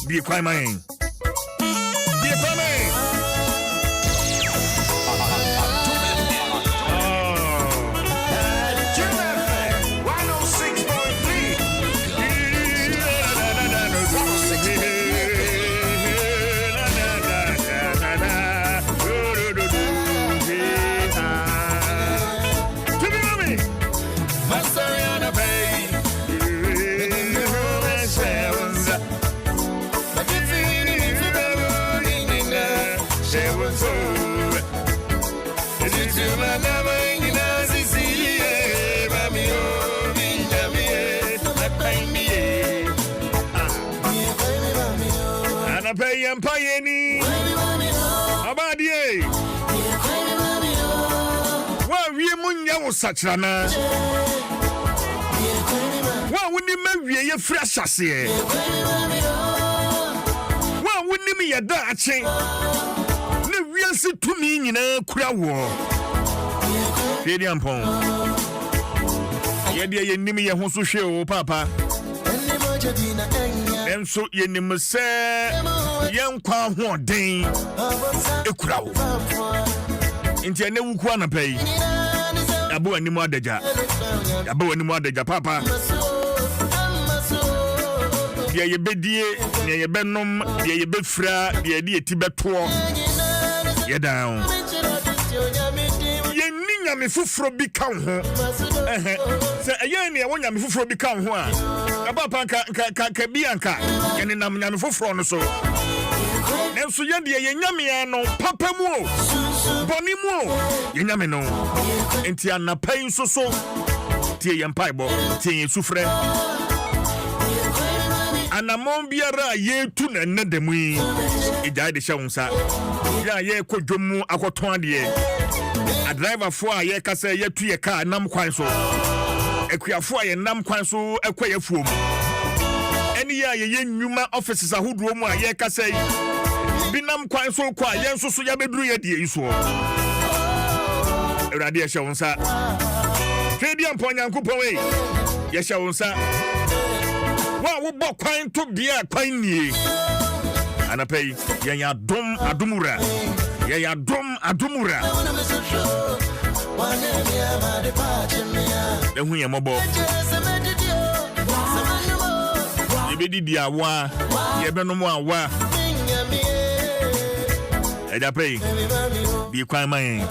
Be a crime man. Be a crime man. 'Pay and pay any. About ye. Well, we munya was such a man. Well, when you marry a fresh as here. Well, when you me a daching. No real sit to me in a crowd war. Fadian Pong. Yedia, you name me a hosu show, Papa. And so ye name say young kwa den ekurawo inti ene wuku ana pay abo animu adaja papa ye bedie ye benom ye befra ye de eti beto ye down ye ninya me fufuro bi kan ho se eye ne wonya me fufuro bi kan ho a papa ka bianka ye nam nya me fufuro no so nenso ye de ye nyame no papa mu o boni mu o ye nyame no enti anapai so so tie ye mpaibo tie ye sufre anamon biara ye tu na nedemu yi ejai de hyewunsa ya ye kodwomu akoton ade a driver fo a ye kasa ye tu ye car nam kwan so ekuafo a ye nam kwan so ekoye fuom eni ya ye nnwuma offices ahodo mu a ye kasa binam kwan so kwa ye nso so ya beduru ye de yiso ewrade ye hyewunsa twedi amponyankopon we ye hyewunsa wa wo bɔ kwan to bia kwan nie anapai ye ya dom adumura ye ya dom adumura ehu ye mobo ye bedi dia wa ye benom awa edapai bi kwan man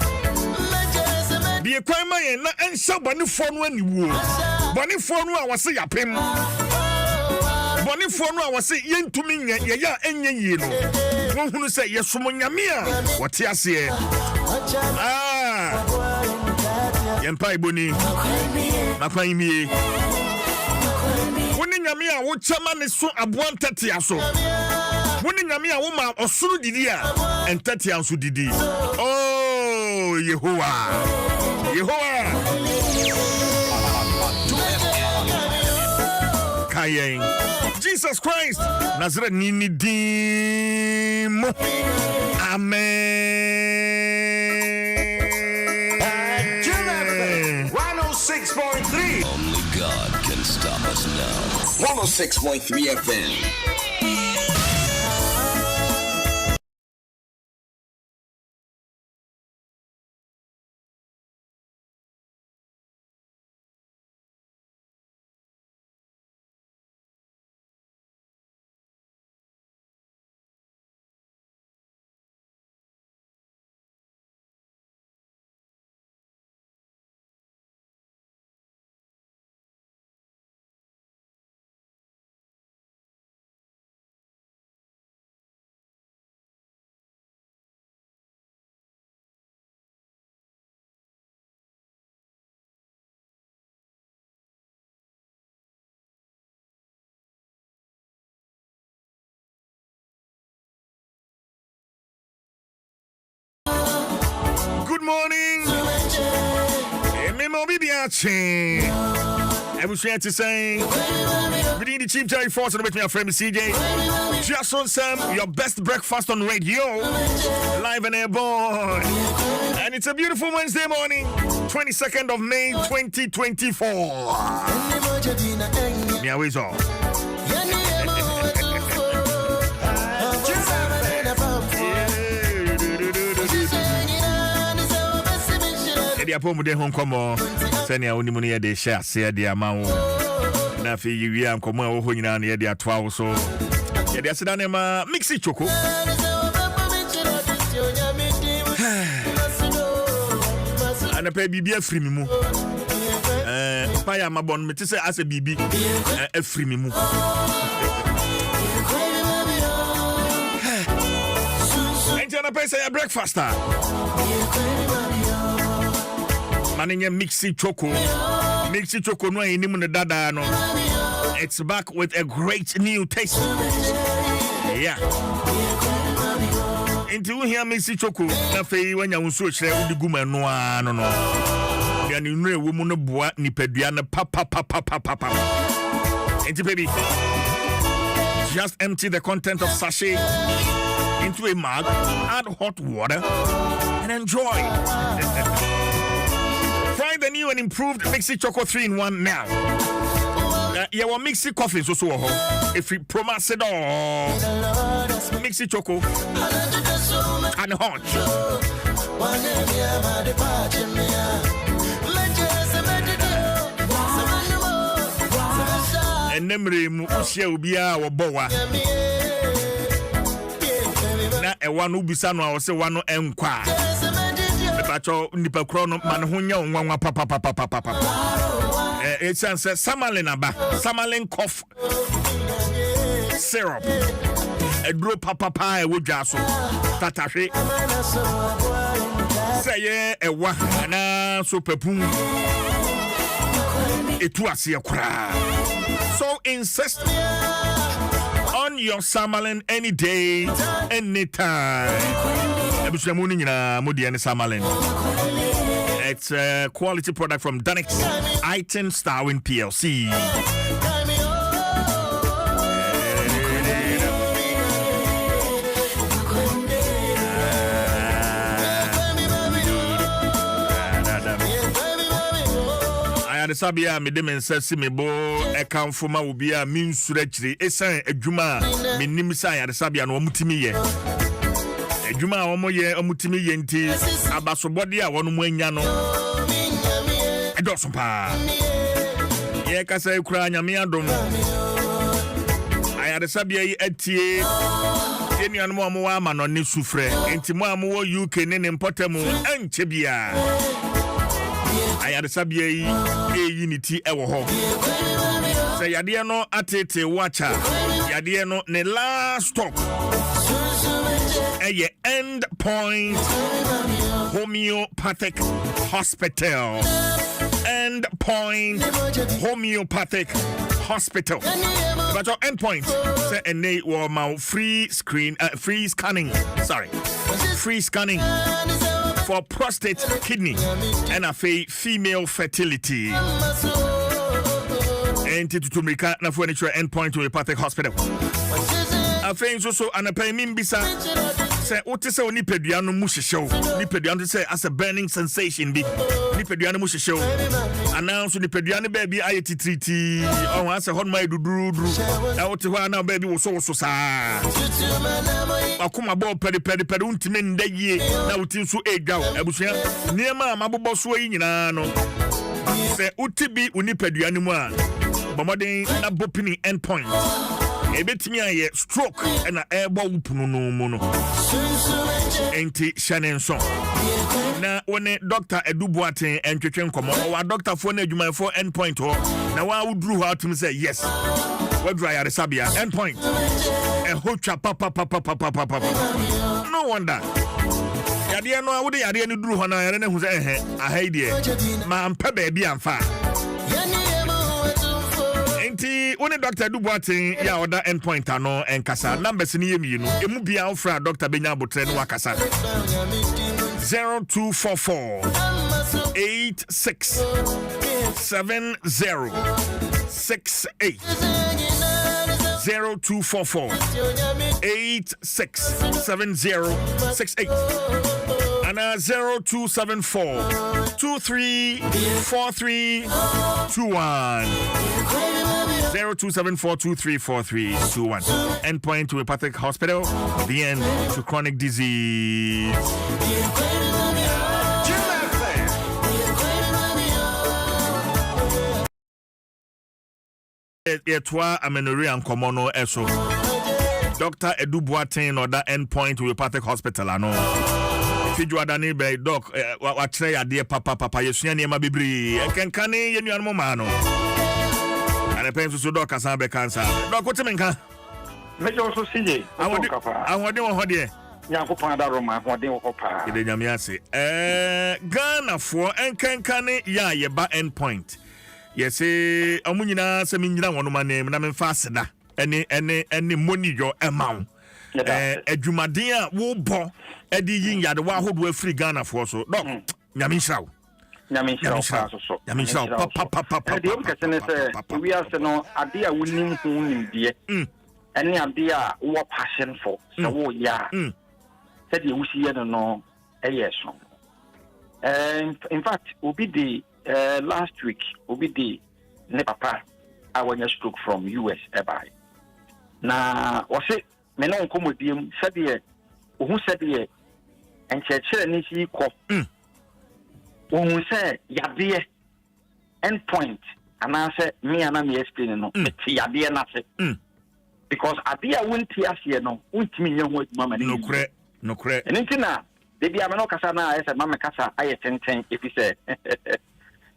na ensa bonifo no aniwuo bonifo no a wose yapem bonifo no a wose yentumi nya ye ya enye yi no won hunu se yesom nyame a wote ase yempa iboni makwan mie woni nyame a wo chama ne so aboantete aso woni nyame a wo ma osuru didi a entete anso didi oh Yehowa Kayen Jesus Christ Nazareth nini dim amen 106.3 Only God can stop us now 106.3 FM Good morning. Memo Bibiachi. I was trying to say, within the Chief Jerry Force, and with my friend CJ. Dwaso Nsem, your best breakfast on radio. Live and airborne. And it's a beautiful Wednesday morning, 22nd of May, 2024. Me always on. apo mu de ho nkomo sene a wonimu ne ye de share se de ama wo na fe yi a nkomo a wo ho nyina ne ye de atoa wo so ye de aseda ne ma mixi choco ana pe bibia free mi mu pa ya mabon me tise ase bibi free mi mu Enjana pesa ya breakfast Manenya mixi choco no inimu ne dada no. It's back with a great new taste. Yeah. Into here mixi choco na fe wanya unso kire udi guma no no. Ya ni nure wo mu no boa nipadua na papa. Into baby. Just empty the content of sachet into a mug, add hot water, and enjoy. Try the new and improved Mixi Choco 3-in-1 now. Yeah, well, Mixi coffee is also if we promise it all. Mixi Choco and hot. And memory shall be our boa. Na one ubisa no I say one enkwa mepacho nipa kro no man ho nya nwanwa papa it's say samalin aba samalin cough syrup edro papa e wodwa so tatahwe say ewa na so papun etu ase kra so insist on your Samalin any day, anytime. It's a quality product from Dunix, Item Starwin PLC. Sabia me dem nsasi me bo e kan foma obi a min surachire esan adwuma me nim san ya sabia no omutimi ye adwuma a omoye omutimi ye nti abasobode a wono mu anya no edoso pa ye kasa ekura nyame adom ayade sabia yi atie yenuanu mo wa ma no ne sufre enti mo amwo UK ne ne mpotemu anche bia ayade sabia yi unity ewo ho say yade no atete watcha yade no ne last stop End Point Homeopathic Hospital. End Point Homeopathic Hospital. But your End Point say ene wo ma free scanning for prostate, kidney, and a female fertility. And to make a furniture Endpoint Homeopathic Hospital. A fame so an a payment bisa say Otis or Nipediano Mushisho. Nipediano say as a burning sensation be Nipediano Mushisho. Announce Nipediano baby IET treaty or as a hot my do. Now baby was so sa. Akuma bo pedi untimen de ye na utin so ega abusua niema mabobọ so yi nyina no se utibi unipaduane mu a bomoden na bopini Endpoint ebetimi aye stroke na airbo wupunu no mu no enti shanenso na wone Dr. Edubuaten entwetwe nkomo wa doctor fo na adwuma fo Endpoint ho na wa wudru ho atum say yes wadru ayare sabia Endpoint hocha papa. No wonder. Yade no awode yade no duru ho na yare ne hu say ahaidie ma ampa baby amfa. Enti one Dr. Dubuaten ya order Endpoint ano enkasa numbers ni yemi no emu bia ofra Dr. Benya Botre no wakasa 0244 867068 0244 867068 and 0274 234321 0274234321 Endpoint Homeopathic Hospital, the end to chronic disease. yetwa amenorrhea nkomono eso. Dr. Edu Boateng or that endpoint Homeopathic Hospital ano. Fiju adani be doc wa tre ya de papa yesua ne ma bibri kenkane ye nuan mo ma no. Ana penso so doc asa be cancer. Doc what menka? Me also CJ. Ahode wo hode. Nyankopon da Roma ahode wo pa. Ide nyame ase. Ghana for enkenkane ya ye ba endpoint. Yese amunyina se minyina wono manem na memfa aseda. Ene money yo amount. Adwumaden a wo bo edi yin yade wa hodo afri Ghana for so. Doc, nyame nshraw. Nyame nshraw so. Nyame nshraw pa. Edi o kese ne se we are se no ade a wonim hu nim de. Ene ade a wo passion for. So wo ya. Se de wo siye no so. In fact, obi the last week, obi the ne papa I wanya stroke from US ebai. Na wose me no nkomodiem sede ohun sede enchechere ni si ko ohun se yade endpoint anase me ana me explain no ti yade na se because ade a wonti ase no wontimi nya ho aduma ma ni no kre entina de bia me no kasa na ese mama kasa aye tenten if you say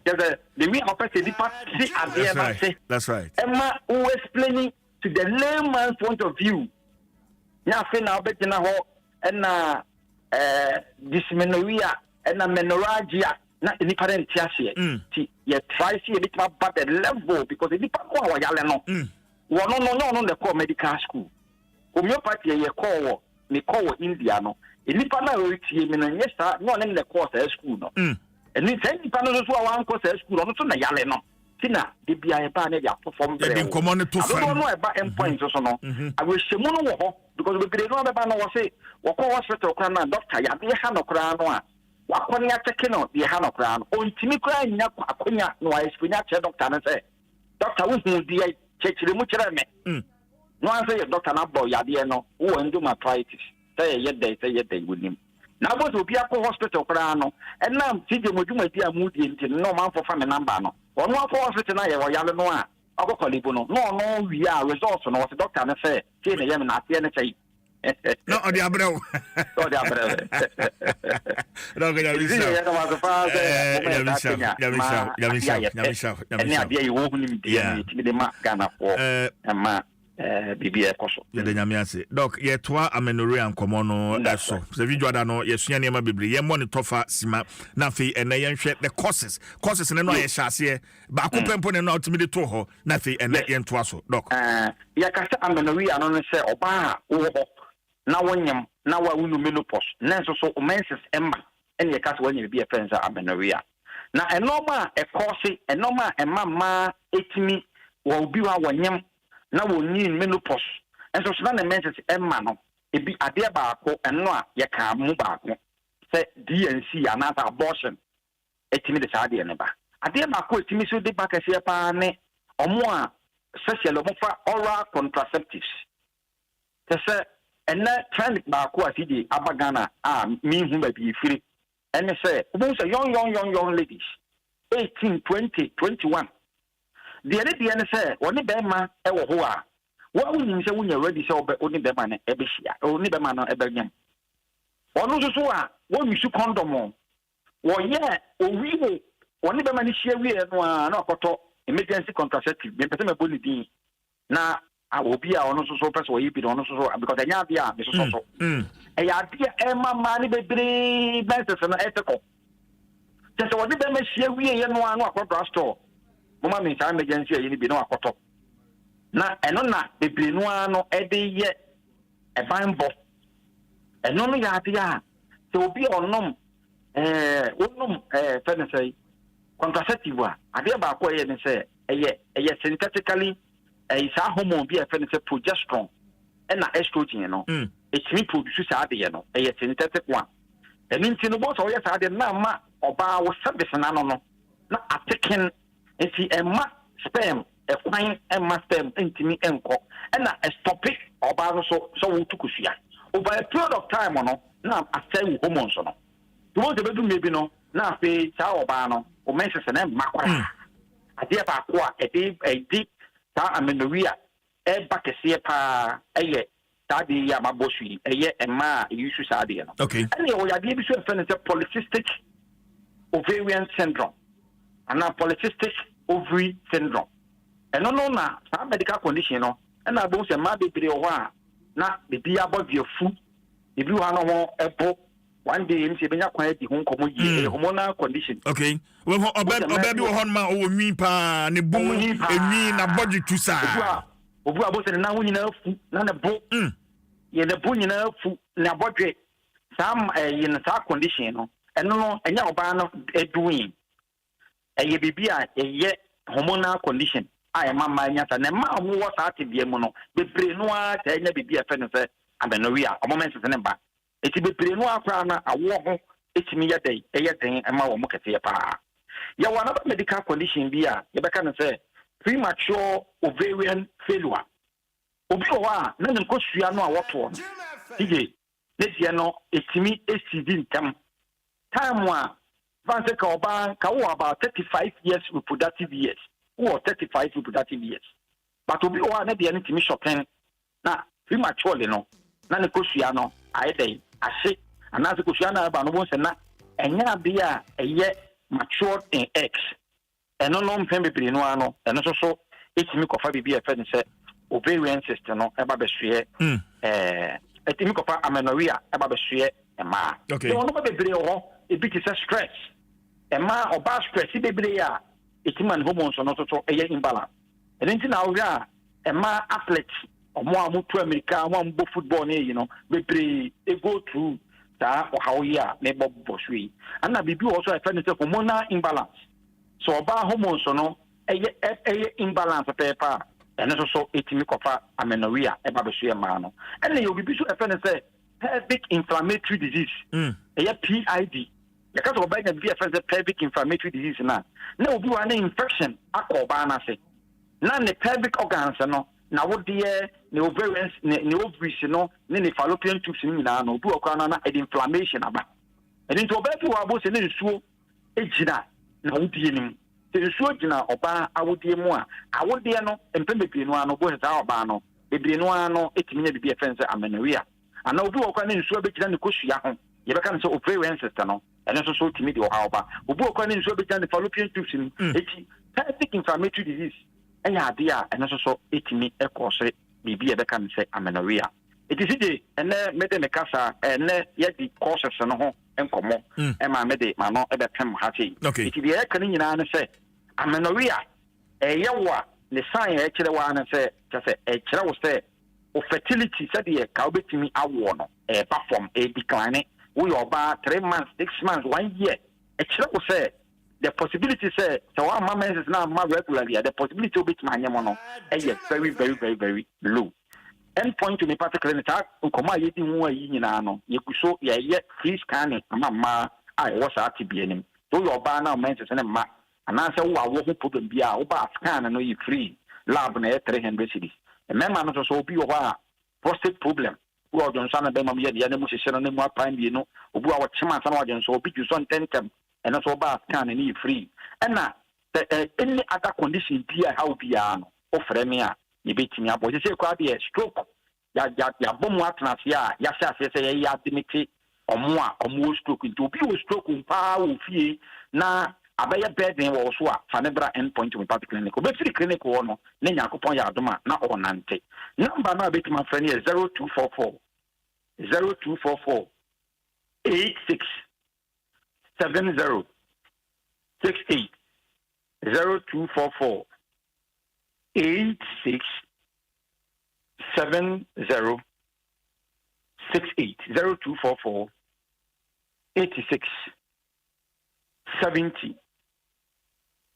the way opposite the party ade. That's right. Emma who explaining to the layman's point of view. Now, now, bet na ho na dysmenorrhea na menorrhagia na any parent tiasie. Ti ye try see a bit about the level because the people wa yale no. No the call medical school. Homeopathy ye call me call India no. Inipa na o tie me na nyesa no na the course school no. And it's any panel so one course school on na yale no. Tina de bia e ba na dia perform very. Dem common to friend. I don't know about endpoint so no. I will shemu no wo because we be no be ba no wo say wo call hospital kra na doctor ya be ha no kra no a. Wa konya check no de ha no kra no. Ontimi kra nya akonya no wa explain che doctor na say doctor wo hu di chechire mu kire me. No answer your doctor na boy ya de no wo endometritis. Say ye dey wonim. Na bo to bia ko hospital kra no enam tije modwuma di amudi enti no man for family number no ono afọ hospital na ye wo yale no a akọkọ libo no wi a results no what doctor na say tie na ye na tie na chai no odi abrew no ga ya bisa ya kama so fa ya bisa ene abia ye wo hunim die ti de ma Ghana for ma bibia koso de nyame ase doc ye toa amenorrhea nkomo no eso se video ada no ye sua ne ma bebre ye monitor fa sima na fe ene ye nhwe the courses ne no ye hyase ba ko pempo ne no ultimate to ho na fe ene ye ntoa so doc ya kasa amenorrhea no se oba wo ho na wonyam na wa wunu menopause na so menses emma ene ye kasa wanyam bi e fenza amenorrhea na enoma e course enoma emma etimi wo bi wa wonyam na woni menopause enso so na menses emma no ebi ade baako eno a ye ka mu baako se DNC another abortion etimi de saade ne ba ade baako etimi so de ba kase pa ne omo a special omo fa oral contraceptives se ena trend baako a fidi abagana a mi hu ba bi firi ene se obo se young ladies 18 20 21 the other day say oni be ma e wo ho a wo unim se wunya ready se oni be ma ne e be hia oni be ma no e be nyam onu so a wo misu condom wo ye owi wo oni be ma ni hia wi e no a na okoto emergency contraceptive me pese me boni din na a obi a onu so pese wo yi bi onu so because anya bi a me so e ya dia e ma ni bebre bense na eteko se wo ni be ma hia wi e no a no akoto store mama me sa emergency e ni bi no akoto na eno na bebrenu ano e de ye e banbo eno no ya dia se obi onom fenesei contraceptive a ade ba ko ye ne se eye synthetically isa hormone bi e fenesei progesterone e na estrogen no e timi produce sa ade ye no eye synthetic one eni ntino bo so ye sa ade na ma oba wo service na no na ateken enti emma sperm ekwan emma sperm entimi enko na stop it oba so wo tukusua over a period of time no na asay hormones no to want to be maybe no na fe cha oba no o menses na makwara ade ba ko a e di ta amenorrhea eba kese pa eye tadi ya mabosui eye ema yusu sade no okay and you ya bi so refer to polycystic ovarian syndrome and polycystic ovary syndrome and no na some medical condition no and I don't say ma bebre o ha na bebi abodie fu bebi ho no ho ebo one day im se benya kwan di ho nkomo yi hormonal condition okay we obabi wo hon ma o nwi pa ne bo enwi na body tu sa obu abo se na ho nyina fu na ne bo ye ne bo nyina fu na bodwe sam ye na sa condition no eno no enya oba no eduin ye bibia ye hormonal condition I mama nyata ne ma mo wo sa atebie mu no bebre no a ta nya bibia fe no se amenorrhea o moment se ne ba eti bebre no akra na awo ho etimi ya dai den ma wo mo kete pa ya wana medical condition bi a ye beka no se premature ovarian failure obi o wa na ne nkosua no a woto no dige ne tie no etimi esidi ntam time a fanse ka oba ka wo about 35 years reproductive years or 35 reproductive years but obi o wa na de ne timi shopping na prematurely no na ne nkosua no aidai ase anaze kosua na ba no bo se na enya bia eye matured in eggs eno no mpem bebre no ano eno so etimi kofa bibia fe ne se ovarian cyst no eba behwe etimi kofa amenorrhea eba behwe ema okay no no bebre ho e bit is stress ema oba stress bebre ya etimi an hormones no so eye imbalance enti na oga ema athletes omo amutu America omo ambo football ne you know bebre e go through that or how ya me bobo shui and na bibi also a friend say hormonal imbalance so oba hormones no eye imbalance paper and so etimi kofa amenorrhea eba be so ma no and you bibi so a friend say pelvic inflammatory disease eye PID ya ka so oba nya bibi a friend say pelvic inflammatory disease na obi wa na infection akoba na say na ne pelvic organs no na wodie ne ovaries ne ovaries no ne fallopian tubes ni na no obi okwa na inflammation aba eni nti oba bi wa bo se ne nsuo ejina na wodie nim se nsuo jina oba awodie mu a awodie no empem bebre no ano bo heta oba no bebre no ano etimi nya bibia fense amenorrhea ana obi okwa ne nsuo bejina ne kosua ho ye beka no se ovarian cyst no ene so timi de oha oba obi okwa ne nsuo bejina ne fallopian tubes ni eti pelvic inflammatory disease enya dia ene so etimi ekose bibi ebeka nse amenorrhea etisije ene mede me kasa ene yedi causes no ho enkomo ema mede ma no ebepem ha sei etibi e kan nyina ne se amenorrhea eyewa ne sign e kire wa ne se kase e kire wo se o fertility said ye ka obetimi awo no e perform e decline we oba 3 months 6 months 1 year e kire wo se the possibility say so one mama is now ma regularly the possibility of it manyamono very very very very low end point to me particularly that nkoma yedi hu ayi nyina no yekuso ye free scanning mama I was at TBNM so your ba na man say ma ananse wo awo ho problem bia wo ba scan no you free lab na 300 cedis e mema no so obi wo a prostate problem wo don sana be mam ye de na mu hye no na mu apan bi no obi a wo chema sana wo don so obi ju so tentem and also about scan and free and any other condition be how be no offer me a you bet me about say kwa be stroke ya bomu atnas ya say ya dimiti omo stroke into be stroke pa wo fie na abaya bedin wo so a fanebra endpoint we part clinic be free clinic wo no na yakopon ya adoma na onante number na bet my friend 0244 86 7068 0244 86 7068 0244 86 70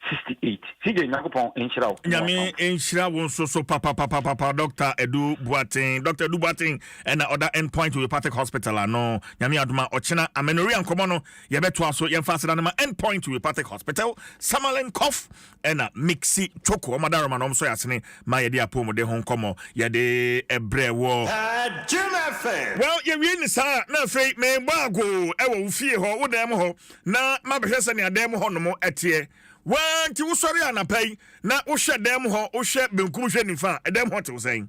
68 CJ Nakopon enchira nyame enchira won so papa Dr. Edu Boateng and other endpoint with Patrick Hospital no nyame adoma ochina amenorrhea nkomo no ye beto aso ye fa sada na endpoint with Patrick Hospital Summerlin cough and mixi choco madaroma no so yasene ma ye de apom de ho nkomo ye de ebre wo well ye wi ni sa na fei me bago e wo fie ho wo dem ho na ma behwese ne adem ho no mo etie One ti usori anapai na uhye dem ho uhye benkum hwe nifa dem ho te usain.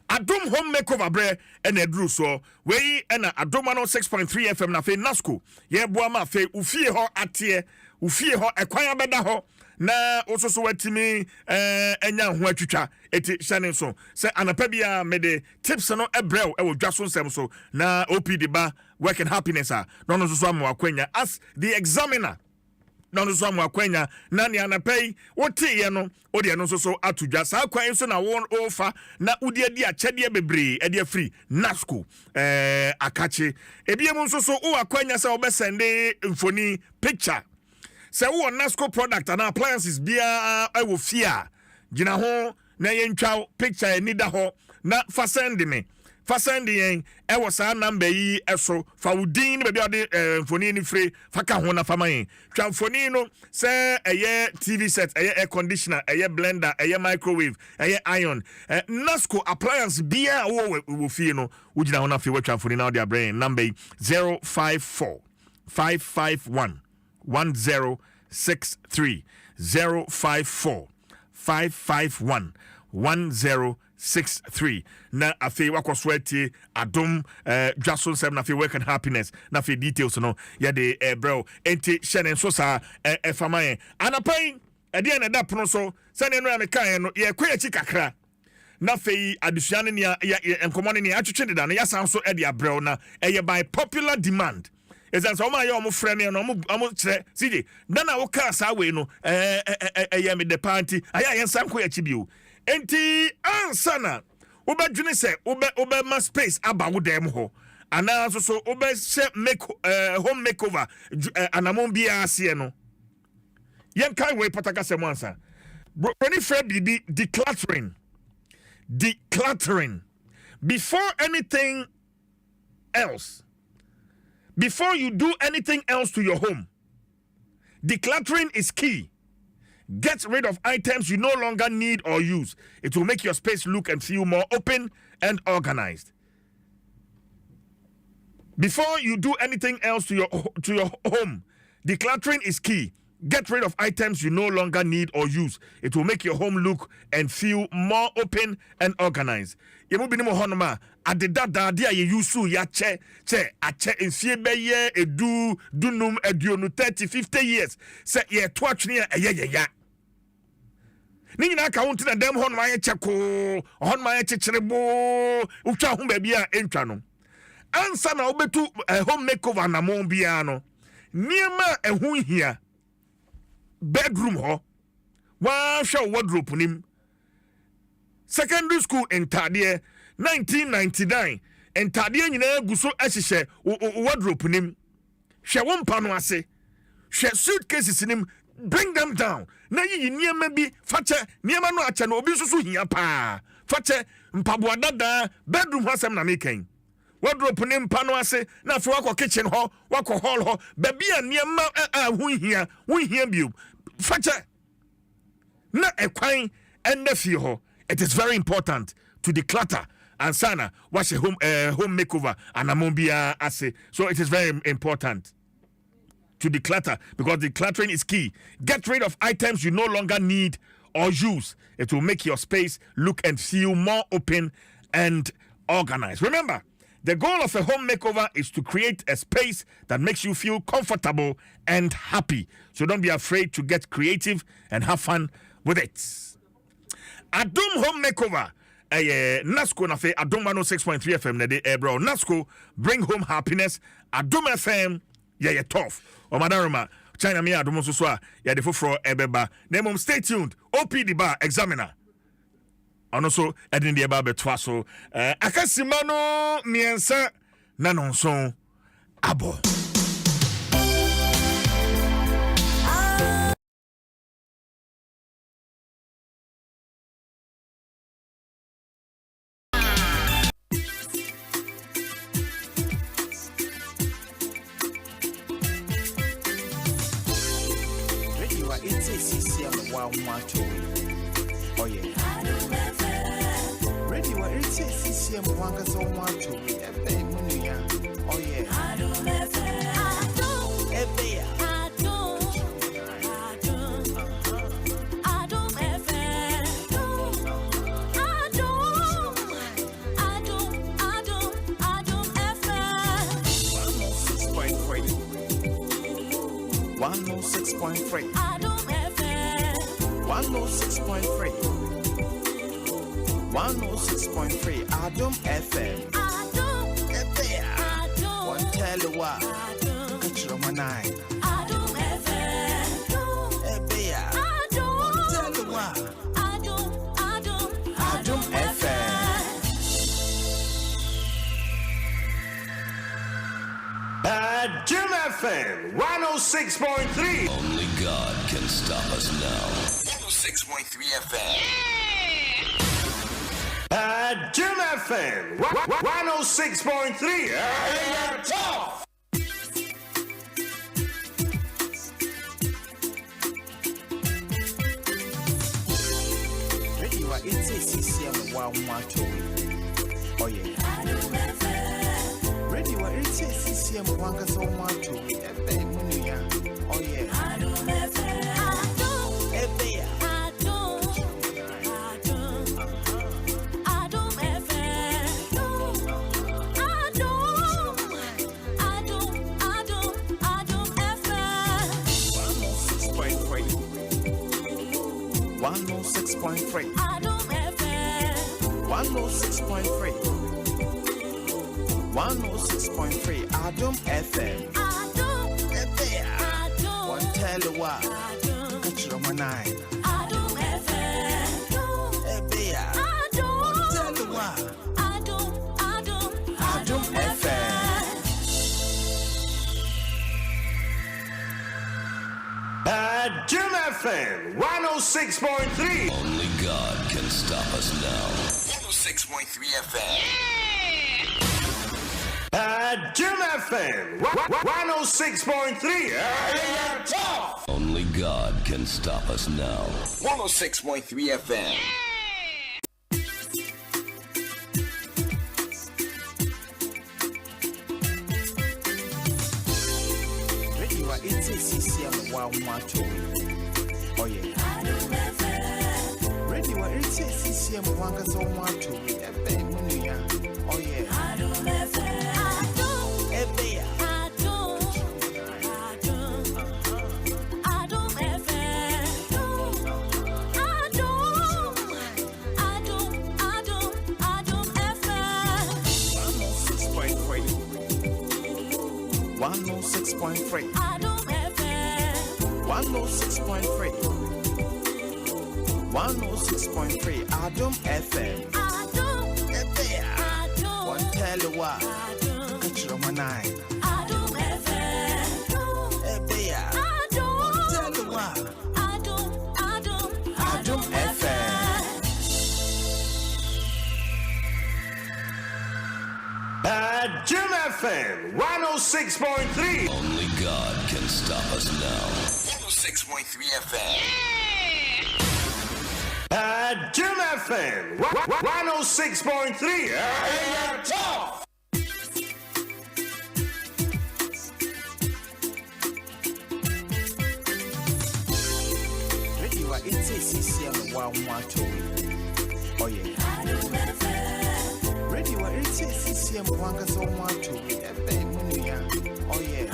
Adom home makeover bre ena eduru so we ena Adom 106.3 FM na fe Nasco ye boa ma fe ufie ho atie ufie ho ekwan abeda ho na ososo watimi enya ho atwitwa eti hyane so se anapa bia me de tips no ebrel e wo Dwaso Nsem so na OPD ba work and happiness no no so am wakwanya as the examiner no no so am wakwanya na ne anapai wote ye no odi no so atudwa sa kwan so na won ofa na udi adi akyede bebre edi free Nasco akache ebiem so wo akwanya sa obesende mfoni picture. Say who Nasco product and appliances bia I will fear. Gina ho na yentwa picture ni da ho na fasend me. Fasend yen e was a number yi eso fa udin be bia de mfoni ni free faka ho na fama yen. Twa mfoni no say eye TV set, eye air conditioner, eye blender, eye microwave, eye iron. Nasco appliance bia wo fear no. Ugina ho na fe we twa mfoni na dia brain number 054 551 1063 054 551 1063 na afi wakosweti Adom Dwaso Nsem na afi work and happiness na afi details no ya de bro enti shenen so sa famaye anapai ede na da pono so sane no ya mekan no ye kwa chi kakra na afi adusuane ne ya enkomone ne atwetwe de da no ya san so ede abrel na eye by popular demand. Ezan so ma ye omo frene no omo kire sije na na wo ka sa we no ye me de party aya ye san ko ya chibio enti ansana wo badwene se wo be ma space aba wo dem ho ana so wo be se make home makeover anamon bia ase no yen kan we pataka se monsa broni fred bibi decluttering before anything else. Before you do anything else to your home, decluttering is key. Get rid of items you no longer need or use. It will make your space look and feel more open and organized. Before you do anything else to your home, decluttering is key. Get rid of items you no longer need or use. It will make your home look and feel more open and organized. Yemu binimo honoma adeda dia ye yusu ya che ache enfie beye edu dunum eduonu 30-50 years. Se ye twatwene ya. Ni nyina ka wonte na dem honoma ye cheko, honoma ye checherebo, utwa ho ba bia entwa no. Ansa na obetu home makeover na mon bia no. Niema ehun hia. Bedroom ho wa show wardrobe nim secondary school entadie 1999 entadie nyina guso ahihye wardrobe nim hwe wompa no ase hwe suitcases nim bring them down na yi niema bi fache niema no ache no obi susu hia pa fache mpaboa dada bedroom ho asem na meken wardrobe nim pa no ase na afi wako kitchen ho wako hall ho babia niema hu hia bio fache na ekwan ende fi ho. It is very important to declutter and sana wash a home makeover and amombia ase. So it is very important to declutter because decluttering is key. Get rid of items you no longer need or use. It will make your space look and feel more open and organized. Remember, the goal of a home makeover is to create a space that makes you feel comfortable and happy. So don't be afraid to get creative and have fun with it. Adom home makeover. Nasco na fe Adom 106.3 FM na de bro. Nasco bring home happiness. Adom FM ye tough. O madaroma China me Adom so a ya de foforo ebeba. Nemom stay tuned. OPD bar examiner. Ono so edin de eba betwa so akasima no miensa na nonso abo. Oh yeah. Ready what it says CCM wanga so much to oh yeah. 106.3 Adom FM 106.3 106.3 Adom FM Adom One tell you what Adom Catch your man eye Adom FM One tell you what Adom FM Adom FM 106.3. Only God can stop us now. 106.3 FM. Adom FM 106.3. Tough. Radio it's CCM 112 Oh yeah Radio it's CCM 112 Oh yeah Adom 106.3 106.3 106.3 Adom FM One tell you what Catch your man eye Adom FM One tell you what Adom FM Adom FM 106.3. Only God can stop us now. 106.3 FM. Adom FM 106.3. Tough. Only God can stop us now. 106.3 FM. Radio it's CCM 112 Oh yeah Radio it's CCM 112 Oh yeah One oh six point three. 106.3 106.3 Adom FM One tell you what Catch your man eye One tell you what Adom FM Adom FM 106.3. Only God can stop us now. 106.3 FM. Adom FM 106.3. Tough. Radio it's CCM 112 Oh yeah Radio it's CCM 112 Oh yeah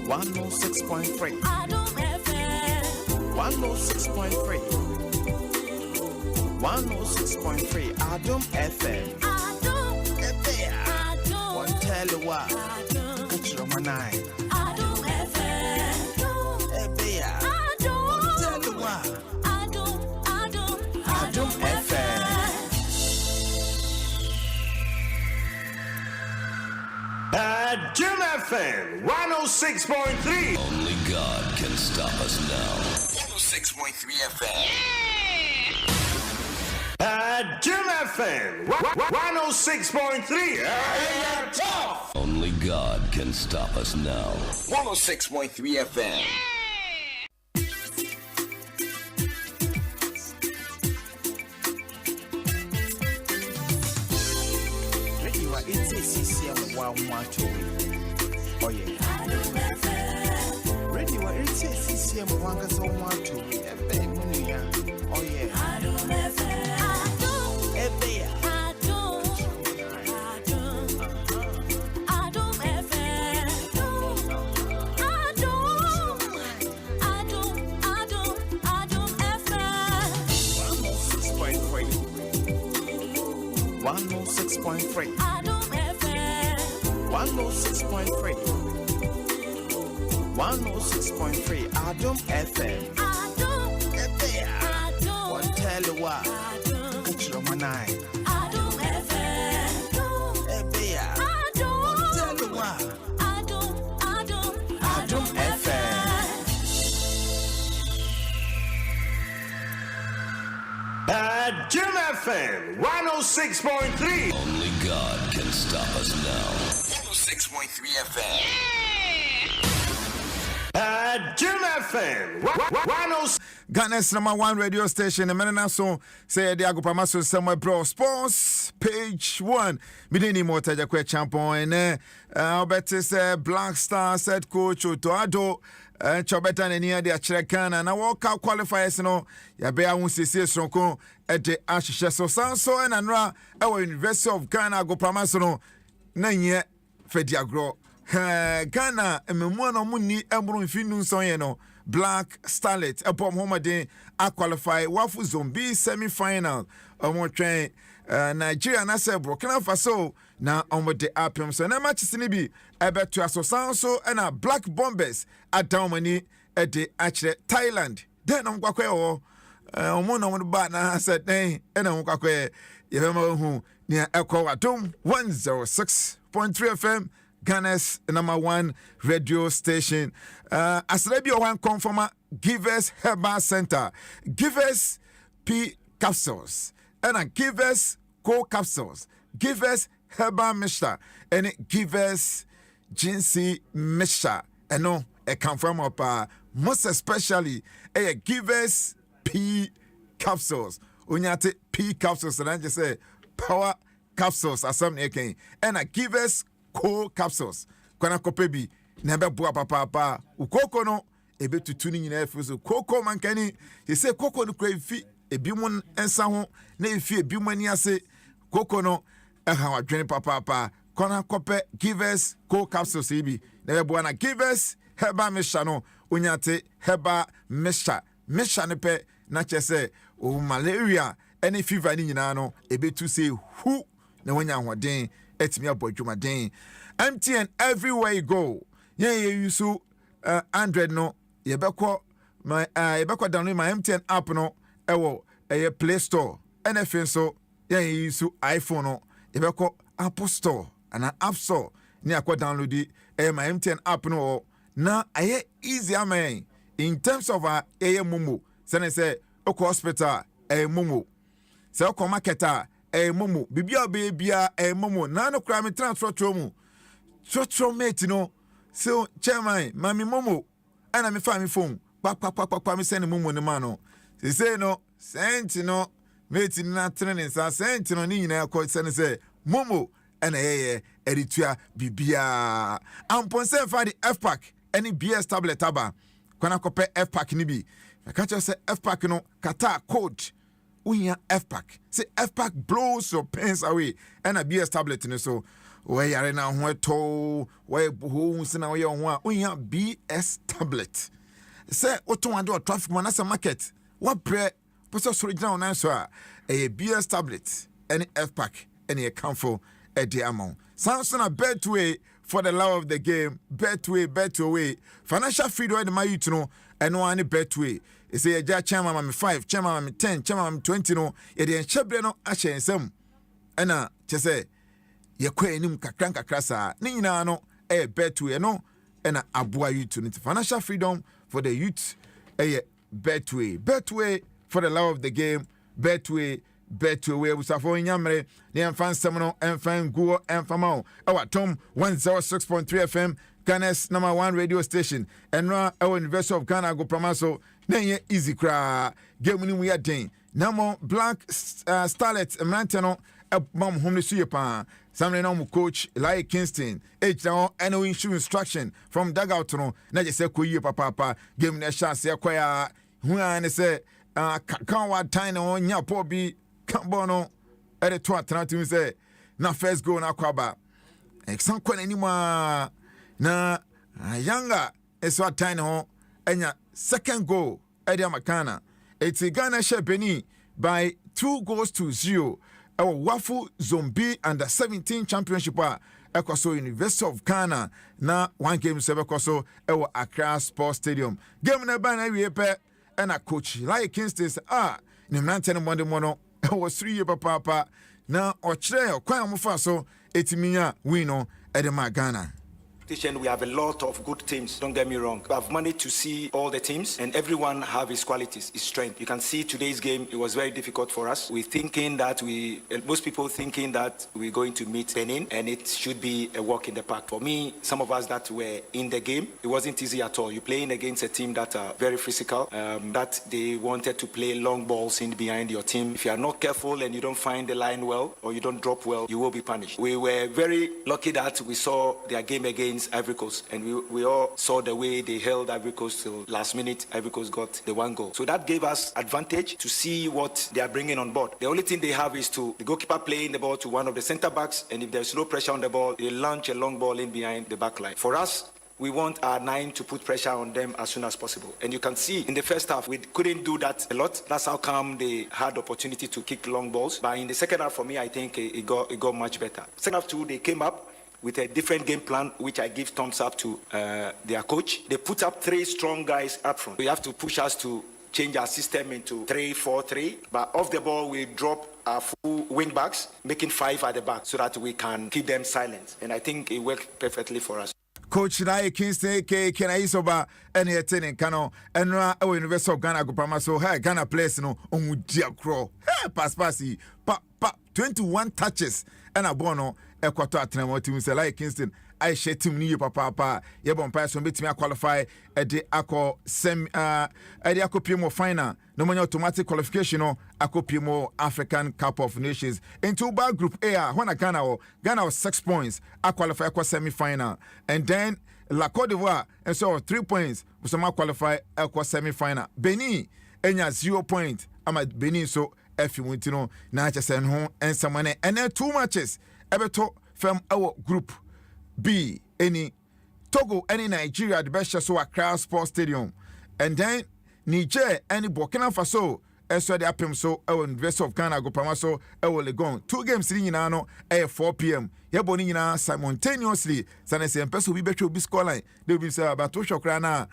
One oh six point three. 106.3 106.3 Adom FM One tell you what Catch your man eye One tell you what Adom FM Adom FM 106.3. Only God can stop us now. 106.3 FM. Adom FM 106.3. Tough. Only God can stop us now. 106.3 FM. Radio it's CCM 112 Oh yeah. Radio wa CCM wanga so mwato. Ebe munia. Oh yeah. Adom FM. Ebe ya. Adom FM. 106.3. Adom FM. 106.3. 106.3. Adom FM. Ebe ya. One tell you what. Catch your manai. Adom FM. Ebe ya. One tell you what. Adom FM. Adom FM 106.3. Only God can stop us now. 106.3 FM. Adom FM 106. Ghana's #1 radio station. And now so say the Agopamaso somewhere bro sports page 1. Bidini mota jakwe champion and Albertus Black Star said coach Otoado Chobeta near the Achrekana and I walk out qualifiers no Yabea Unsisi Sonko at the Ashisha so Sanso and Anra our University of Ghana Agopamaso no Nanye Fediagro Ghana Memono Muni Embro Finu Soyeno Black Starlet upon Homade a qualify Wafu Zombie semi-final on train Nigeria na se Burkina Faso na on the Appium so na match sinibi ebe to asosanso and a Black Bombers at Downmani at the actually Thailand then on kwakwe o omo na ba na said eh na on kwakwe yebema hu near Echo Adom 106.3 FM Ghana's #1 radio station. As Rebio One Conformer, Givers Herbal Center, Givers P capsules, and a Givers Co capsules, Givers Herbal Mixture, and it Givers Ginseng Mixture. And no, a confirm up, most especially a Givers P capsules. Unyate P capsules, and I just say power capsules, as some again, and a Givers Co capsules kwana kopebi na be boa papa ukoko no ebe tutuni nyina efuso koko mankani he say koko no kra fi ebi mun ensa ho na efi ebi mani ase koko no ha wadwene papa kwana kope Givers Co capsules ibi na be boa na Givers heba mesha no onyate heba mesha ne pe na chese o malaria any fever ni nyina no ebe tu say hu na wonya hoden etimi abodwumaden MTN everywhere you go you so 100 no yebekọ my download my MTN app no ewo Play Store NFN so you so iPhone no yebekọ Apple Store and App Store ni akọ download my MTN app no na easy amen in terms of momo say okọ hospital momo say okọ market momo bibia bebia momo na no kra me transfer tromu trotro mate no so chairman mami momo ana me fa me phone pa me send momo ne ma no say no sent no mate na training sa sent no ni nyina ko send say momo ana eritua bibia ampon say fa the F pack any BS tablet aba kwana kope F pack ni bi ka cha say F pack no kata code unya F-Pack. Say F-Pack blows your pains away. And a BS tablet in so. Where you are now, where to, where who's now your one. Unya BS tablet. Say, what to do a traffic man as a market. What bread? Put original answer. A BS tablet. Any F-Pack. Any account for a diamond. Samson a bet way for the love of the game. Bet way. Financial freedom in my youth to know. And no any bet way. It's a chairman mami 5, chairman mami 10, chairman mami 20 no. Yede enchebre no ache ensem. Ena chese ye kwe enim kakra sa. Ni nyina no betway no ena aboa youth no. Financial freedom for the youth betway. Betway for the love of the game. Betway we usafo nyamre ne enfan sem no enfan guo enfamao. Tom 106.3 FM Ghana's #1 radio station. Enra our University of Ghana go promaso nenye easy kra game ni we den namo Black Starlet Manteno mom home so pa samre na coach like Kingston now and we issue instruction from dugout no na je say koyie papa game na chance yakoya hu an say kan wa time no nya po bi kan bo no e de to atana say na first goal na kwaba exan kwa anymore na Yanga eso time no enya second goal e de makana it's Ghana share Benin by 2-0 our Wafu Zombie under 17 championship ekoso University of Ghana na one game se bekoso ewo Accra Sports Stadium game na ba na wie pe na coach like Kingston ni mrante no monde mono ewo 3 year papa na ochire kwan amofa so etiminya win no edema Ghana. We have a lot of good teams, don't get me wrong. I've managed to see all the teams and everyone have his qualities, his strength. You can see today's game, it was very difficult for us. Most people thinking that we're going to meet Benin and it should be a walk in the park. For me, some of us that were in the game, it wasn't easy at all. You're playing against a team that are very physical, that they wanted to play long balls in behind your team. If you are not careful and you don't find the line well or you don't drop well, you will be punished. We were very lucky that we saw their game against Ivory Coast, and we all saw the way they held Ivory Coast till last minute. Ivory Coast got the one goal, so that gave us advantage to see what they are bringing on board. The only thing they have is the goalkeeper playing the ball to one of the centre backs, and if there's no pressure on the ball, they launch a long ball in behind the back line. For us, we want our 9 to put pressure on them as soon as possible. And you can see in the first half, we couldn't do that a lot. That's how come they had opportunity to kick long balls. But in the second half, for me, I think it got much better. Second half too, they came up with a different game plan, which I give thumbs up to their coach. They put up 3 strong guys up front. We have to push us to change our system into 3-4-3. But off the ball, we drop our full wing backs, making 5 at the back so that we can keep them silent. And I think it worked perfectly for us. Coach Nai Kingston Ken Isoba and Yetin Kano and University of Ghana Gupama so hey Ghana place no omudia crow. Hey pass 21 touches and a bono Equator Atremo team say like Kingston I share team ni papa ye bon pass so betimi qualify e de akọ sem e de akopimo final no money automatic qualification no akopimo African Cup of Nations into bar group A when Ghana was 6 points a qualify for semi final and then La Côte d'Ivoire and so 3 points we some qualify for semi final Benin enya 0 point ama Benin so if you want to know na just send home and someone and then 2 matches ebeto from our group B any Togo any Nigeria the best so Accra Sports Stadium and then Niger any Burkina Faso so the apem so our University of Ghana go pamaso Legon 2 games in no 4 p.m. Yeboni nyina simultaneously sana se mpeso bi betwe bi scoreline they be say about to shokra na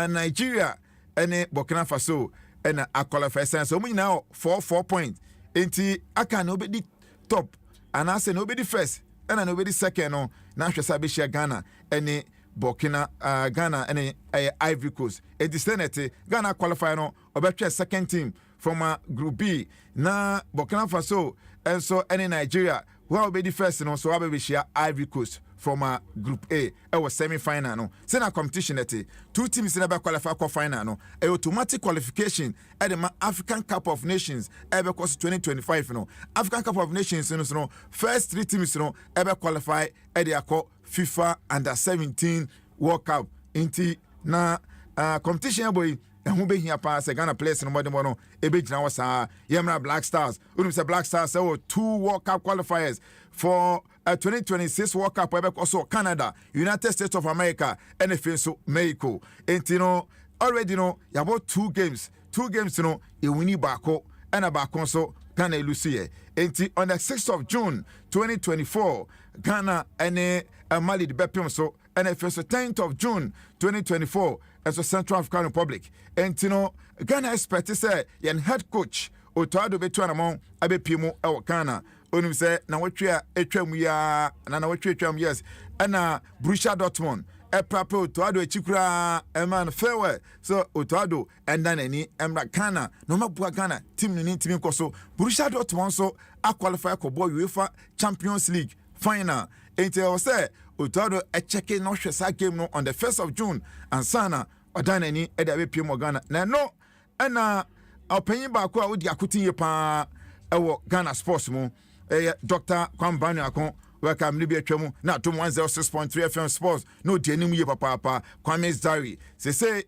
Nigeria any Burkina Faso and a qualify sense so now 4 points enti aka no be top and I say nobody first and nobody second no na hwesa be share Ghana any Burkina Ghana any Ivory Coast e the Senate Ghana qualify no obetwe second team from group B na Burkina Faso and so any Nigeria who will be the first no so will be share Ivory Coast from group A it was semi-final no say na competition that 2 teams never qualify for final no a automatic qualification at the African Cup of Nations ever course 2025 no African Cup of Nations no first 3 teams no ever qualify at the FIFA under 17 World Cup inti na competition boy who be here pass Ghana players no more than one e be gina was Yemra Black Stars unum say Black Stars say 2 World Cup qualifiers for 2026 World Cup also Canada, United States of America, and so Mexico. And you know, already know you about 2 games. 2 games, you know, you win bako and a bako so Ghana Lucia. And on the 6th of June 2024, Ghana and Mali the Bepim so and the 10th of June 2024 as a Central African Republic. And you know, Ghana expect to say yan head coach Otoado Betuanamon Abepimo El Ghana. Onum say na watwe atwam ya na watwe atwam yes na Borussia Dortmund Prapo Otoado echikura man farewell so Otoado enda nani emra Ghana no mabua Ghana team ni team nkoso Borussia Dortmund so a qualify for UEFA Champions League final until say Otoado check no hwesa game no on the 1st of June and sana odanani edabe piem Ghana na no na opanyin ba ko a odi akotin ye pa ewo Ghana Sports mu Dr. Kwambani Akon welcome Libya Twemu na Adom 106.3 FM Sports no di anim ye papa Kwame's diary say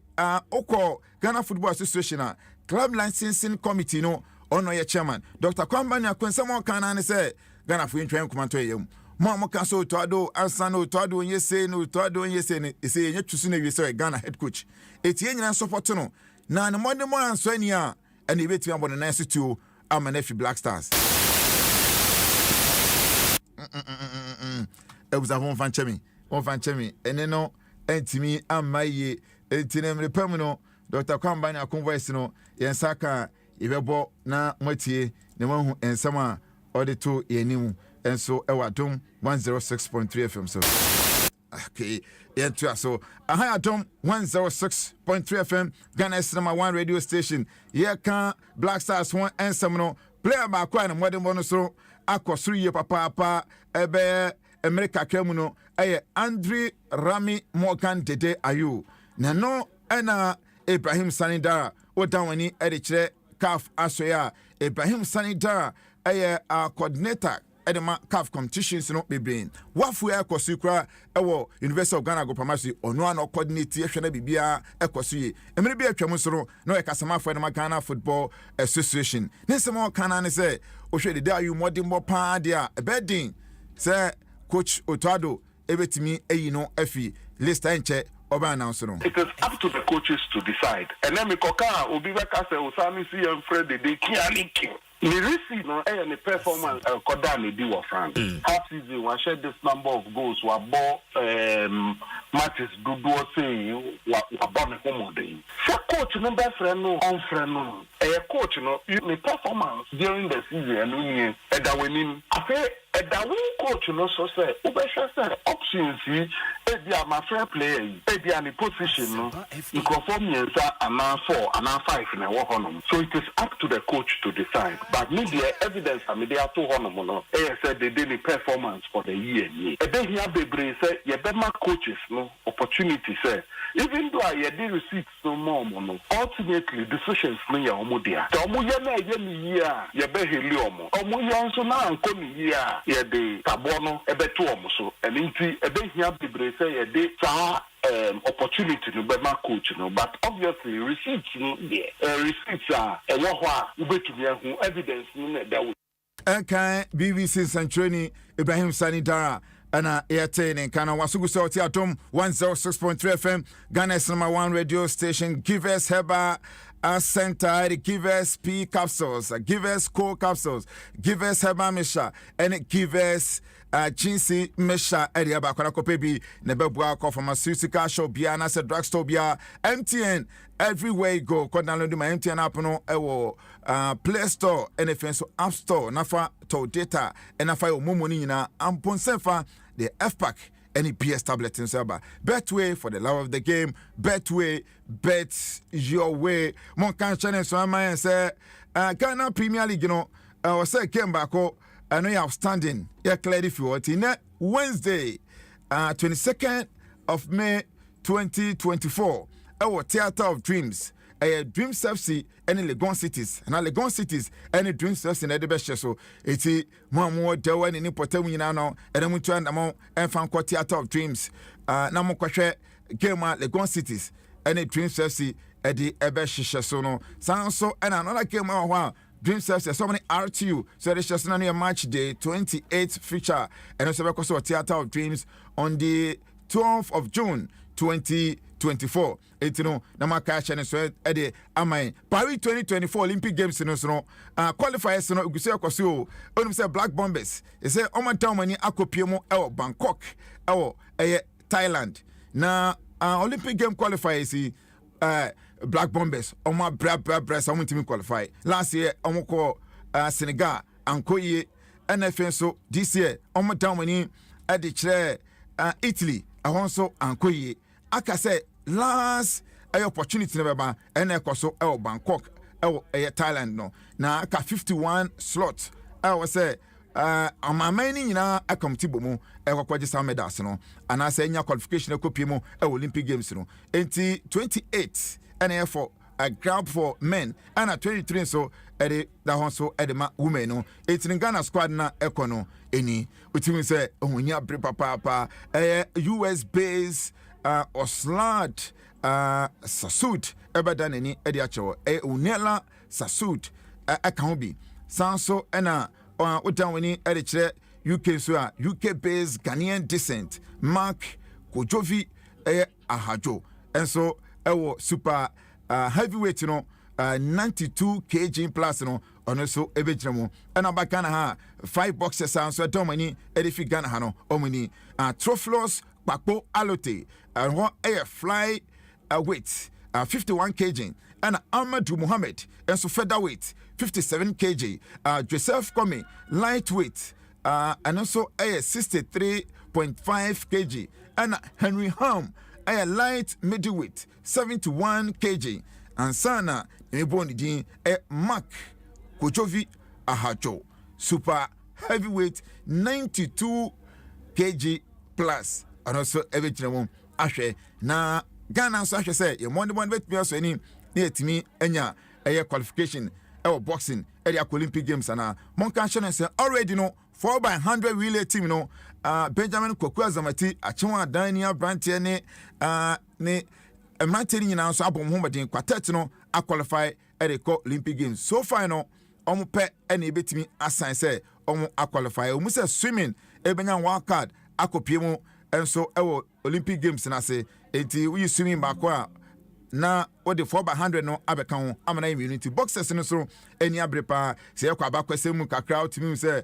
oko Ghana Football Association club licensing committee no ono ye chairman Dr. Kwambani Akon someone can say Ghana for intro command to yem mo ka so to ado ansa no to ado yese no to ado yese ne say ye tusu na wi say Ghana head coach etie nyina support no na ne mo anso ani a ene betima bo ne nice to Amanefi Black Stars was a home fan chemi and no entimi amaye entinem repamino Dr. Kwambani Akon voice no yensaka ibebo na motie ne wahu ensama auditor yenimu enso Adom 106.3 FM so okay yeah so Adom 106.3 FM Ghana's number 1 radio station here can Black Stars one ensam no player ba kwa na modern bonus so akosuru ye papa ebe America kremu no Andre Rami Morgan Dede Ayu na no ena Ibrahim Sanidara odawani kire CAF asoya Ibrahim Sanidara coordinator edema CAF competitions no bebrain wafu ekosu kra ewo University of Ghana go pharmacy ono an coordinate ehwe bibia ekosu ye emre bi atwam soro no ekasama fo edema Ghana Football Association nesemo kana ne se ohwe de Ayu modern bo pa dia ebedin se coach Otado ebetimi eyi no afi list enche oba announce no. It is up to the coaches to decide. And then Mikoka obi beka se Osami si and Fred de kiali king. The receipt no any performance Kodani di wa France. Half season we share this number of goals we ball matches do say wa born home day. So coach number friend no on friend no. Coach no the performance during the season and we that winning. That win coach no so say say options e dia my fair player e dia ni position no you conform yensa ana 4 ana 5 na wo honom so it is up to the coach to decide but need the evidence am dey to honom no say the daily performance for the year e dey here bebre say ye be ma coaches no opportunity say even though ye dey receipts no more no ultimately decisions no ya omo dia so omo ye na ye ni year ye be heli omo ye nso na anko ni year ye de tabono ebeto omuso eninti ebehia bibre say ye de sa opportunity no be ma coach no but obviously receipts no receipts are e wo ho a ubetumi ehu evidence no na da wo okay BBC Santroni Ibrahim Sanidara ana yatene kana wasugu sauti Adom 106.3 FM Ghana's number 1 radio station give us Heba Center, give us P capsules, give us Co capsules, give us Heba Misha, and give us Chinsi Misha area bakwana kopebi nebebwa ko pharmaceutical shop bia na se drugstore bia MTN everywhere you go ko download my MTN app no ewo Play Store and so App Store nafa to data and nafa yo momoni nyina amponsefa the F-Pack any PS tablet in Saba. Betway for the love of the game. Betway, bet your way. Mon can channel so I say Ghana Premier League, you know, I say came back. I know you're outstanding. You're clear if you want in Wednesday, 22nd of May 2024. Our Theatre of Dreams. Dreams FC any Legon cities and Legon cities any Dreams FC in the best so it's more dewa in important nyina no and then we turn among and fan Theatre of Dreams na mo kwhwe game Legon cities any Dreams FC at the best so no so and another game wow Dreams FC so many RTU so it's just another match day 28th feature and also because of Theatre of Dreams on the 12th of June 2024. It's no Namaka channel so Eddie Amai Paris 2024 Olympic Games no qualifiers no Guseo Kosio only say Black Bombers. They say Oman Town money Akopiemo Bangkok Thailand. Na Olympic Game qualifiers Black Bombers Oma Bra some team qualify. Last year Omoko Senegal Ankoye NFN so this year Oman Town money at the Italy also Ankoye aka say last opportunity never and ekoso Bangkok Thailand no na aka 51 slot I was say amamani nyina akomtibo mu ekokwaje some medals no and I say nya qualification ekopie mu Olympic Games no enti 28 and for a grab for men and 23 so ede da ho so ede ma women no etin Ghana squad na ekono eni utimi say ohunya bre papa US based Oslad Sasud ebeda nani ede achewo Unela Sasud account bi sanso ena utanwini ede kire UK so UK based Ghanaian descent Mark Kojovi Ahajo enso ewo super heavyweight no 92 kg plus no ono so ebejremo ena bakana ha 5 boxers anso domani edifi Ghana ha no omuni Troflos Pakpo Alote and fly weight 51 kg and Ahmadu Muhammad enso featherweight 57 kg Joseph Komi lightweight and also 63.5 kg and Henry Ham light middleweight 71 kg and sana neboni din Mark Kojovi Ahajo super heavyweight 92 kg plus and also everything ahwe na Ghana so ahwe say your money bet me also any na etimi enya qualification boxing Olympic games and monka channel say already no 4x100 relay team no Benjamin Koku Azamati Achimwa Dania Brantie ne Emanteni nyina so abom homaden quartet no a qualify Olympic games so far no omo pe ene betimi assign say omo a qualify omo say swimming ebenya wild card akopie mu enso ewo Olympic games na say enti we swimming back na what the 4x100 no abeka ho amana immunity boxers no so eni abrepa say yakwa abakwese mu kakra utimi say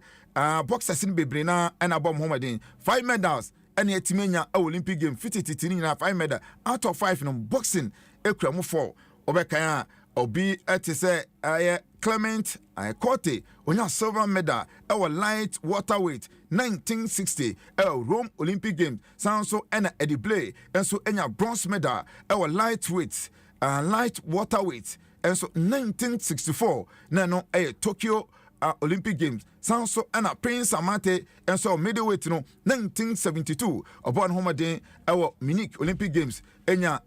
boxers ni bebre na na bom homaden 5 medals eni etimenya Olympic game 50 na 5 medal out of 5 no boxing ekura mu 4 obeka obi say Clement Kote onya silver medal light waterweight 1960 Rome Olympic Games sanso ena edible enso enya bronze medal lightweight light waterweight enso 1964 na no Tokyo Olympic Games sanso ena Prince Amate enso middleweight no 1972 obon homaden Munich Olympic Games enya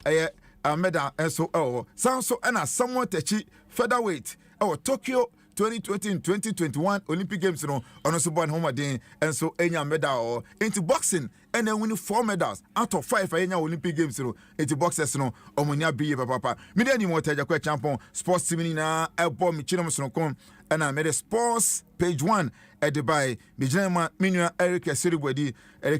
medal enso sanso ena Samuel Techi featherweight Tokyo 2020 and 2021 Olympic Games no ono so born homaden enso enya medal into boxing and then win 4 medals out of 5 enya Olympic Games no into boxers no omonia biye papa media ni mo taja kwa champion sports team na ebo mi chinom so kom na me sports page 1 at Dubai bijema minua Eric Seribodi e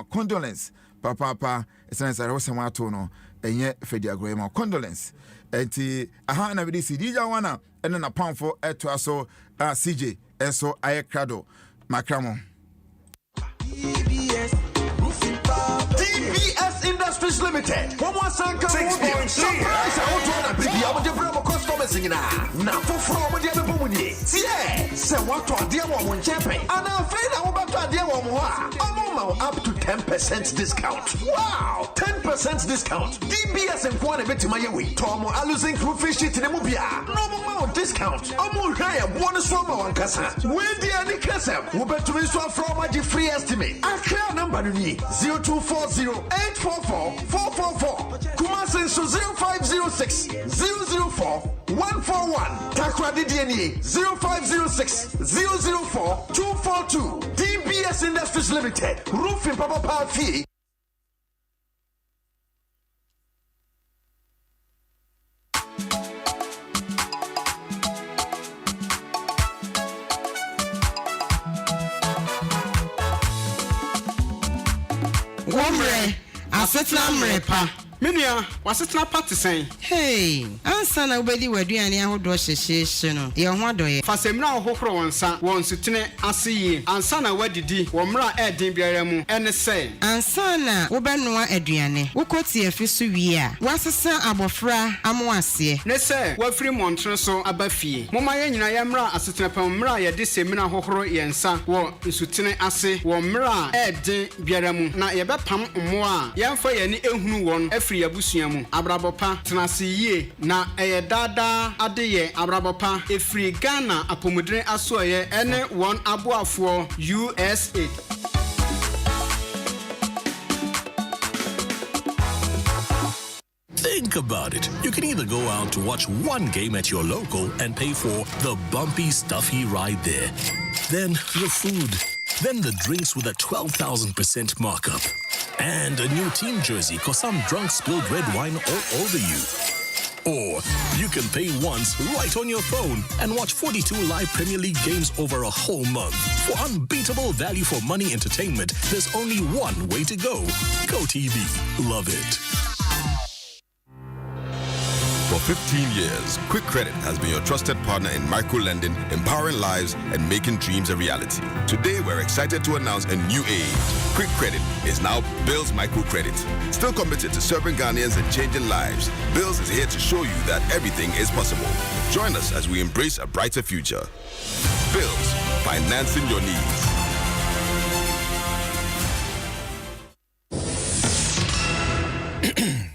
condolence papa essence I was mato no enye fedi agro ma condolence enti aha na we see dija wana ene na pamfo eto aso CJ enso ayekrado makramo DBS Industries Limited. One more sanka. 6.0. Surprise! I want to order baby. I want to bring my customers in now. For from the other woman. Yeah. So what to deal with champion? And I'm afraid I want to deal with more. Up to 10% discount. Wow! 10% discount. DBS and one bit to my way. Tomo Alusing Crew Fish in the Mubia. No more discount. I'm more higher. One swammer one casa. When the any casa. We bet to install from my free estimate. I clear number 0240-844-444. Kumasi so 0506-004-141. Takwa DDNA 0506-004-242. DBS Industries Limited. Roofing Papa Party. Womre, asetna mrepa. Minia, wasetna party say. Hey, ansa na obedi waduane ahodo hyehye no. Ye ho adoye. Fasemra hohoro wonsa, wonsutene asiye. Ansa na wadidi, womra edin biara mu. Ene say. Ansa na wobenoa aduane. Wokoti afisu wie a. Wasesa abofra amoase. Ne say, wafiri montre so abafie. Moma ye nyina ye mra asetna pamra ye de semina hohoro yensa wo nsutene ase. Womra edin biara mu. Na ye bepam mmo a, yemfa ye ni ehunu won. Yabusia mu abrabopa tenasiye na dada adeye abrabopa efri Ghana apomudre asoye ene won aboafo USA. Think about it. You can either go out to watch one game at your local and pay for the bumpy, stuffy ride there. Then the food. Then the drinks with a 12,000% markup. And a new team jersey because some drunk spilled red wine all over you. Or you can pay once right on your phone and watch 42 live Premier League games over a whole month. For unbeatable value for money entertainment, there's only one way to go. GoTV. Love it. For 15 years, Quick Credit has been your trusted partner in micro-lending, empowering lives, and making dreams a reality. Today, we're excited to announce a new age. Quick Credit is now Bill's Microcredit. Still committed to serving Ghanaians and changing lives, Bills is here to show you that everything is possible. Join us as we embrace a brighter future. Bills, financing your needs.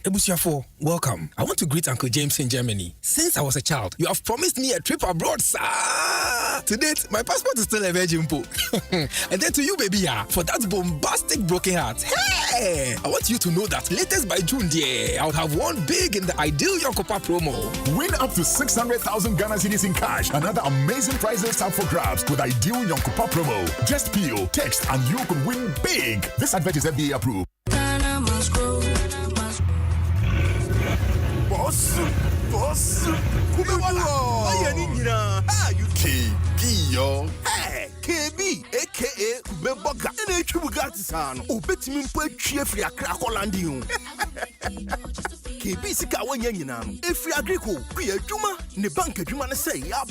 Ebusiafo, welcome. I want to greet Uncle James in Germany. Since I was a child, you have promised me a trip abroad, sir. To date, my passport is still a virgin po. And then to you, baby, for that bombastic broken heart. Hey! I want you to know that latest by June, dear, I would have won big in the Ideal Yonkopa promo. Win up to 600,000 Ghana cedis in cash and other amazing prizes up for grabs with Ideal Yonkopa promo. Just peel, text, and you could win big. This advert is FDA approved. Ghana must grow. Boss, you KB, yo. Hey, KB, aka Beboga, and a Chubugatisan, Obetimin Chief Yakrakolandium. KB Sika Wanyan, if you agree, be a Juma, the bank of Juma say, up,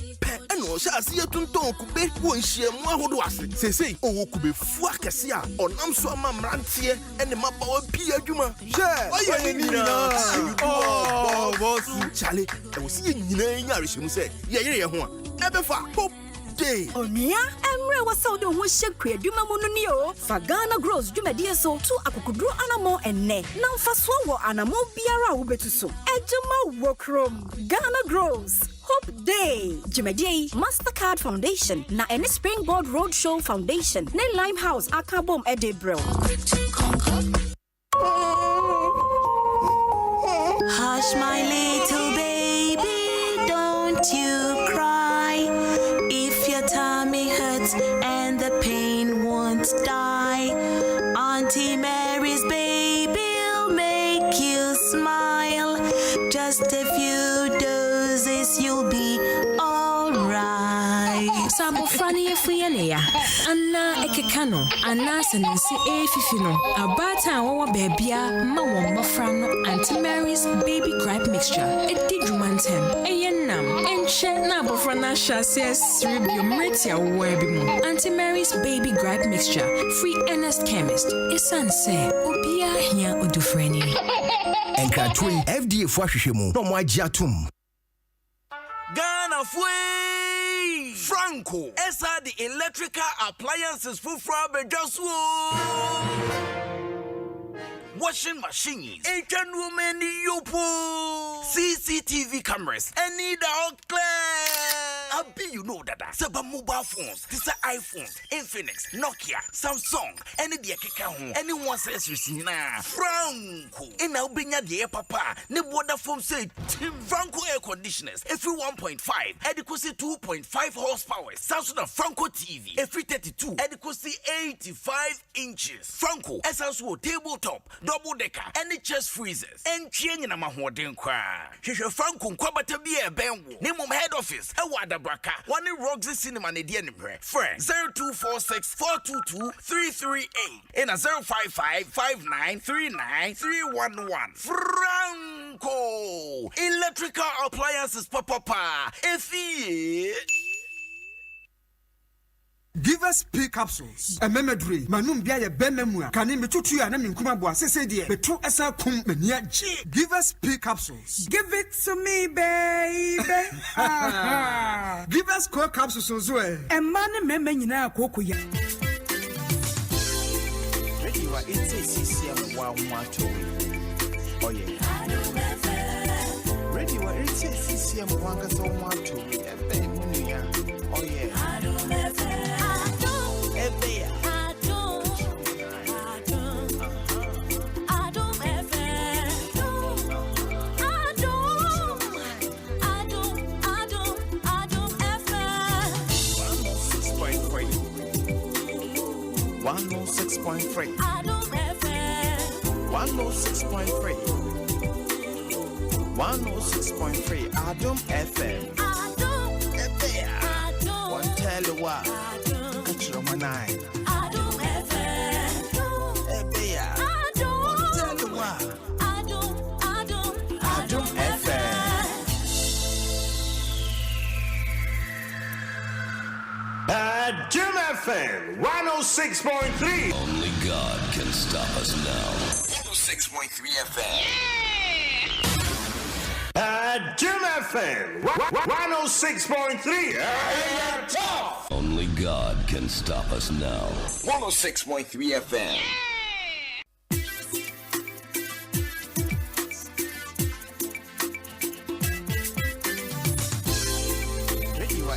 and no shall see a tunton could be one share more who was. Say, oh, could be Fuakasia, or Namswama Rantier, and the Mapa Pia Juma. Oh, boss, Charlie, I was seeing you Irish, who said, yeah, never far, Pop Day. Oh, Nia, Emre was so the one shake create Duma Munio, Fagana grows Duma dear so two Akukudro Anamo and Ne. Now for Swawo Anamo Biara Ubetuso. Ejuma Workroom, Ghana grows. Hope Day, Jimmy Mastercard Foundation, na any Springboard Roadshow Foundation, ne Limehouse Akabom Edebro. Hush, my little baby, don't you cry. If your tummy hurts and the pain won't die, Auntie Mary's baby'll make you smile. Just a few doses, you'll be alright. Sabo Franny Fianea, Anna Ekekano, Anna Sensi Efifino, Abata Wawa Babia, Mawa Mafrano, Auntie Mary's baby gripe mixture, a Digrumantem, a Yenam, and Shetna Bofrana Shassias, Ribium Ritia Webimu, Auntie Mary's baby gripe mixture, free Ernest Chemist, a sunset, Obia here Odufreni. And Katwin FDA Fwashimu, no more Jatum. Ghana Fui Franco, Esa the electrical appliances for washing machines, Asian women, Yopo, CCTV cameras, and need out clear. I be you know that Saba mobile phones, this are iPhones, Infinix, Nokia, Samsung, any the Keka, anyone says you see now. Franco, in Albania, the air papa, ne water foam say Franco air conditioners, every 1.5, adequacy 2.5 horsepower, Samsung and Franco TV, every 32, adequacy 85 inches. Franco, Essence tabletop, double decker, any chest freezers, and chain in a mahoden qua. Franco, Kwabata be a benwo, name of head office, a water braka, one in Roxy Cinema, Nadian friend 0246 422 338 and a 055 5939 311. Franco, electrical appliances, papa, Give us P capsules. A memedry. Manum bia benemua. Kani metutu ya na minkuma bua sese die. Betu esa kum menia G. Give us P capsules. Give it to me, baby. Give us core capsules as well. A man meme nyina akoko ya. Ready wa CCM wa mwato. Oh yeah. Ready wa CCM wa ngasa mwato. Ebe munya. Oh yeah. 106.3. Adom FM. 106.3. 106.3. Adom FM. Adom. One tell you what. Catch your nine. Adom FM. One tell you what. Adom FM. Adom FM 106.3. Only God can stop us now. 106.3 FM. Adom FM 106.3. Only God can stop us now. 106.3 FM.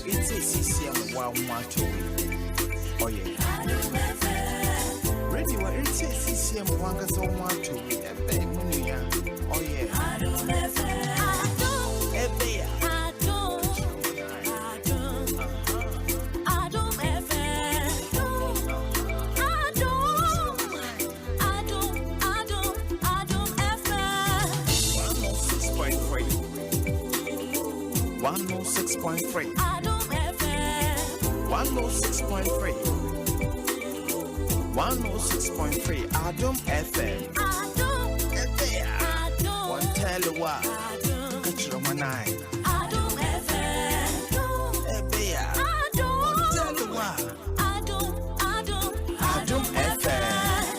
It's a CCM 112. Oh, yeah. Ready, what it's a CCM 112. Oh, yeah. Adom 106.3. 106.3. 106.3. Adom FM. One tell you what. Catch your nine. Adom FM. One tell you what. Adom FM.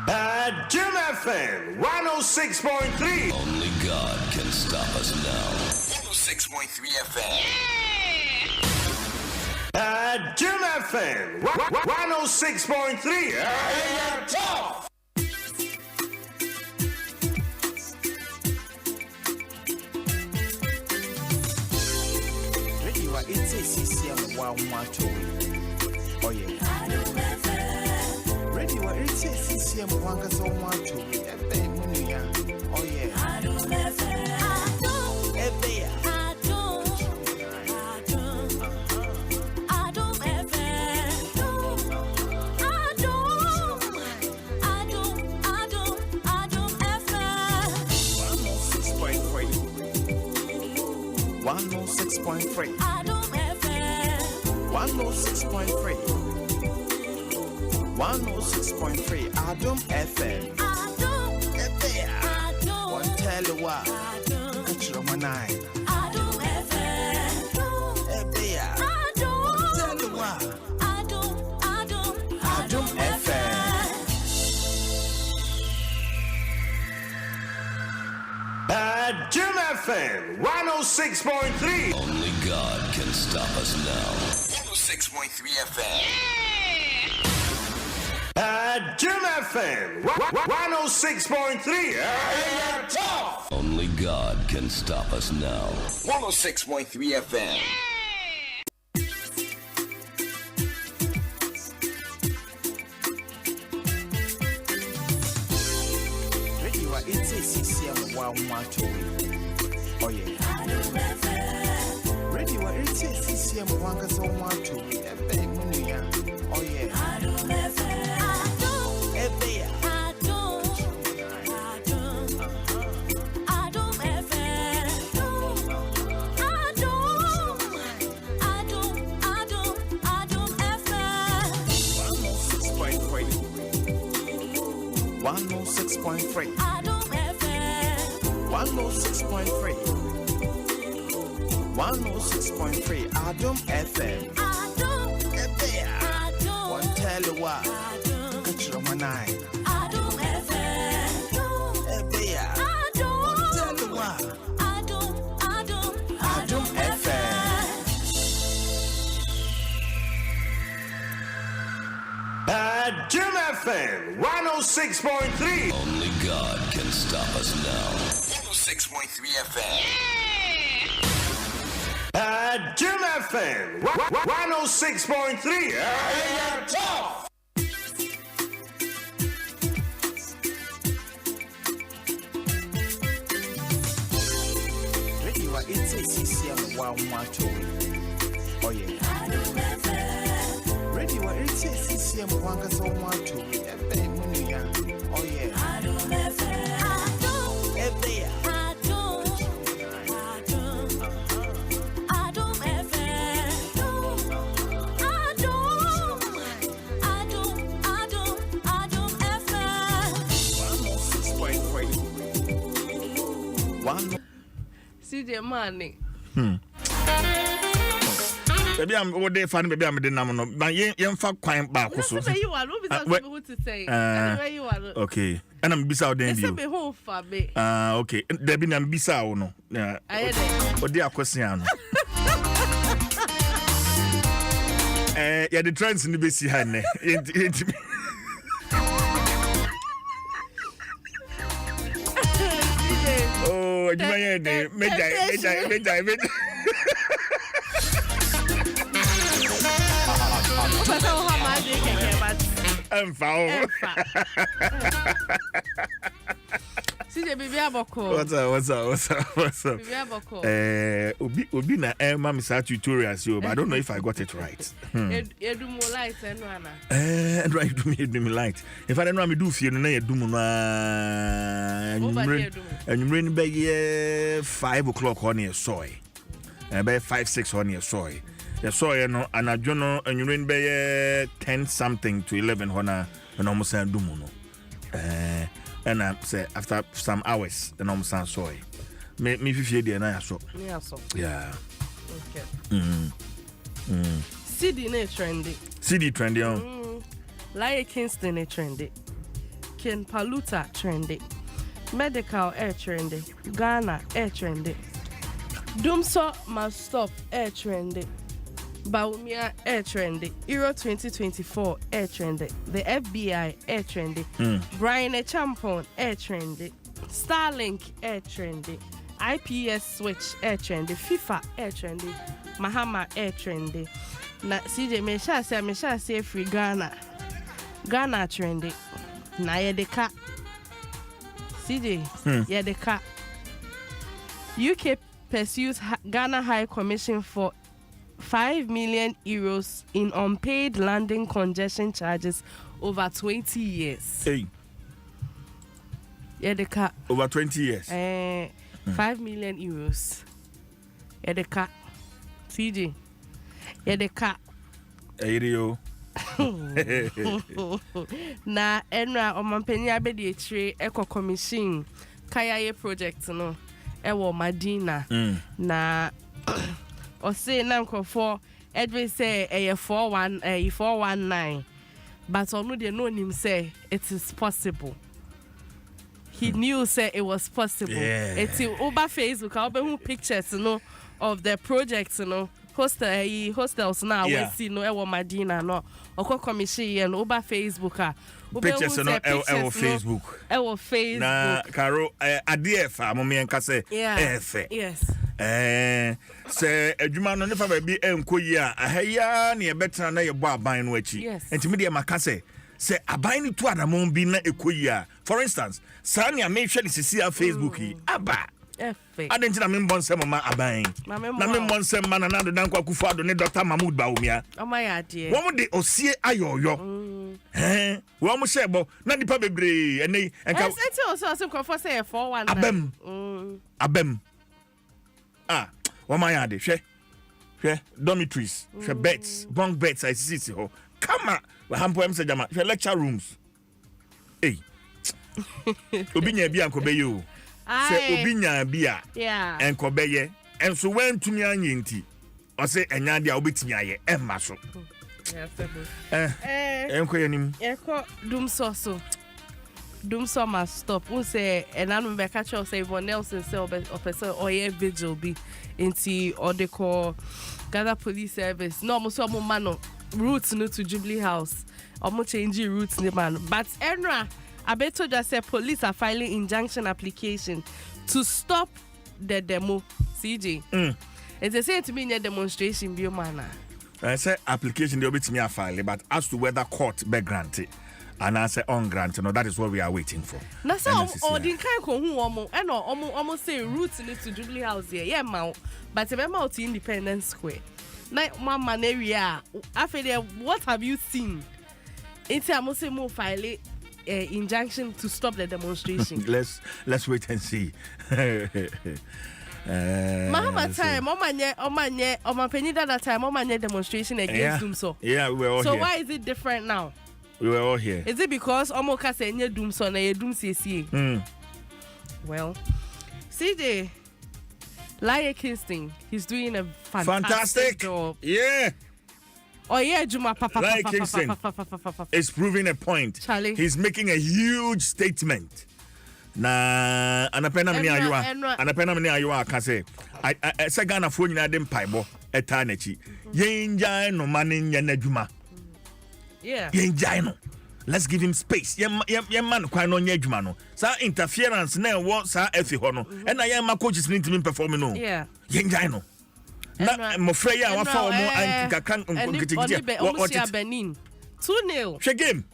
Adom FM 106.3. Only God can stop us now. 106.3 FM. Adom FM 106.3. Ready, what it's a CCM 112. Oh, yeah. Ready, what it's a CCM 112. Oh, yeah. Adom 106.3. 106.3. 106.3. Adom FM. One tell you what. Catch your nine. Adom FM. One tell you what. Adom FM. Adom FM 106.3. Only God can stop us now. 106.3 FM. Adom FM 106.3. Only God can stop us now. 106.3 FM. Ready, what it's a CCM 112. Oh, yeah. Ready, what it's a CCM 112. Oh, yeah. Adom 106.3. 106.3. 106.3. Adom FM. One tell you what. Catch your nine. Adom FM. One tell you what. Adom FM. Adom FM 106.3. Only God can stop us now. 106.3 FM. Adom FM 106.3. Ready, what it's a CCM 112. Oh, yeah. CCM wanga so want to ebe munya. Oh yeah. Adom FM. Ebe ya. Adom FM. Adom FM. 106.3. CJ Money. Baby, I'm what they find. Baby, I'm the name. No, but you fa kwan back. So you are. What to say? Anyway, you are. Okay, and I'm bisa then you. Be home for me. Okay. Debbie, I'm bisa no. Yeah. What they are question? Yeah, the trends in the basi hane. Oh, you may me. I'm found. CJ baby aboko. What's up? Baby aboko. Obi na mama sa tutorials yo, but I don't know if I got it right. You do more light and one. And right do me light. If I don't know me do feel na you do mo and you bring be 5 o'clock on your soy. And by 5-6 on your soy. The soy no and I don't know and you bring be 10 something to 11 hona and almost do mo no. And I say after some hours, the normal sound soy. Me 50 day na so. Yeah, so. Yeah. Okay. CD ne trendy. CD trendy on. Like Kingston ne trendy. Ken Paluta trendy. Medical air trendy. Ghana air trendy. Dumso must stop air trendy. Baumia air trendy. Euro 2024 air trendy. The FBI air trendy. Brian Champon air trendy. Starlink air trendy. IPS switch air trendy. FIFA air trendy. Mahama air trendy. Na CJ me sha say free Ghana trendy. Na ye de ka CJ ye de ka. UK pursues Ghana High Commission for 5 million euros in unpaid landing congestion charges over 20 years. Hey. Yeah, the car. Over 20 years. 5 million euros. Yeah, the car. CJ. Yeah, the car. Ayo. Na enra omampenya be de tre eco commission kaya project no ewo Madina na or say nanko for Edwin say a 419 but onu dey know him say it is possible. He knew say it was possible. It's over Facebook I'll be who pictures of the project hostels now we see no ewo Madina no oko commission and over Facebook pictures no Facebook na Caro ADF mommy enka say efe yes say adwuma no nefa ba bi enkoyi ahaya na ye betena na ye bo aban no achi entimi de maka say aban ni to adamon bi na ekoyi for instance sani amehwe sisi Facebook yi aba adentina me mbonsem ma aban na me mbonsem ma na do dan kwa kufu ado ne Dr. Mahmoud Baumia omayade wo de osie ayoyo wo mo shebo na nipa bebre ene enka eti also asemkofo say 419 abem wo mayade hwe dormitories hwe beds bunk beds I see ho kama we hampo em se jama hwe lecture rooms obinya bi ankobe yo se obinya bia enkobeye enso wantumi anyenti o se enya dia obetimi aye emma so enkoyenim eko dumso must stop who say enanu be catch us say Von Nelson say officer oye vigil be inti or they call gather police service no mo so mo mano route no to Jubilee House or mo change route ni man but enra Abeto just said police are filing injunction application to stop the demo. CJ. It's a to me a demonstration be man. I say application they obey me file, but as to whether court be granted and I say ungranted, no, that is what we are waiting for. Na so or the kind who almost say route to Jubilee House here. Yeah, ma, but remember to Independence Square. Night mama area. After there, what have you seen? It's a Muslim file injunction to stop the demonstration. let's wait and see. Mama time, Mama Penny that time, Mama demonstration against Doom so. Yeah, we were all so here. Why is it different now? We were all here. Is it because Omoka say nye Doom so na ye Doom CC? Well, CJ Laie Kingston, he's doing a fantastic job. Yeah. Oh yeah, Juma Papa. Laie Kingston is proving a point. Charlie. He's making a huge statement. Na anapena mni ayua kase I say Ghana fo nyina de mpaibo eta na chi yenjai no mane nya na adwuma. Yeah. Yenjai no. Let's give him space. Ye man kwan no nya adwuma no. Sa interference na wo sa efi ho no. E na ye ma coaches ni ntimi perform no. Yeah. Yenjai no. Na mo frey ya wa fa omo antikaka nkitigide. What is Benin? 2-0. She game.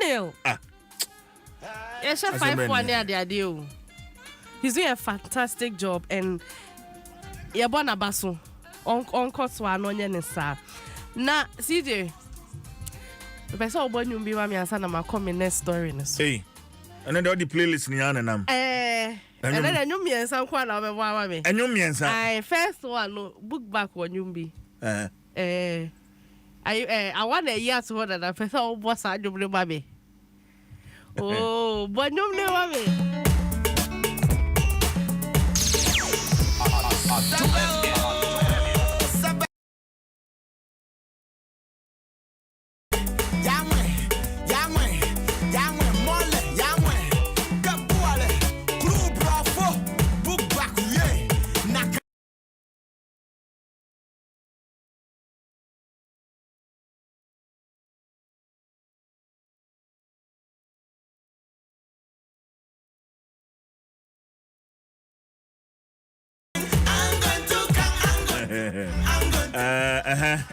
2-0. Yes, 5-1 He's doing a fantastic job and Yabona Basu on course one on Yenisa. Na CJ. The person who born you be my son and my coming next story. Hey, and then all the playlist ni ana nam. And then you me and some kwa na me me. And you me and I first one no book back when you be. I want a year to hold that the person who boss I do baby. Oh, but no, mommy.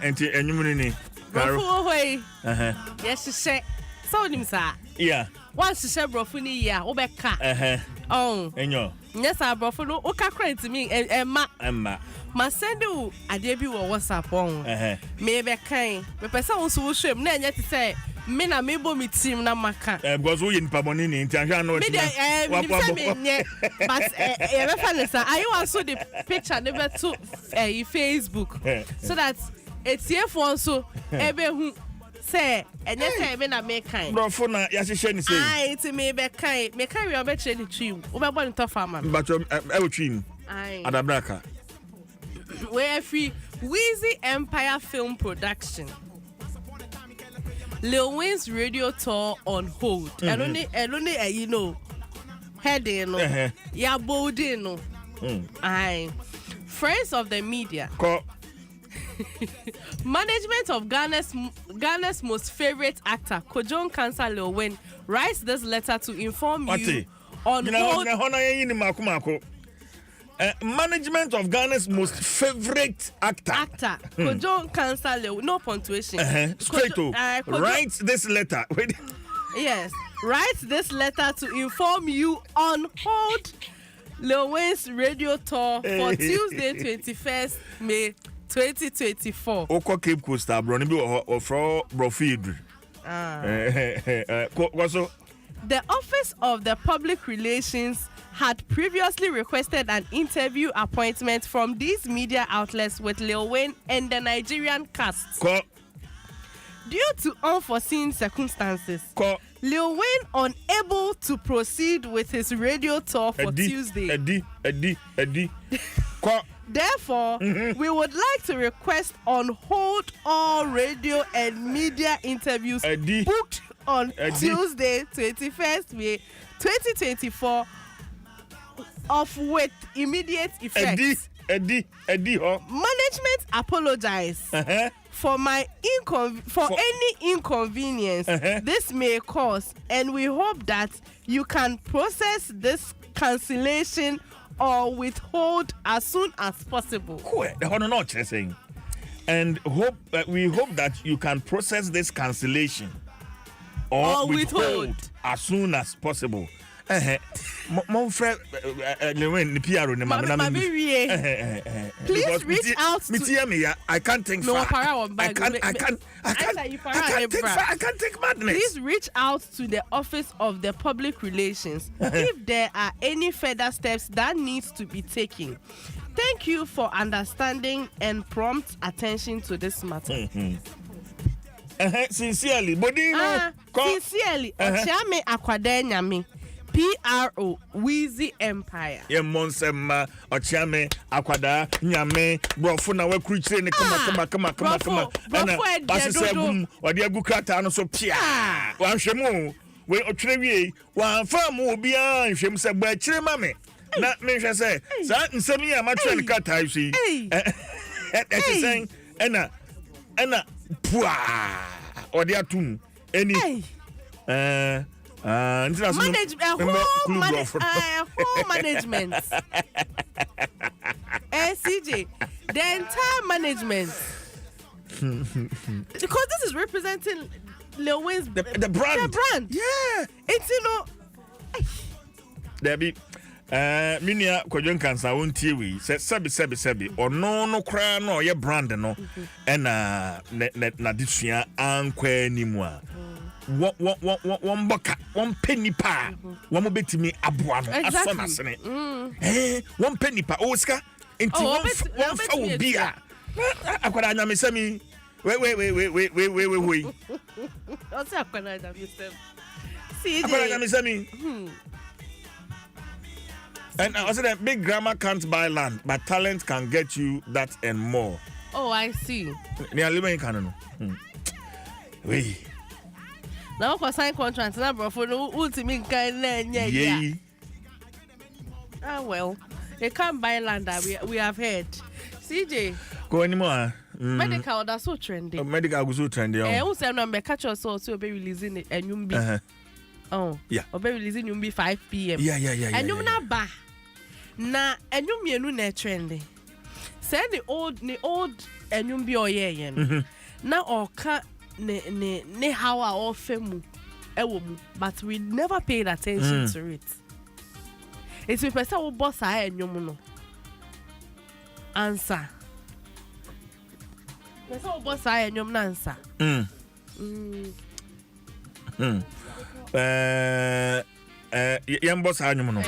Enti enyumuni ni Brofu hoy. Yes she so nim sa. Yeah. Once she brofu ni ya obeka. Oh. Enyo. Yes brofu no o ka crate me emma. Ma send you ade bi wo WhatsApp on. Me be kan. Me pesa wo so wo hwem na enye te say me na me bo me team na maka. Because we in pamoni ni nti ahwa no. Me dey but e be fan say I want so the picture never to Facebook so that it's here for so ebe hu say enye say me na me kan. Bro for na ya hye ni say. Ai ti me be kan we obe tre ni twi. Wo be bo ni to farmer. But e wo twi. Ai. Adabraka. Where free Weezy Empire Film Production. Lil Wayne's radio tour on hold. And only you know heading no. Ya bolding no. Aye. Friends of the media. Management of Ghana's most favorite actor, Kojon Cancer Lil Wayne, writes this letter to inform you on hold. Management of Ghana's most favorite actor. Kojo Cancer Lil, no punctuation. Straight to writes this letter. Yes, writes this letter to inform you on hold Lil Wayne's radio tour for Tuesday 21st May 2024. Oko Cape Coast bro ni bi o fro Brofid. The Office of the Public Relations had previously requested an interview appointment from these media outlets with Lil Wayne and the Nigerian cast. Due to unforeseen circumstances, Lil Wayne unable to proceed with his radio tour for Tuesday. Therefore, we would like to request on hold all radio and media interviews booked on Tuesday, 21st May 2024, of with immediate effect. Management apologize for any inconvenience this may cause, and we hope that you can process this cancellation or withhold as soon as possible. And we hope that you can process this cancellation or withhold as soon as possible. Monfred Lewin, the PR, the man. Please reach out to me. I can't think far. I can't take madness. Please reach out to the Office of the Public Relations if there are any further steps that needs to be taken. Thank you for understanding and prompt attention to this matter. Sincerely, Bodino. Sincerely, Ochame Akwadenyame. PRO Wheezy Empire. Monsem Ochame Akwada Nyame Brofuna we creature ne come. Basesebum or the Agukata no so pia. Wan shemu we otrewie wan fam obi an hwem se gba kire mame. Na me hwe se sa nsem ya ma tren kata yi. Saying ena pua odi atum eni management. CJ, the entire management. Because this is representing Lil Wayne's the brand. The brand. Yeah. It's Debbie. Minia Kojon Kansa won't we said sebi or no cry no your brand no and na disuya ankwe ni mwa one bucket, 1 penny pa, one bit me abuano, as son as it. 1 penny pa, Oscar, into one foul beer. I could have me semi. Wait. What's that? See, and I said that big grammar can't buy land, but talent can get you that and more. Oh, I see. Near living canon. Wait. Now, for sign contracts, number for the ultimate kind. Yeah. Ah, well, they can't buy land that we have heard. CJ, go anymore. Medical, that's so trendy. Medical was so trendy. I also remember catch us also be releasing it and you be. Oh, yeah. Or be releasing you be 5 p.m. Yeah. And you na ba. Na and you me no trendy. Say the old and you be oye. Now or cut. Ne how our femu but we never paid attention to it. It's we person who boss I and you answer. Person who boss I and you answer. Yam boss I and you.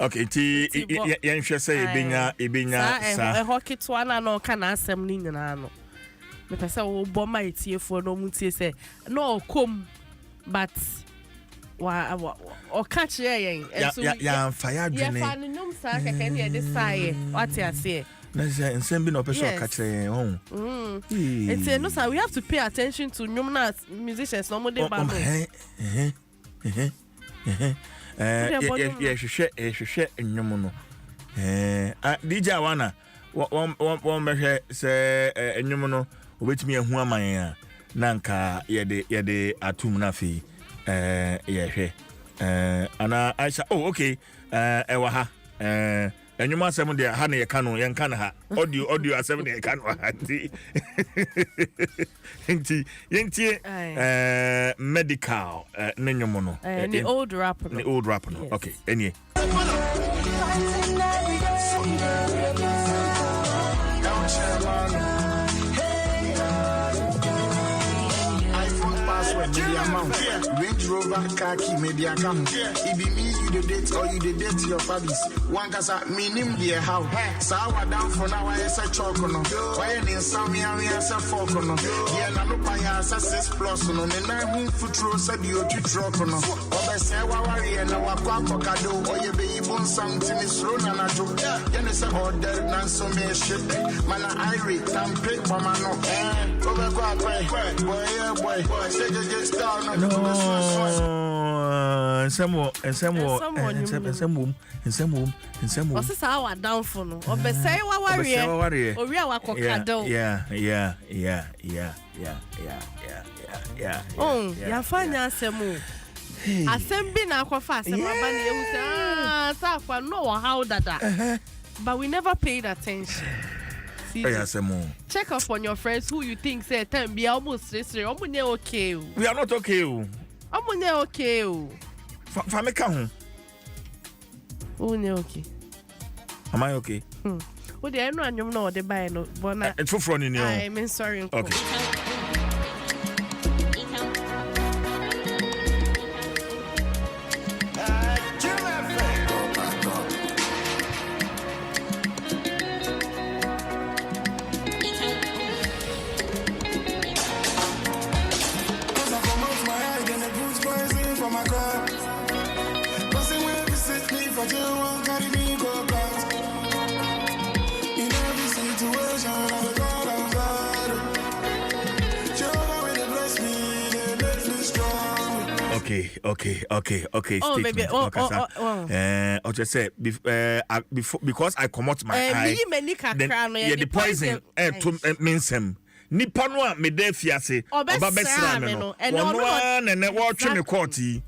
Okay, yan say ibinya sa hockey to one no can asem ni nyina no. Me pese wo bo ma etiefo no mutie say no kom but o catch yen and so ya fire dwene. Ya fa no nyum sa keke ne de saye what you say. Na say nsem bi no pese o catch yen It's no sir we have to pay attention to nyum na musicians no mo de ba no. Shwehwe nnwom no DJ Awana won behwe se nnwom no obetimi ehu aman a nanka yede atum na fi yehwe ana Aisha okay ewa ha nnwom asem de ha na ye ka no ye nka na ha audio asem de ye ka no ha nti medical nnwom no the old rapper no okay any media mount. Range Rover, khaki, media come. It be me, you the date, or you the date your fathers. One casa, minim dear how. Sawa down for now, I say chocono. Why in some year, I say forcono. Yeah, no paya, 6 plus, no, and I foot rose, said you to trocono. Or I say, Wawari, and our quackado, or you be even something is thrown and I joke. Then it's a order, none so me shit. Man, I read, I'm pick for my no. Boy, say just start no. Some What's this hour down for no? Or be say Wawari, or we are quackado. Yeah. Oh, you're fine, Asemu. Assembly now for fast. No, how that. But we never paid attention. Check up on your friends who you think say time be almost okay. We are not okay. Okay. Fameka ho. Okay. Am I okay? Oh, they know and you know the buy no. But it's for front in you. I'm sorry. Okay. Okay. Oh, baby. I just say before because I come out my eye. The poison to means him. Nipa no a me da fiase oba besra me no ono na na wo twe me court yi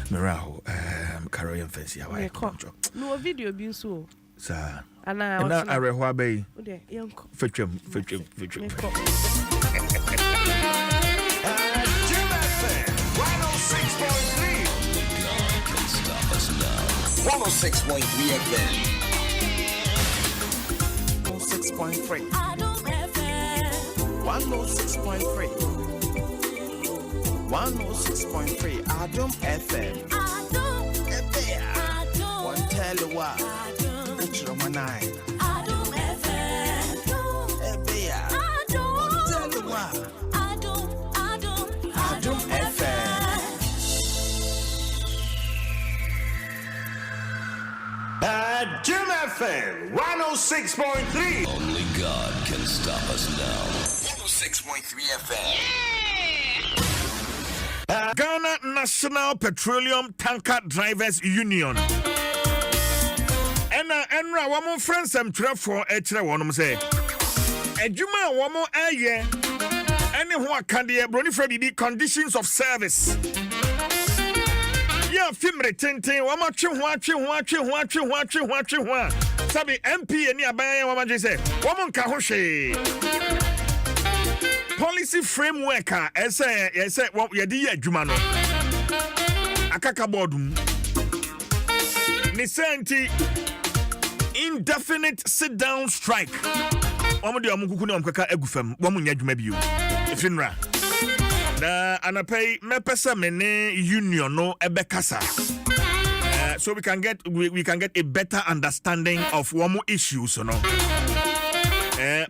Miraho Carolyn Fancy away no video bi so sa ana areho abai fetwem Can stop us now. 106.3 FM. 106.3. Adom FM. 106.3. 106.3. Adom FM. Adom. Adom. One tell you what. Adom FM. Adom. One tell you what. Adom FM. Adom FM 106.3. Only God can stop us now. 106.3 FM. Ghana National Petroleum Tanker Drivers Union. Enra wamo friends am trefo echre wonom say. Ejuma wamo aye. Any ho akade broni fredi conditions of service. Yeah, fimre tenten wama twe ho. Sabi MP ani aban wama je say. Wamo nka ho hwe. Policy framework say yedi ye adwuma no. Akaka boardum. Ni senti indefinite sit down strike. Omo de omukuku na omkaka agufam. Womu nya adwuma bio. Efinra. Na anapay mepesa mene union no ebekasa. So we can get a better understanding of womu issues no.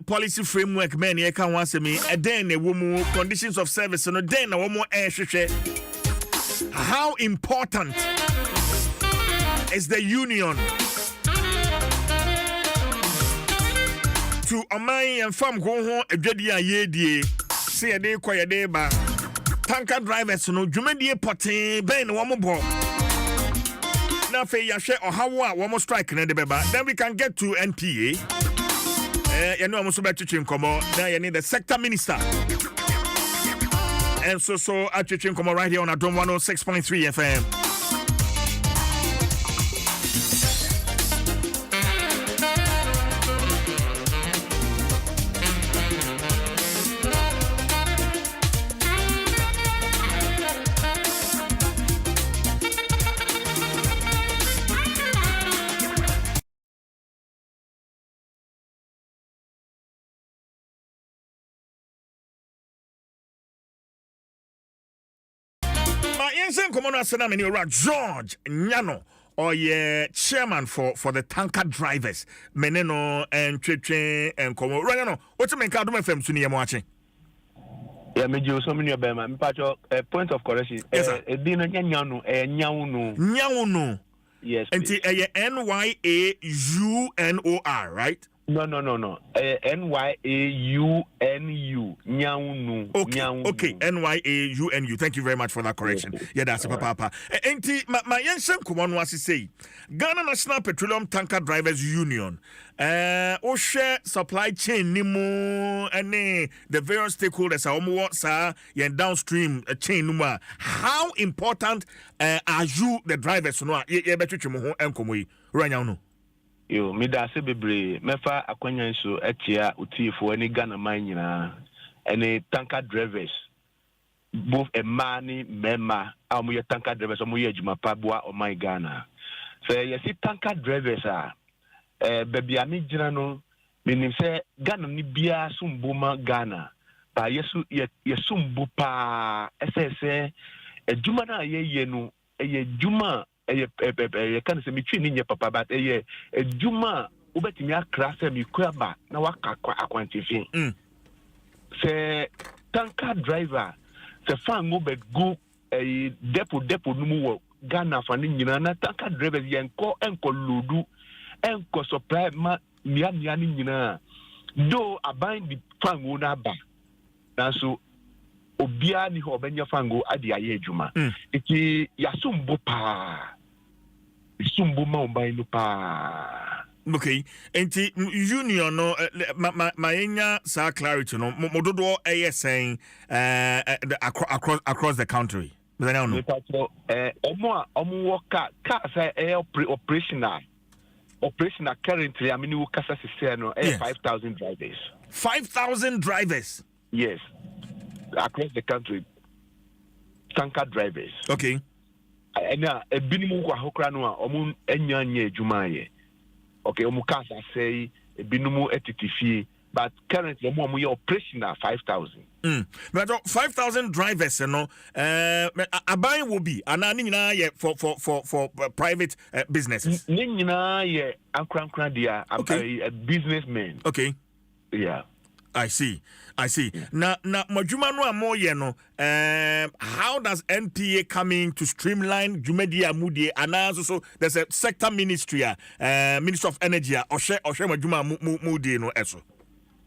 Policy framework man ye kan wase me den na womu conditions of service no den na womu hwehwe. How important is the union to amai and fam go ho adwadi ayedie se ye de koye de ba tanker drivers no dwumadie poten ben na womu bo na fe ya hwe ohawo a womu strike na de beba. Then we can get to NPA. You know, I'm also back to Chinkomo. Now you need the sector minister. And so at Chinkomo right here on Adom 106.3 FM. Nsem komono asena meni ora George Nyano or ye chairman for the tanker drivers meneno and twetwe and komo Nyano what you make Adom FM so ne ache yeah me jo so many obema me patcho point of correction dino Nyano Nyawunu yes enti NYAUNOR right No. NYAUNU. Nyawunu. Okay. NYAUNU. Thank you very much for that correction. Yeah, that's a papa. Enti my yensen kumon wasi say Ghana National Petroleum Tanker Drivers Union. Share supply chain nimu and the various stakeholders are sa yen downstream chain numa. How important are you the drivers no ye betu chimo ho enkomo yi Ranyawunu? Yo, me da se bebre mefa akwanya nso etia utifo ani Ghana man nyina ene tanker drivers both a man memma amu tanker drivers amu ye adwuma pa boa o man Ghana. So you see tanker drivers baby ami gyina no menim se Ghana ni bia sumbuma Ghana ba yesu yesumbu pa ese adwuma na ye no eye adwuma eye kan se metwi ni nye papa but eye adwuma ubetimi akra se mi kwaba na waka akwantifin se tanker driver se fan go be go depot numu wo Ghana fa ni nyina na tanker drivers yenko enko lodu enko supply ma mia ni nyina do aban di fan go na ba na so obia ni ho benya fango ade aye adwuma eti yasumbo pa sumbo ma oban no pa. Okay, enti union no ma enya sa clarity no mododo saying across the country. But I know omo worker car say operational currently I mean we kasa system no 5,000 drivers. 5,000 drivers. Yes. Across the country, tanker drivers. Okay. And a binimu kwa hokra no omu enyanye jumaye. Okay, omu kasa say a binimu etitifi, but currently omu operational 5,000. But 5,000 drivers, you know, abai will be anani ye for private businesses. Nina ye ankran dia a businessman. Okay. Yeah. I see. Now, Majuma no amoye no. How does NPA come in to streamline Jumedia Mudi and also there's a sector ministry, Minister of Energy, Oshe Majuma Mudi no eso.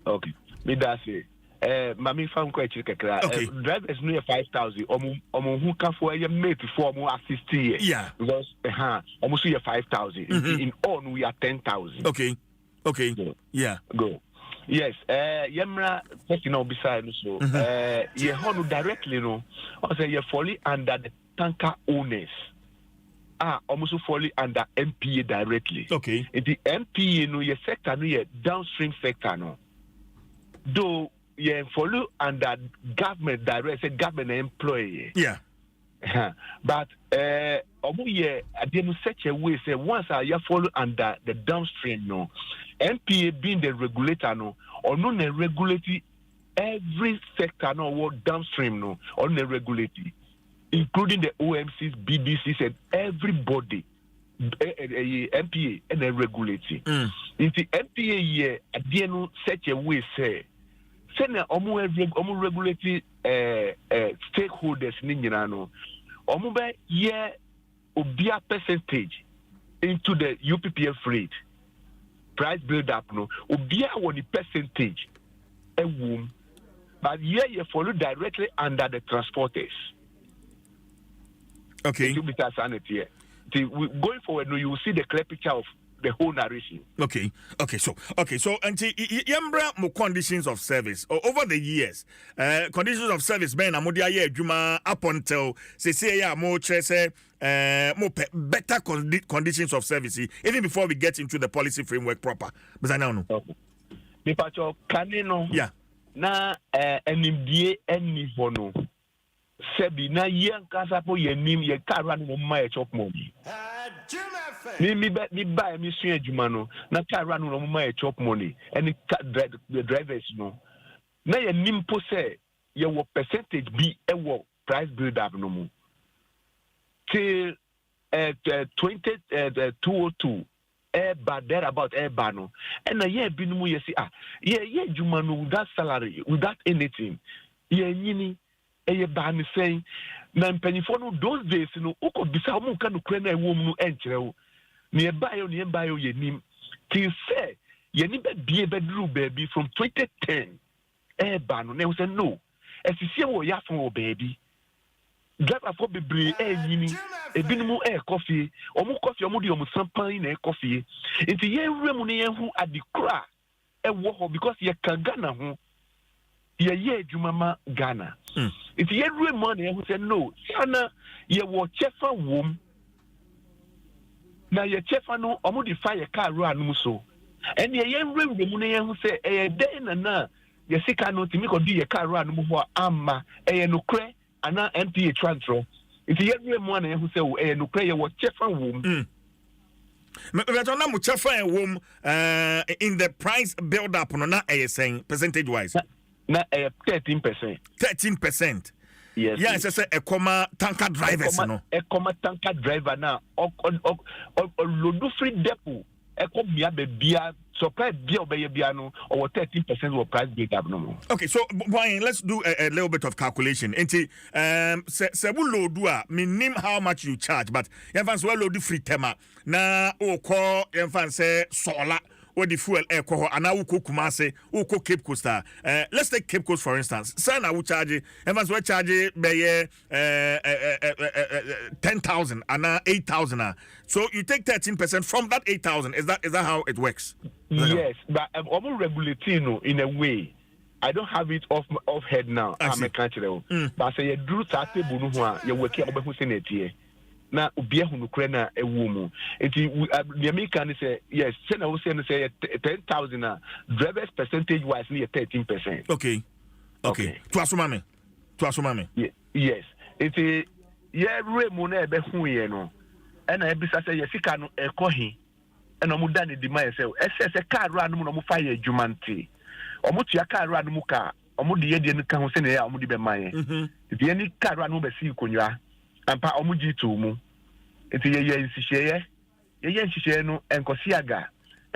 Okay. Me da say. Mami fan kwa chika kra. Drivers no 5,000. Omo hu ka for ye mate for mo assist here. Yeah. Because almost 5,000. In all we are 10,000. Okay. Go. Yeah. Go. Yes, Yemra taking on beside so ye honu directly no. I say you fully under the tanker owners. Almost fully under MPA directly. Okay. The MPA no ye sector no ye downstream sector no. Though ye follow under government direct, say government employee. Yeah. But omu ye adenu such a way say once you follow under the downstream no. MPA being the regulator no, or no regulate every sector no what downstream no, or no regulate, including the OMCs, BDCs, and everybody. MPA and a regulate. If the MPA ye adenu such a way say omu regulate stakeholders ni nyina no, omu be ye obia percentage into the UPPF rate. Price build up no obia won the percentage but here you follow directly under the transporters. Okay. Going forward no you will see the clear picture of the whole narration. Okay. So until yambra mo conditions of service over the years, conditions of service ben amodia ye adwuma up until say ya mo say better conditions of service even before we get into the policy framework proper. But I now know. Okay. Me pacho kanino. Yeah. Na NMDA any no. Sebi na yen kasa po yenim ye kara no ma e chop money. Me buy me sua adwuma no na kara no ma e chop money and the drivers no. Na yenim po say ye wo percentage bi e wo price build up no mu. Till 2022 there about no. And a year bi no mu ye see ye adwuma no without salary without anything. Ye nyini eye ba me saying na mpanyifo no those days no uko bisa omo ka no kra na ewom no enkyere wo ne ba yo ye nim till say ye ni be bie be duru baby from 2010 ba no na say no esisie wo ya fon wo baby driver for bebre nyini ebinumu coffee omo coffee omo di omo sampan na coffee nti ye wremu ne ye hu adikura wo ho because ye kan Ghana ho ye adwuma Ghana. If you real money, I would say no. Sana ye wo chefa wom. na ye chefa no omo di fire car ro anu so ene ye nwure mu ne ye hu se den na ye sika no timi ko di ye car ro anu ho amma no kre ana MPA transfer nti ye nwure mu na ye hu se no kre ye wo chefa wo Vetona mu chefa e wo in the price build up no na saying percentage wise na 13%. 13%. Yes. Yeah, it's a comma tanker drivers no. A comma tanker driver now. Lodu free depot. A comia bebia supply bia biano or 13% of price break up no. Okay, so Brian, let's do a little bit of calculation. Enti se bu lodua minim how much you charge, but yefan so lodu free tema na o call yefan say solar or the fuel air coho and now Kumase or Cape Coast. Let's take Cape Coast for instance. Sana will charge Evans will charge by 10,000 and 8,000. So you take 13% from that 8,000. Is that how it works? Yes, but I'm regulating in a way. I don't have it off head now. I'm a country. But I say you do that table you work here over who's na ubia hunukre na ewumu enti the American say yes say na say 10,000 drivers percentage wise near 13%. Okay to asomame yes enti ye remu na ebe hu ye no na ebisa say yesika no ekohi na mu da ne di man say ese car ro anu no mu fa ye adwumanti omu tua car ro anu mu ka omu de ye de no ka ho se na ya omu de be man enti any car ro anu be si konwa ampa omuji to mu enti ye nsihye no enkosiaga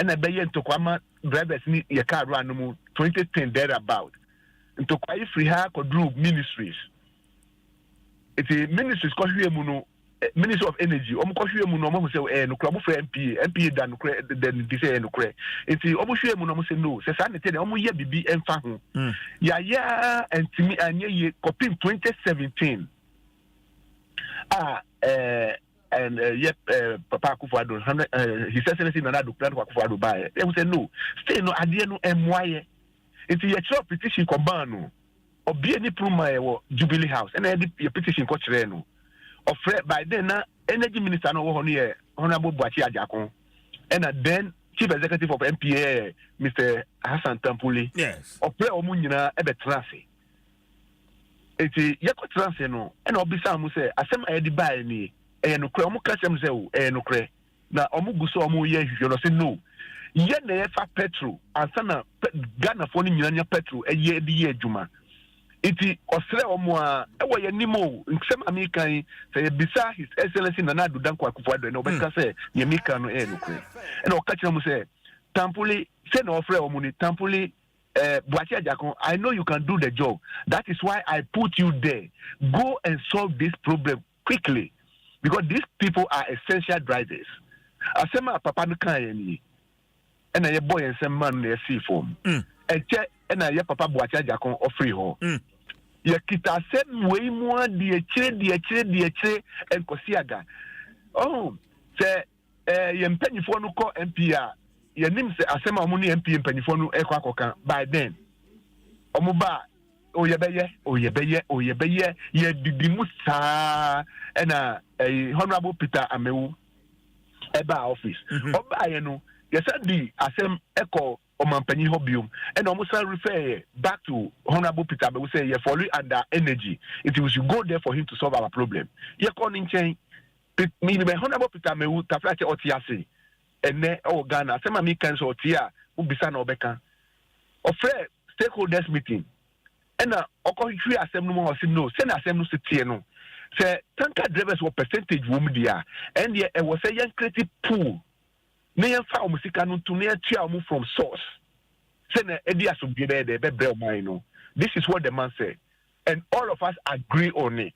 na be ye ntokwama drivers ni ye car ro anu mu 2010 there about ntokwa free ha kodru ministries enti ministries ko hwe mu no Ministry of Energy omu ko hwe mu no omu se no kra mu free MPA da no kra den di se no kra enti omu hwe mu no omu se no se sa ne te omu ye bibi emfa ho ya entimi anye ye copy 2017 and Papa Akufo-Addo His Excellency Nana Addo plan for Akufo-Addo buy they say no stay no ade no emwaye enti ye chop petition ko ban no obi ani pruma ye wo Jubilee House and ye petition ko kire no of by then na energy minister no wo ho no Honorable Buachi Ajakon and then chief executive of MPA Mr. Hassan Tampuli yes of omu nyina e be trance eti yako trance no and obisa mu say asem ayedi buy ni no kre omu ka sem say no kre na omu guso omu ye hwehwe no say no ye na ye fa petrol ansana Ghana fo ni nyina nya petrol ye di ye adwuma iti osre omu a ewo ye nimo nsem American say bisa His Excellency Nana Addo Dankwa Akufo-Addo no be ka say ye mika no no kre and o ka kire mu say Tampuli say no ofre omu ni Tampuli Buachi Ajakon, I know you can do the job. That is why I put you there. Go and solve this problem quickly. Because these people are essential drivers. Asema papa no kan yani. And a boy and some man near sea form. And check and a papa Buachi Ajakon or free ho. Ya kita sem way more die chere and kosiaga. Oh, say yempanyifo no call MPA. Your name say asema omuni MP mpanifo no ekwa akoka by then omuba oyebeye ye didimu saa na Honorable Peter Amewu eba office oba ye no yesa di asem eko omampanyi hobium and omusa refer back to Honorable Peter Amewu say ye follow under energy it we should go there for him to solve our problem ye call in chain me Honorable Peter Amewu taflache otiase ene Ghana sema mi kan so tia ubisa na obeka ofre stakeholders meeting ena okohwe asem no mo si no se na asem no se tie no se tanker drivers were percentage wo media and e was a young creative pool ne yan fa omusika no to ne tia omu from source se na edi asombi be bre o man no this is what the man said and all of us agree on it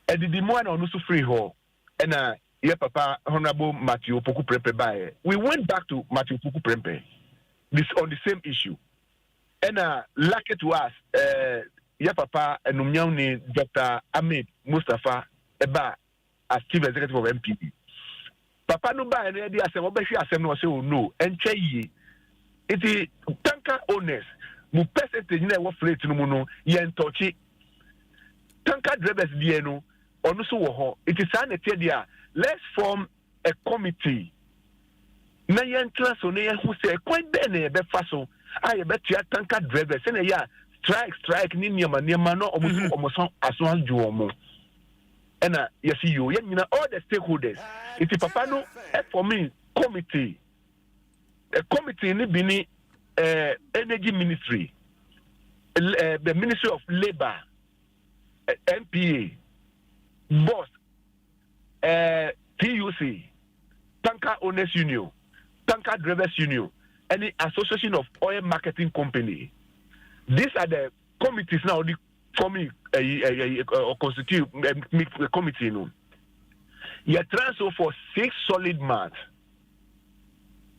and the mo na onu so free ho ena yeah, Papa Honorable Matthew Poku Prempe by. We went back to Matthew Poku Prempe this on the same issue. And lucky to us, yeah, Papa and Dr. Ahmed Mustafa Eba as chief executive of MPP. Papa no buy any idea say no say no and che it is tanker owners mu percentage na wo freight no mu no ye ntochi tanker drivers die no onu so wo ho it is an etia dia let's form a committee na yentra so na yehu say kwan de na ye be fa so a ye betua tanker drivers na ya strike ni niema no omuso aso adwo omo ena yesi yo ye nyina all the stakeholders iti papa no for me committee a committee ni bi ni energy ministry the Ministry of Labor NPA boss TUC Tanker Owners Union Tanker Drivers Union any association of oil marketing company. These are the committees now the forming constitute a committee no you transfer for 6 solid months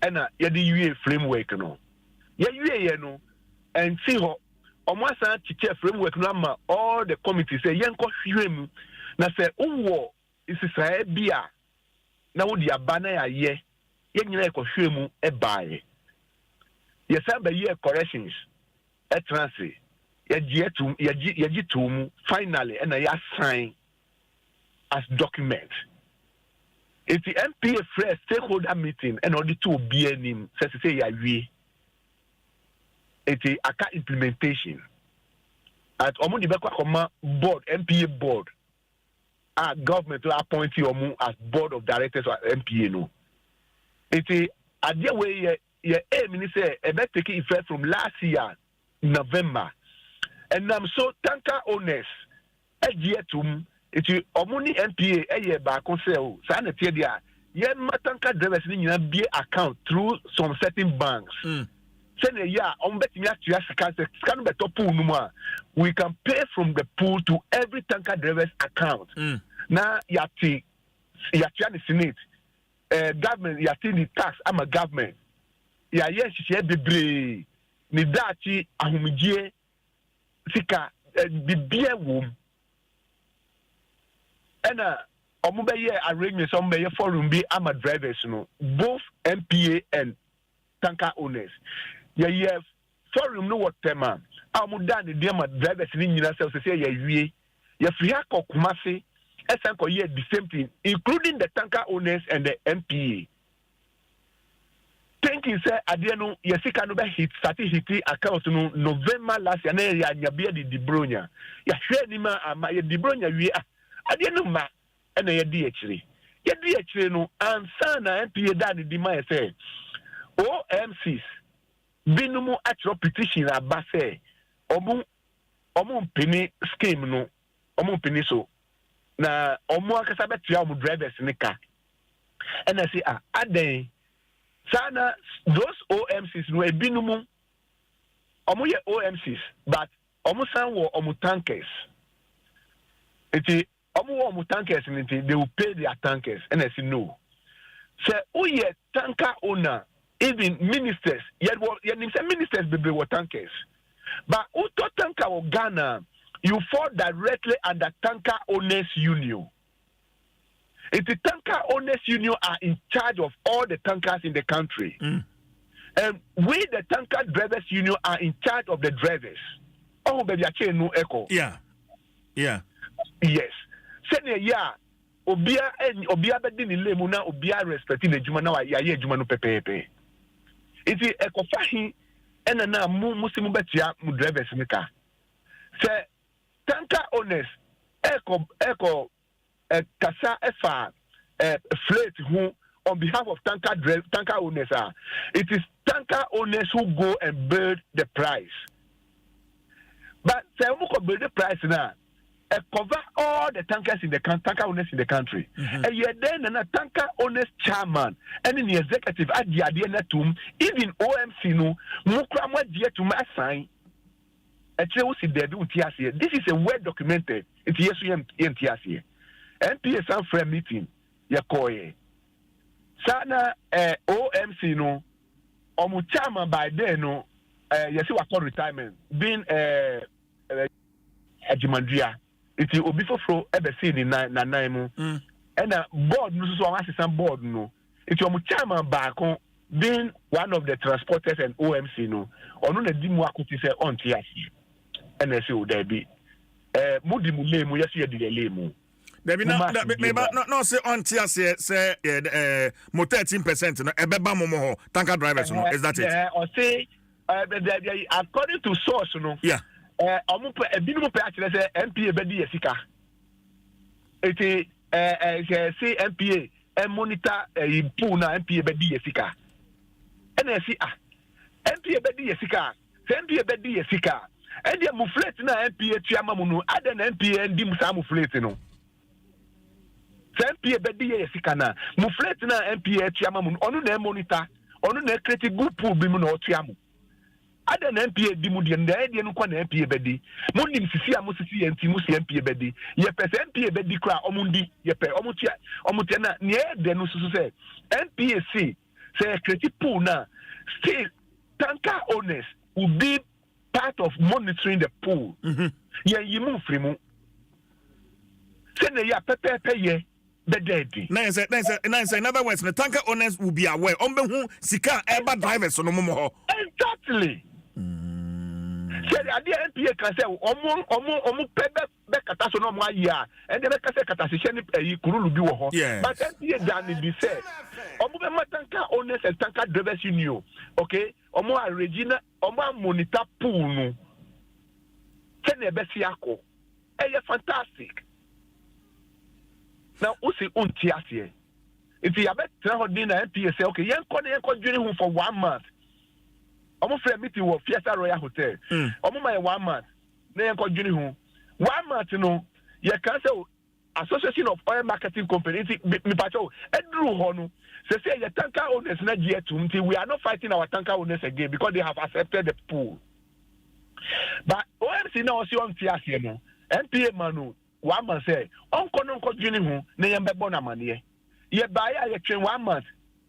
and you the UA framework no you no and see how almost a teacher framework no all the committees say yanko hwem na say uwo isisa bia na wo dia bana ya ye nyina e ko hwem e baaye ye say be year corrections e transfer ye tum finally and ya sign as document. It's the MPA first stakeholder meeting and all the two BNM say ya we. It's a implementation. At Omu Dibekwa Koma board, MPA board, our government to appoint you as board of directors or MPA no. It's a idea where ye minister about taking effect from last year, November. And I'm so tanker owners, it's Omuni MPA a year back on sale, sanitary, yeah, tanker drivers in be account through some certain banks. Send a year on betting we can pay from the pool to every tanker driver's account. Now, yati the Senate, government, yati the tax, I'm a government. Yes, she had the bray, Nidachi, Ahumijie, Sika, the beer womb. And Omubeye arrangement some be forum be ama drivers no both MPA and tanker owners. Yeah, forum no what tema. Amudan the dear drivers ni nyina say ya wie. Ya free akọ Kumasi esanko ye the same thing including the tanker owners and the MPA. Thinking say adiano yesika no be started hitting account no November last year na ya nyabia di Dibronya. Ya hwe ni ma ama ya Dibronya wie adiano ma na ya di echire no ansa na MPA da ni di ma say OMCs binumu atro petition aba say omu mpini scheme no omu mpini so na omu akasa betia omu drivers ni ka and I say aden sana those OMCs no ebinumu omu ye OMCs but omu san wo omu tankers eti omu tankers they will pay their tankers and I say no say uye tanker owner even ministers ministers be tankers but uto tanker or Ghana you fall directly under tanker owners union. If the tanker owners union are in charge of all the tankers in the country and we the tanker drivers union are in charge of the drivers. Oh baby I no echo. Yeah yes sene ya obia be di lemu na obia respecting the juma na ya juma no pepepe. It is echo fahi ena na musimu betia mu drivers nika. Say tanker owners echo kasa efa freight who on behalf of tanker owners it is tanker owners who go and build the price. But say who can build the price now? Cover all the tankers in the tanker owners in the country. And yet then a tanker owners chairman and in the executive at the idea even OMC no mukramwa dia to my sign. This is a well documented. It's yes NPA San Friend meeting yakoye. Sana OMC no omu chairman by then no yesi wako retirement being Ajimandria. It's obi foforo ebe see ni na mu and board no so assistant board no it's omu chairman back being one of the transporters and OMC no onu na di mu akoti say on tiasi and say o there be mudi mu lemu yesu ye di lemu Debi no say on tia say mo 13% no ebeba mo tanker drivers no is that it? Yeah, or say according to source no. Yeah. Omo ebinu pe akire say MPA bedi yesika. Eti say MPA monitor pool na MPA bedi yesika. And see MPA bedi yesika. MPA bedi yesika. And the muflate na MPA tuama munu aden MPA ndi musa muflate no. MPA bedi yesika na muflate na MPA tuama munu onu na monitor onu na create good pool bi mu na otuamu. Aden MPA di mu de ndie no kwa na MPA bedi. Mo nim sisi a mo sisi enti mu si MPA bedi. Ye pese MPA bedi kra omundi ye pe omutia na ne de no susu se MPAC say create pool na still tanker owners will be part of monitoring the pool. Yeah, you move free mu. Say na ya pepe ye bededi. Nice. In other words, the tanker owners will be aware. Ombe sika eba drivers no mo. Exactly. Say the idea NPA can say omo pepe be kata so no mo ayi and the kata kata se ni kurulu bi wo ho. But NPA dan be say omo be tanker owners and tanker drivers union. Okay? Omo a Regina omo monitor pool no. Say na be siako. Fantastic. Now, who say untiasie? If you have a hodina MPA say, okay, yen ko for 1 month. Almost a meeting with Fiesta Royal Hotel. Almost my 1 month. Yen ko 1 month, you know, you can say Association of Oil Marketing Company. Me pacho, Edru Honu. Say your tanker owners not yet to we are not fighting our tanker owners again because they have accepted the pool. But OMC now see on Tiasie no. MPA manu. 1 month say, Uncle Journey who, Nayam Bona money. Ye buy a train 1 month,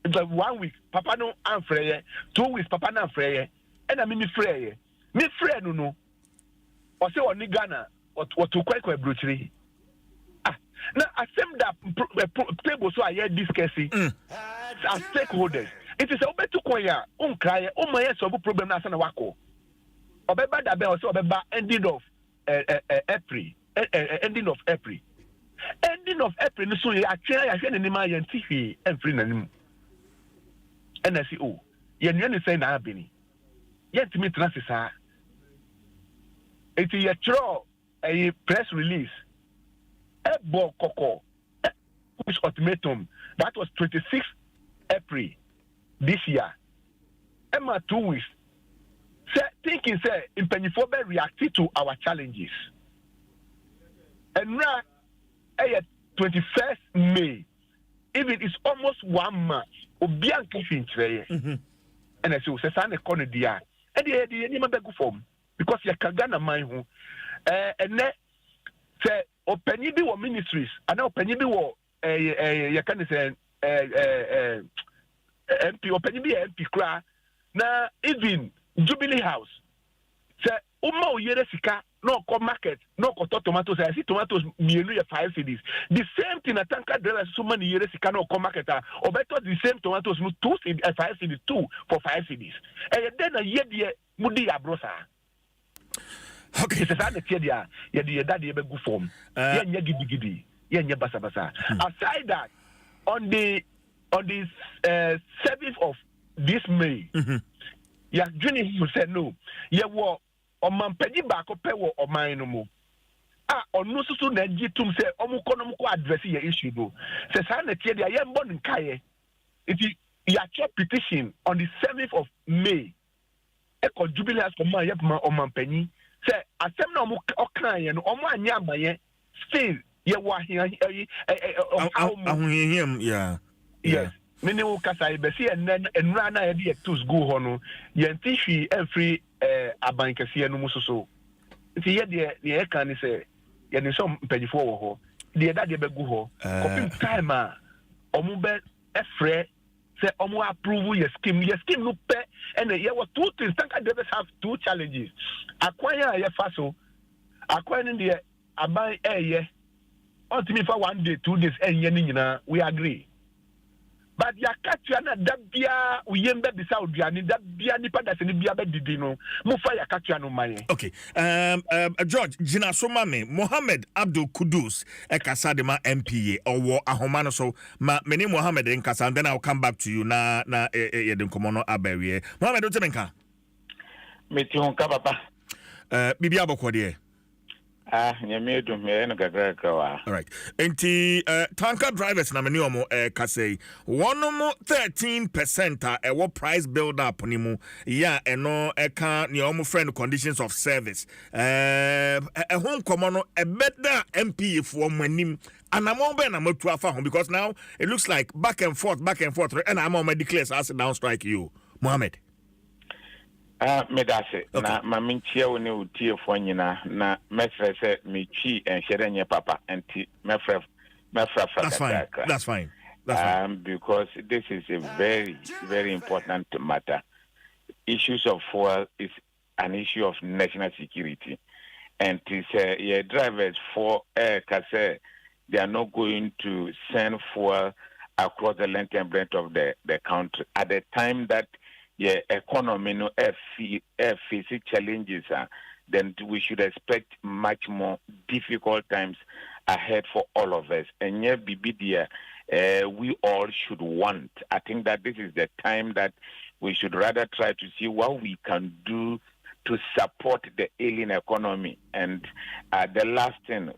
1 week, Papa no Anfrey, 2 weeks, Papa no Frey, and I mean Frey. Me Frey no. Or say on Nigana, or to quite brutally. Now, I send that table so I hear discussing as stakeholders. It is a better choir, cry, my problem as an wako. Obeba da be also obeba ending of April. Ending of April. Ending of April, so you actually any my TV and free and I say, oh, you say na bini. Yet me transisa. It is a press release. A ball coco. Which ultimatum that was 26 April this year. Emma 2 weeks. Thinking say in Pennyfobe reacted to our challenges. And now, 21st May, even it's almost 1 month. Obian kifin treye. And I say, "Sasa ne kono dia." And the ni mabegu form because you can gana man who. And ne say openi bi wo ministries, and openi bi wo you can say MP openi bi MP kra na even Jubilee House. Say umma oyere sika. No come market, no go tomatoes. I see tomatoes mienu 5 cedis. The same thing a tanker drivers so many years can no come market or better the same tomatoes 2 cedis 5 cedis 2 for 5 cedis. And then a year the mudi abrosa. Okay, it's a tedia, ye daddy be good form. Ye gidi, ye basa basa. Aside that, on the 7th of this May, yeah, Juni you said no. Ye were Oman pedi bako pe wo oman no mu. Onu susu na gitum se omu kono mu ko address ye issue do. Se sa na tie dia ye mbo nkaye. Iti ya chop petition on the 7th of May. E ko Jubilee as command ye ma oman pani. Se asem na omu okan ye no omu anya amaye still ye wa yeah. Yes. Many who kasa ibesi and rana ye di tools go hono. Ye ntifi every abankasi no musoso. Nti ye de kan say ye ni some mpanyifo wo ho. De da de begu ho. Kopim time a omu be efre say omu approve your scheme. Your scheme no pe and ye were two things. Tanker drivers have 2 challenges. Akwanya ye faso. Akwanya de aban ye. Ultimately for 1 day 2 days enye ni nyina we agree. but ya katua na da bia uyembe bisa oduane da bia nipa da se ni bia be didi no mu fa ya katua no maye. Okay. George Gina Somame Mohammed Abdul Kudus Ekasadema MPA or Ahomano so many Mohammed in Kasa, and then I'll come back to you na Yedinkomono Aberie. Mohammed Utemenka. Meti hon ka papa. Bibi abokode. Nyame do me no gaga wa. All right. Enti tanker drivers na many omo kase. One mo 13% a price build up ni mu. Yeah, eno eka ni omo friend conditions of service. Hon komono a better MP for manim. And I'm on Ben, I'm to home because now it looks like back and forth, and I'm on my declares as down strike you, Mohammed. Medase na maminchia woni utie fo nyina na mefre se mechi enhyerenye papa enti mefre That's fine. Because this is a very, very important matter. Issues of fuel is an issue of national security, and it's drivers for kase they are not going to send fuel across the length and breadth of the country at the time that economy no facing challenges, then we should expect much more difficult times ahead for all of us. And yeah, BBD, we all should want. I think that this is the time that we should rather try to see what we can do to support the alien economy. And the last thing,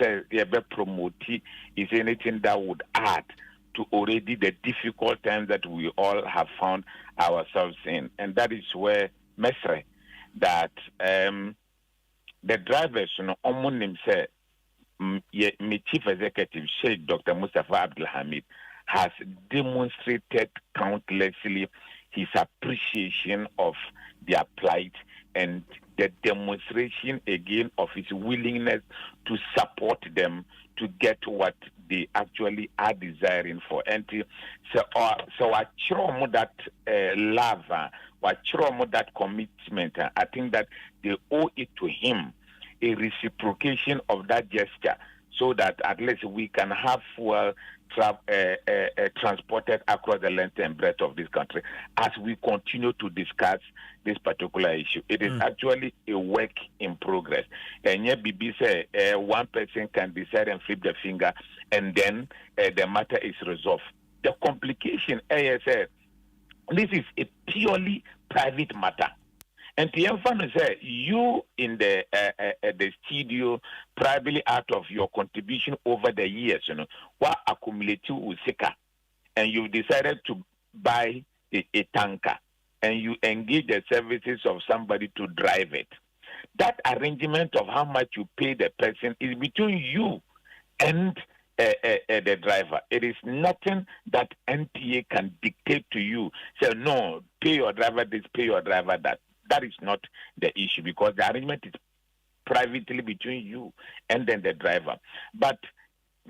say, promote is anything that would add to already the difficult times that we all have found ourselves in. And that is where Mesre, that the drivers, say, my chief executive, Sheikh Dr. Mustafa Abdul Hamid, has demonstrated countlessly his appreciation of their plight and the demonstration again of his willingness to support them to get what they actually are desiring for. And so I show that love, I show that commitment. I think that they owe it to him, a reciprocation of that gesture, so that at least we can have fuel transported across the length and breadth of this country as we continue to discuss this particular issue. It is actually a work in progress. And yet, BB say one person can decide and flip the finger, and then the matter is resolved. The complication, ASA, this is a purely private matter. And the emphasis say you in the studio, probably out of your contribution over the years, what accumulated with Sika, and you decided to buy a tanker, and you engage the services of somebody to drive it. That arrangement of how much you pay the person is between you and the driver. It is nothing that NTA can dictate to you. Say, no, pay your driver this, pay your driver that. That is not the issue, because the arrangement is privately between you and then the driver. But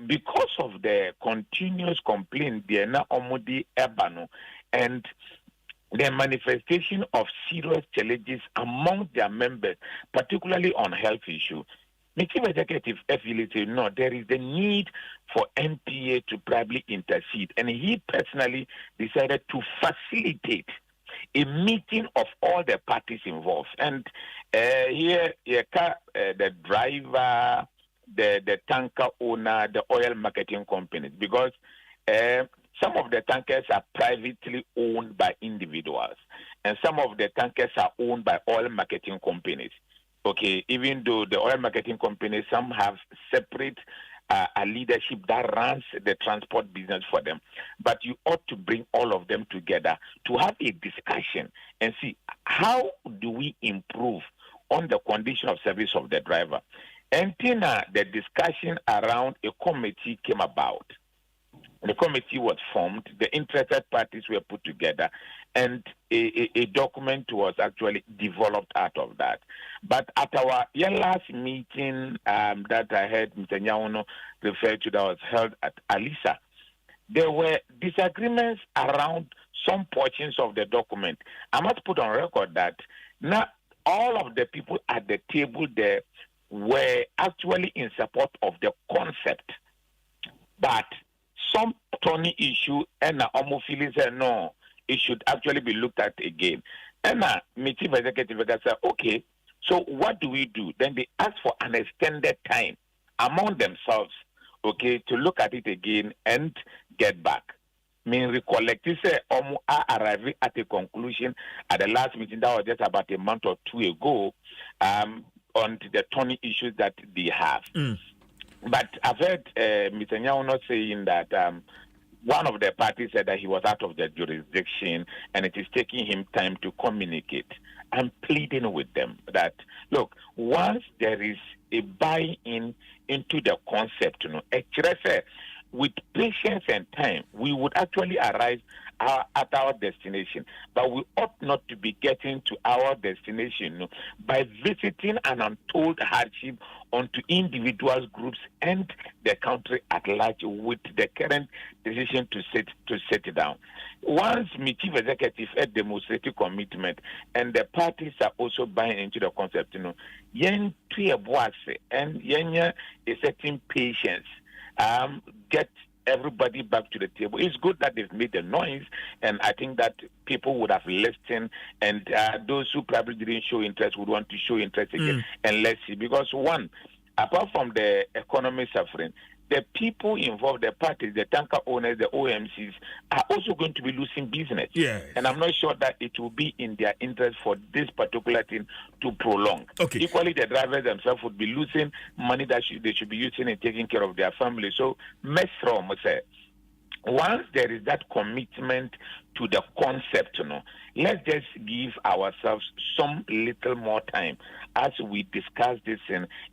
because of the continuous complaint, the Omodi Ebano, and the manifestation of serious challenges among their members, particularly on health issues, the chief executive affiliated, no, there is the need for NPA to probably intercede. And he personally decided to facilitate a meeting of all the parties involved. And here, the driver, the tanker owner, the oil marketing companies, because some of the tankers are privately owned by individuals, and some of the tankers are owned by oil marketing companies. Okay, even though the oil marketing companies, some have separate a leadership that runs the transport business for them. But you ought to bring all of them together to have a discussion and see how do we improve on the condition of service of the driver. And then the discussion around a committee came about. The committee was formed, the interested parties were put together, and a document was actually developed out of that. But at our last meeting that I heard Mr. Nyauno refer to, that was held at Alisa, there were disagreements around some portions of the document. I must put on record that not all of the people at the table there were actually in support of the concept, but some Tony issue and almost feeling say no, it should actually be looked at again. And my chief executive said, okay, so what do we do? Then they ask for an extended time among themselves, okay, to look at it again and get back. Recollect, he said, arriving at a conclusion at the last meeting that was just about a month or two ago on the Tony issues that they have. But I've heard Mr. Nyauno saying that one of the parties said that he was out of the jurisdiction and it is taking him time to communicate. I'm pleading with them that, look, once there is a buy-in into the concept, with patience and time, we would actually arrive at our destination. But we ought not to be getting to our destination by visiting an untold hardship onto individuals, groups, and the country at large with the current decision to sit down. Once my chief executive had demonstrated commitment and the parties are also buying into the concept, yen and yen a certain patience. Get everybody back to the table. It's good that they've made the noise, and I think that people would have listened, and those who probably didn't show interest would want to show interest again. And let's see, because one, apart from the economy suffering, the people involved, the parties, the tanker owners, the OMCs, are also going to be losing business. Yes. And I'm not sure that it will be in their interest for this particular thing to prolong. Okay. Equally, the drivers themselves would be losing money that they should be using in taking care of their family. So, once there is that commitment to the concept, let's just give ourselves some little more time as we discuss this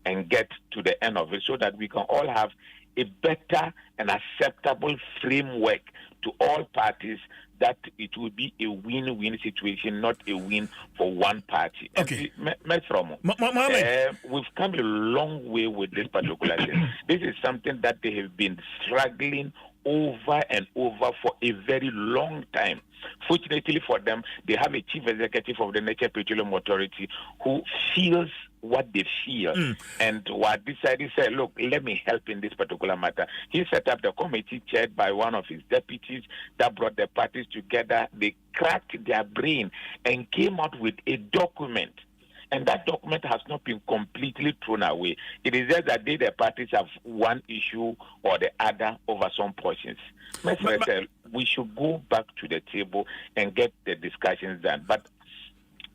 and get to the end of it so that we can all have a better and acceptable framework to all parties, that it will be a win-win situation, not a win for one party. Okay. We've come a long way with this particular thing. This is something that they have been struggling over and over for a very long time. Fortunately for them, they have a chief executive of the Nature Petroleum Authority who feels what they feel and what decided, said, look, let me help in this particular matter. He set up the committee chaired by one of his deputies that brought the parties together. They cracked their brain and came out with a document. And that document has not been completely thrown away. It is just that the parties have one issue or the other over some portions. We should go back to the table and get the discussions done. But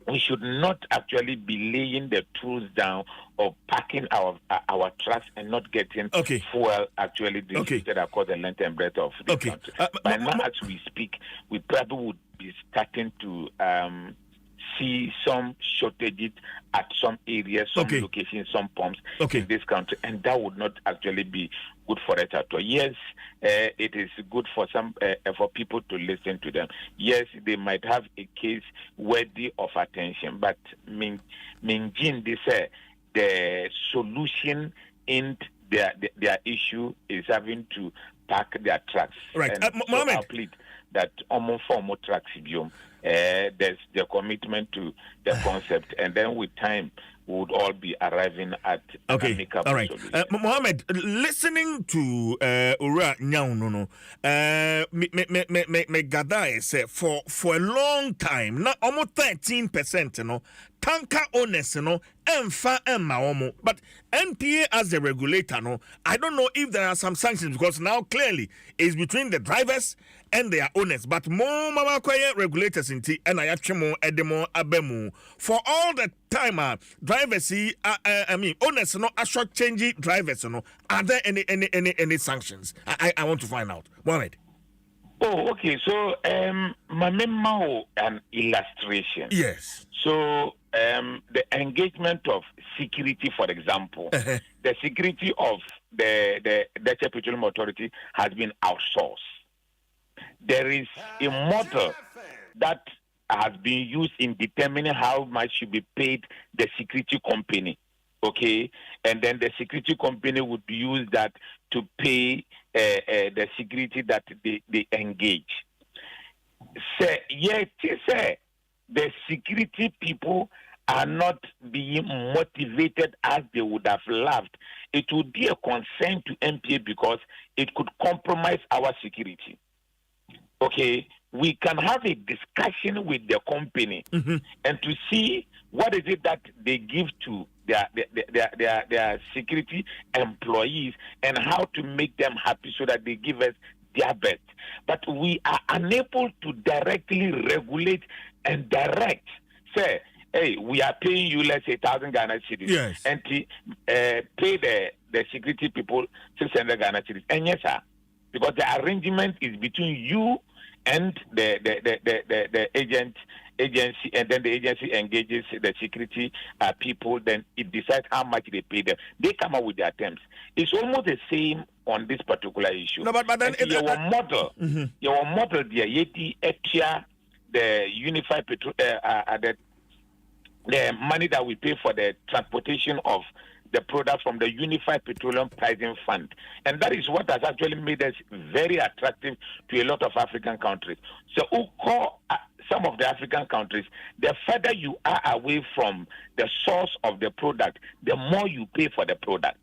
we should not actually be laying the tools down or packing our trucks and not getting fuel actually distributed across the length and breadth of the country. By now, as we speak, we probably would be starting to see some shortages at some areas, some locations, some pumps in this country, and that would not actually be good for it at all. Yes, it is good for some for people to listen to them. Yes, they might have a case worthy of attention, but the solution in their issue is having to pack their trucks. Right, Mohammed, I plead that almost for more trucks, there's the commitment to the concept, and then with time we would all be arriving at an amicable solution. Mohammed, listening to Ura Nyauno, me Gadaye say for a long time, not almost 13%, tanker owners, Emfa Emma, but NPA as the regulator, I don't know if there are some sanctions, because now clearly it's between the drivers and their owners, but more mama regulators in T and Ayachimo Edemo Abemu for all the time drivers owners are short changing drivers, are there any sanctions? I want to find out. Mohammed. Oh, okay. So my memo an illustration. Yes. So the engagement of security, for example, the security of the Nature Petroleum Authority has been outsourced. There is a model that has been used in determining how much should be paid the security company, okay? And then the security company would use that to pay the security that they engage. The security people are not being motivated as they would have loved, it would be a concern to MPA because it could compromise our security. Okay, we can have a discussion with the company and to see what is it that they give to their security employees and how to make them happy so that they give us their best. But we are unable to directly regulate and direct. Say, hey, we are paying you, let's say, 1,000 Ghana cedis, and pay the security people 600 Ghana cedis. And yes, sir, because the arrangement is between you and the agency, and then the agency engages the security people, then it decides how much they pay them. They come up with their terms. It's almost the same on this particular issue. No, but then your model, there, yeti etia the unified petrol, the money that we pay for the transportation of the product from the Unified Petroleum Pricing Fund. And that is what has actually made us very attractive to a lot of African countries. So some of the African countries, the further you are away from the source of the product, the more you pay for the product.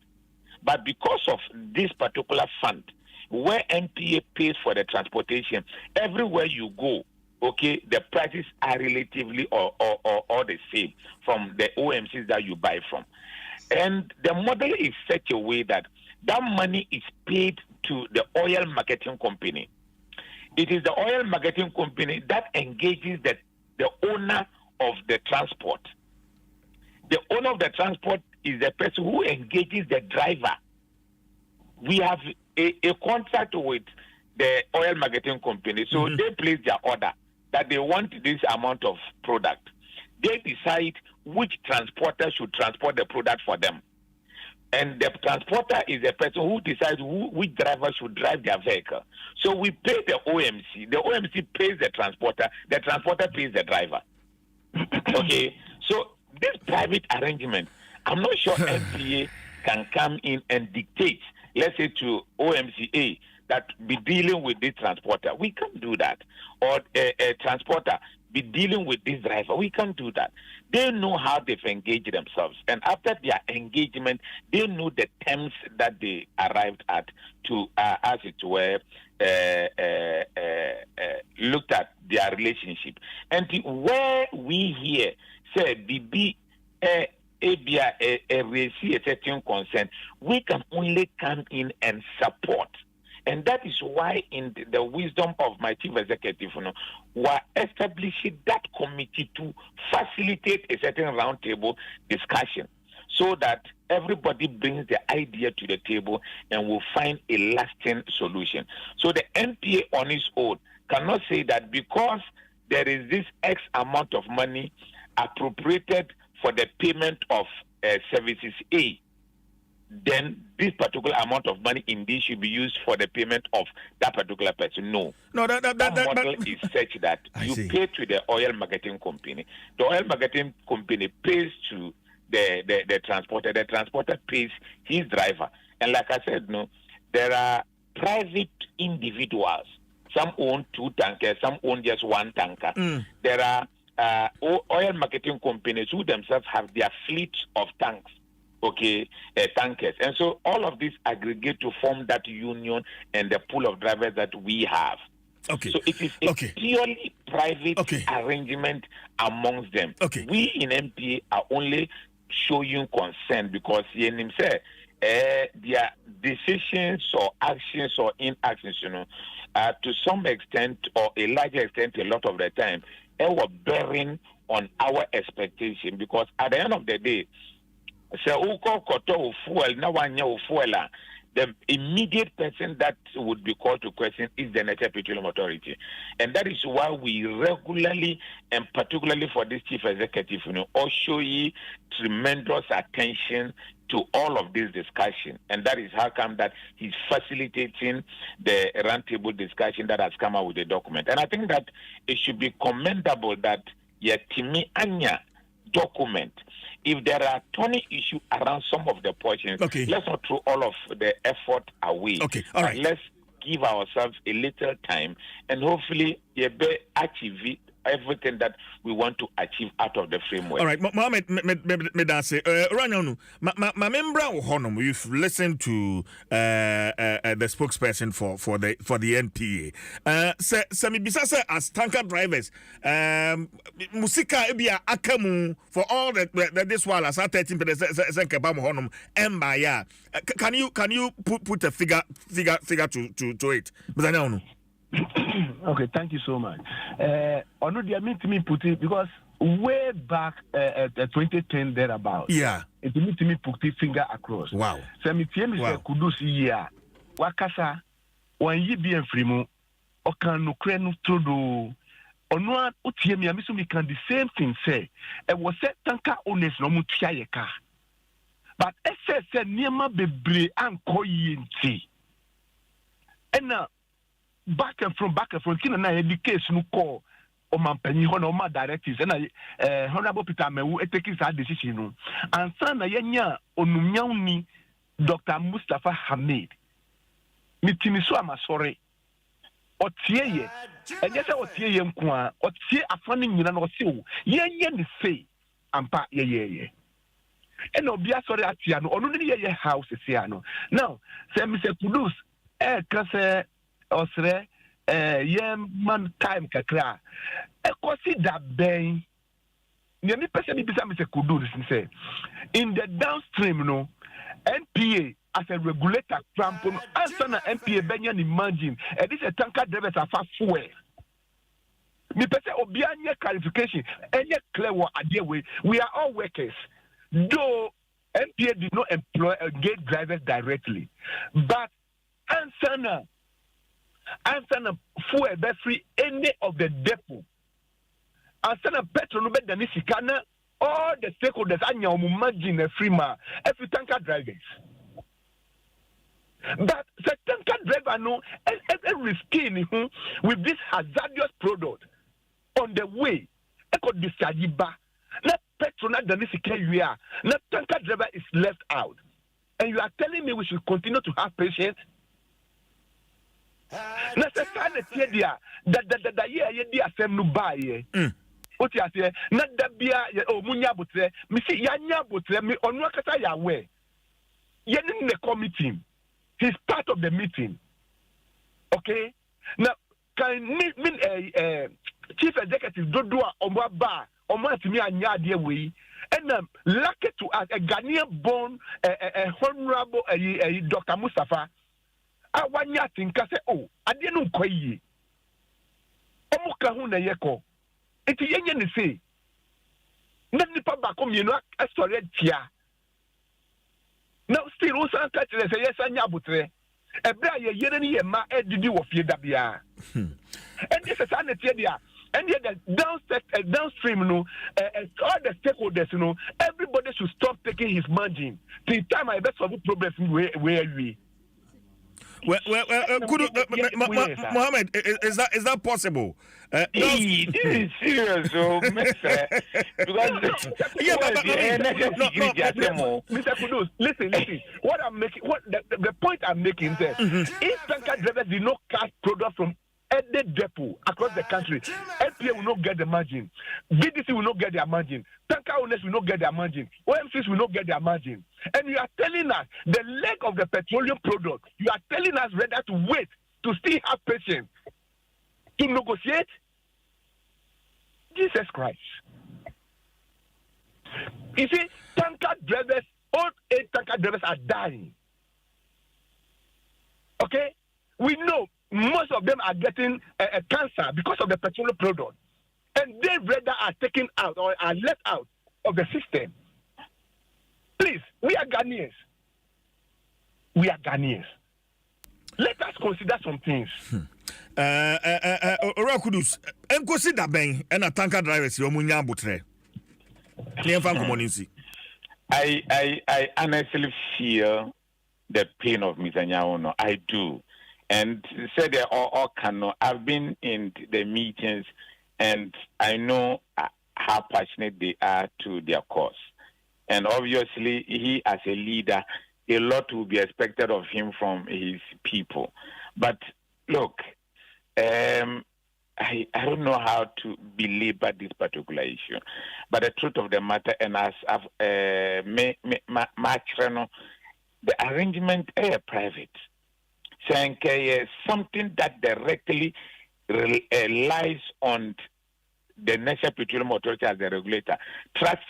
But because of this particular fund, where MPA pays for the transportation, everywhere you go, okay, the prices are relatively or the same from the OMCs that you buy from. And the model is such a way that that money is paid to the oil marketing company. It is the oil marketing company that engages the owner of the transport. The owner of the transport is the person who engages the driver. We have a contract with the oil marketing company, so they place their order that they want this amount of product. They decide which transporter should transport the product for them. And the transporter is the person who decides which driver should drive their vehicle. So we pay the OMC. The OMC pays the transporter pays the driver. Okay? So this private arrangement, I'm not sure NPA can come in and dictate, let's say to OMCA, that be dealing with this transporter. We can't do that. Or a transporter be dealing with this driver. We can't do that. They know how they've engaged themselves. And after their engagement, they know the terms that they arrived at to, as it were, looked at their relationship. And where we here say, BB, receive a certain consent, we can only come in and support. And that is why, in the wisdom of my chief executive, we're establishing that committee to facilitate a certain roundtable discussion so that everybody brings the idea to the table and will find a lasting solution. So the NPA on its own cannot say that because there is this X amount of money appropriated for the payment of services A, then this particular amount of money indeed should be used for the payment of that particular person. No. That model is such that you pay to the oil marketing company. The oil marketing company pays to the transporter. The transporter pays his driver. And like I said, there are private individuals. Some own 2 tankers, some own just 1 tanker. There are oil marketing companies who themselves have their fleet of tanks. Okay, tankers. And so all of these aggregate to form that union and the pool of drivers that we have. Okay. So it is a purely private arrangement amongst them. Okay. We in MPA are only showing concern because their decisions or actions or inactions, to some extent or a larger extent, a lot of the time, they were bearing on our expectation because at the end of the day, so the immediate person that would be called to question is the Nigeria Petroleum Authority. And that is why we regularly, and particularly for this chief executive, also tremendous attention to all of this discussion. And that is how come that he's facilitating the roundtable discussion that has come out with the document. And I think that it should be commendable that Yatimi Anya document, if there are 20 issues around some of the portions, let's not throw all of the effort away. All right. Let's give ourselves a little time and hopefully achieve everything that we want to achieve out of the framework. All right, Mohammed, me that's it. Right now, my member Honum, we've listened to the spokesperson for the NPA. Sami Bisasa as tanker drivers, Musika Ebia Akamu for all that this while as 13% Kabam Honum Mbaya. Can you put a figure to it? Okay, thank you so much. Ono dia mean to me put it because way back at 2010 thereabout. Yeah. It mean to me put it finger across. Wow. So me tie me say kudus year. Wakasa wan yi bi enfrimu okan no kre no todo. Ono otie me amiso me can the same thing say. E was set tanka owners no mu tua ye ka. But ese se niema bebre anko yi nti. Ena back and from kina na education no call o man panyi ho na o ma directives na honorable Peter Mewu taking that decision no ansa na yenya onumnyawni Dr. Mustafa Hamid mitimi so amasore otie ye enye se otie ye nko a otie afani nyina na ose o yenye ne sei ampa ye ena obi asore atia no onu ne ye house sia no now say Mr. Kudus kase osre man time kakra consider ben me person bisa me say Kudus say in the downstream no NPA as a regulator crampon answer na NPA benyan imagine this a tanker drivers afa fuel me person obi anya clarification any clear what idea we are all workers though NPA did not employ gate drivers directly but answer na fuel be free any of the depot. Answer na petrol no be dani sikana all the stakeholders anya margin a free ma every tanker drivers. But the tanker driver no every skin with this hazardous product on the way. Eko discharge ba na petrol na dani sikana na tanker driver is left out. And you are telling me we should continue to have patience? Na se sa na tie dia da ye di asem no bae o ti ase na da bia o munya botre mi si ya nya botre mi onu akata ya we ye ni the committee he's part of the meeting okay na kan min chief executive dodo a omwa ba omwa atimi anya ade we and lucky to us a Ghanaian born honorable Dr. Mustafa awanya tinka se o ade no nkwaye omuka hu na yeko eti yenye ne se na nipa ba ko mienu asore tia na still o san ka tire se yesa nya abotre ebra ye yere ni ye ma edidi wo fie da bia and this is an tia dia and the downstream no all the stakeholders everybody should stop taking his margin the time I best solve problems where we Well, Mohammed, is that possible? This is serious, Mr. Mr. Kudus, listen. The point I'm making is that if tanker drivers did not cast product from any depot across the country, NPA will not get the margin, VDC will not get their margin, tanker owners will not get their margin, OMCs will not get their margin. And you are telling us the leg of the petroleum product, you are telling us rather to wait, to still have patience, to negotiate? Jesus Christ. You see, tanker drivers, all 8 tanker drivers are dying. Okay? We know most of them are getting a cancer because of the petroleum product. And they rather are taken out or are left out of the system. Please, we are Ghanaians. Let us consider some things. Kudus, and consider Ben and a tanker drivers, your munya butre. I honestly feel the pain of Mr. Nyaono. I do. And said they all cannot. I've been in the meetings and I know how passionate they are to their cause. And obviously, he as a leader, a lot will be expected of him from his people. But look, I don't know how to belabor this particular issue, but the truth of the matter, and as I've the arrangement is private, saying something that directly relies on the National Petroleum Authority as the regulator, trusts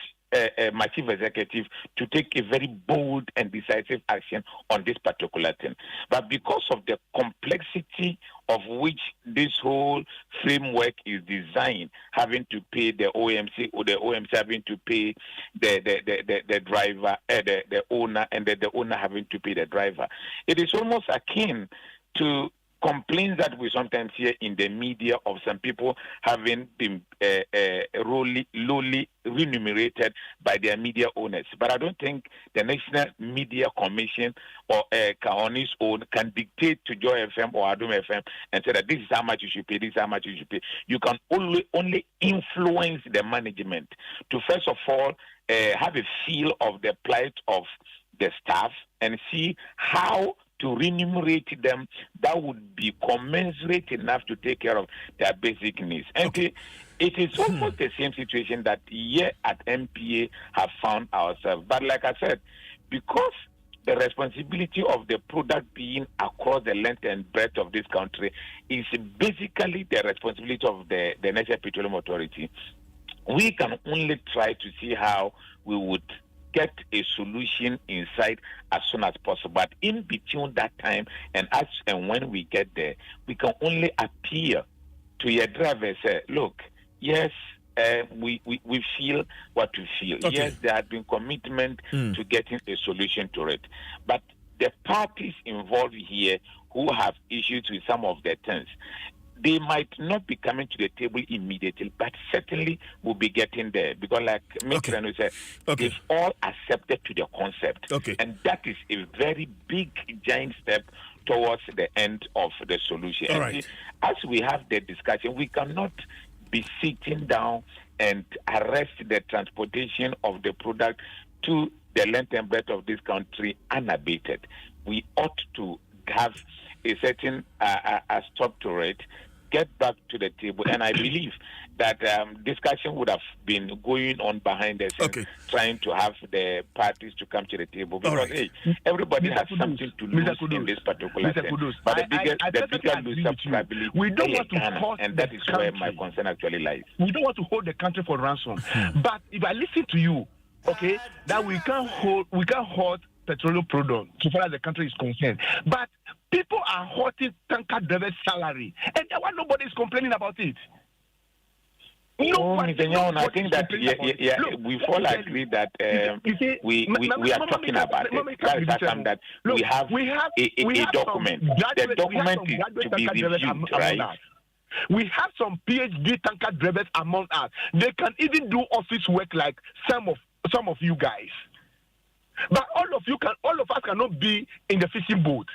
my chief executive to take a very bold and decisive action on this particular thing. But because of the complexity of which this whole framework is designed, having to pay the OMC, or the OMC having to pay the driver, the owner, and the owner having to pay the driver, it is almost akin to complaints that we sometimes hear in the media of some people having been lowly remunerated by their media owners. But I don't think the National Media Commission or on its own can dictate to Joy FM or Adom FM and say that this is how much you should pay, this is how much you should pay. You can only influence the management to, first of all, have a feel of the plight of the staff and see how to remunerate them that would be commensurate enough to take care of their basic needs. And it is almost the same situation that here at MPA have found ourselves. But like I said, because the responsibility of the product being across the length and breadth of this country is basically the responsibility of the National Petroleum Authority, we can only try to see how we would get a solution inside as soon as possible. But in between that time and as and when we get there, we can only appeal to your driver and say, look, yes, we feel what we feel. Okay. Yes, there has been commitment to getting a solution to it. But the parties involved here who have issues with some of the things, they might not be coming to the table immediately, but certainly will be getting there. Because like Mr. said, they've all accepted to the concept. And that is a very big, giant step towards the end of the solution. All and right. As we have the discussion, we cannot be sitting down and arrest the transportation of the product to the length and breadth of this country unabated. We ought to have a certain stop to it, get back to the table, and I believe that discussion would have been going on behind the scenes, trying to have the parties to come to the table, because everybody has something to lose in this particular thing. But the bigger loser probably we don't want to Ghana, hold and that is where country. my concern actually lies. We don't want to hold the country for ransom. But if I listen to you, okay, that we can't hold petroleum products so far as the country is concerned. But people are holding tanker drivers' salary, and that one nobody is complaining about it. Mr. Nyon, I think that we've all agreed that we are talking about it. That is something that we have a document. The document is to be reviewed, right? We have some PhD tanker drivers among us. They can even do office work like some of you guys. But all of us cannot be in the fishing boat.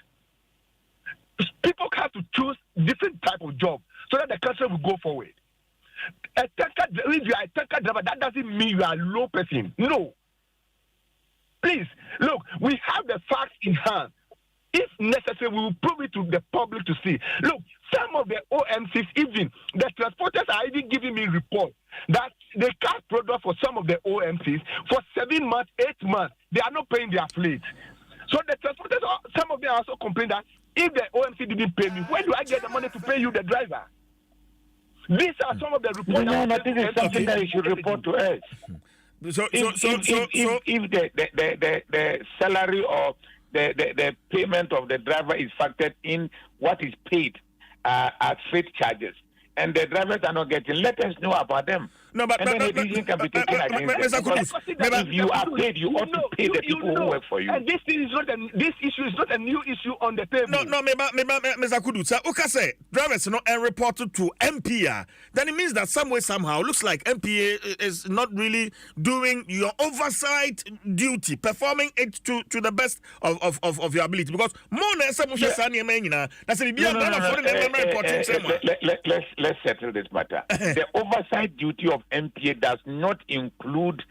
People have to choose different type of job so that the country will go forward. If you are a tanker driver, that doesn't mean you are a low person. No. Please, look, we have the facts in hand. If necessary, we will prove it to the public to see. Look, some of the OMCs, even the transporters are even giving me reports that they can't product for some of the OMCs for 7 months, 8 months. They are not paying their fleet. So the transporters, some of them also complain that if the OMC didn't pay me, where do I get the money to pay you, the driver? These are some of the reports. No, this is something that you should report to us. If the salary or the payment of the driver is factored in what is paid as freight charges, and the drivers are not getting, let us know about them. No, but then a decision can be taken against them. If you are paid, you ought to pay the people who work for you. And this issue is not a new issue on the table. No, Mr. Kudu, sir, okay, say drivers not reported to MPA. Then it means that some way, somehow, looks like MPA is not really doing your oversight duty, performing it to the best of your ability. Because more than some that's let's settle this matter. The oversight duty of MPA does not include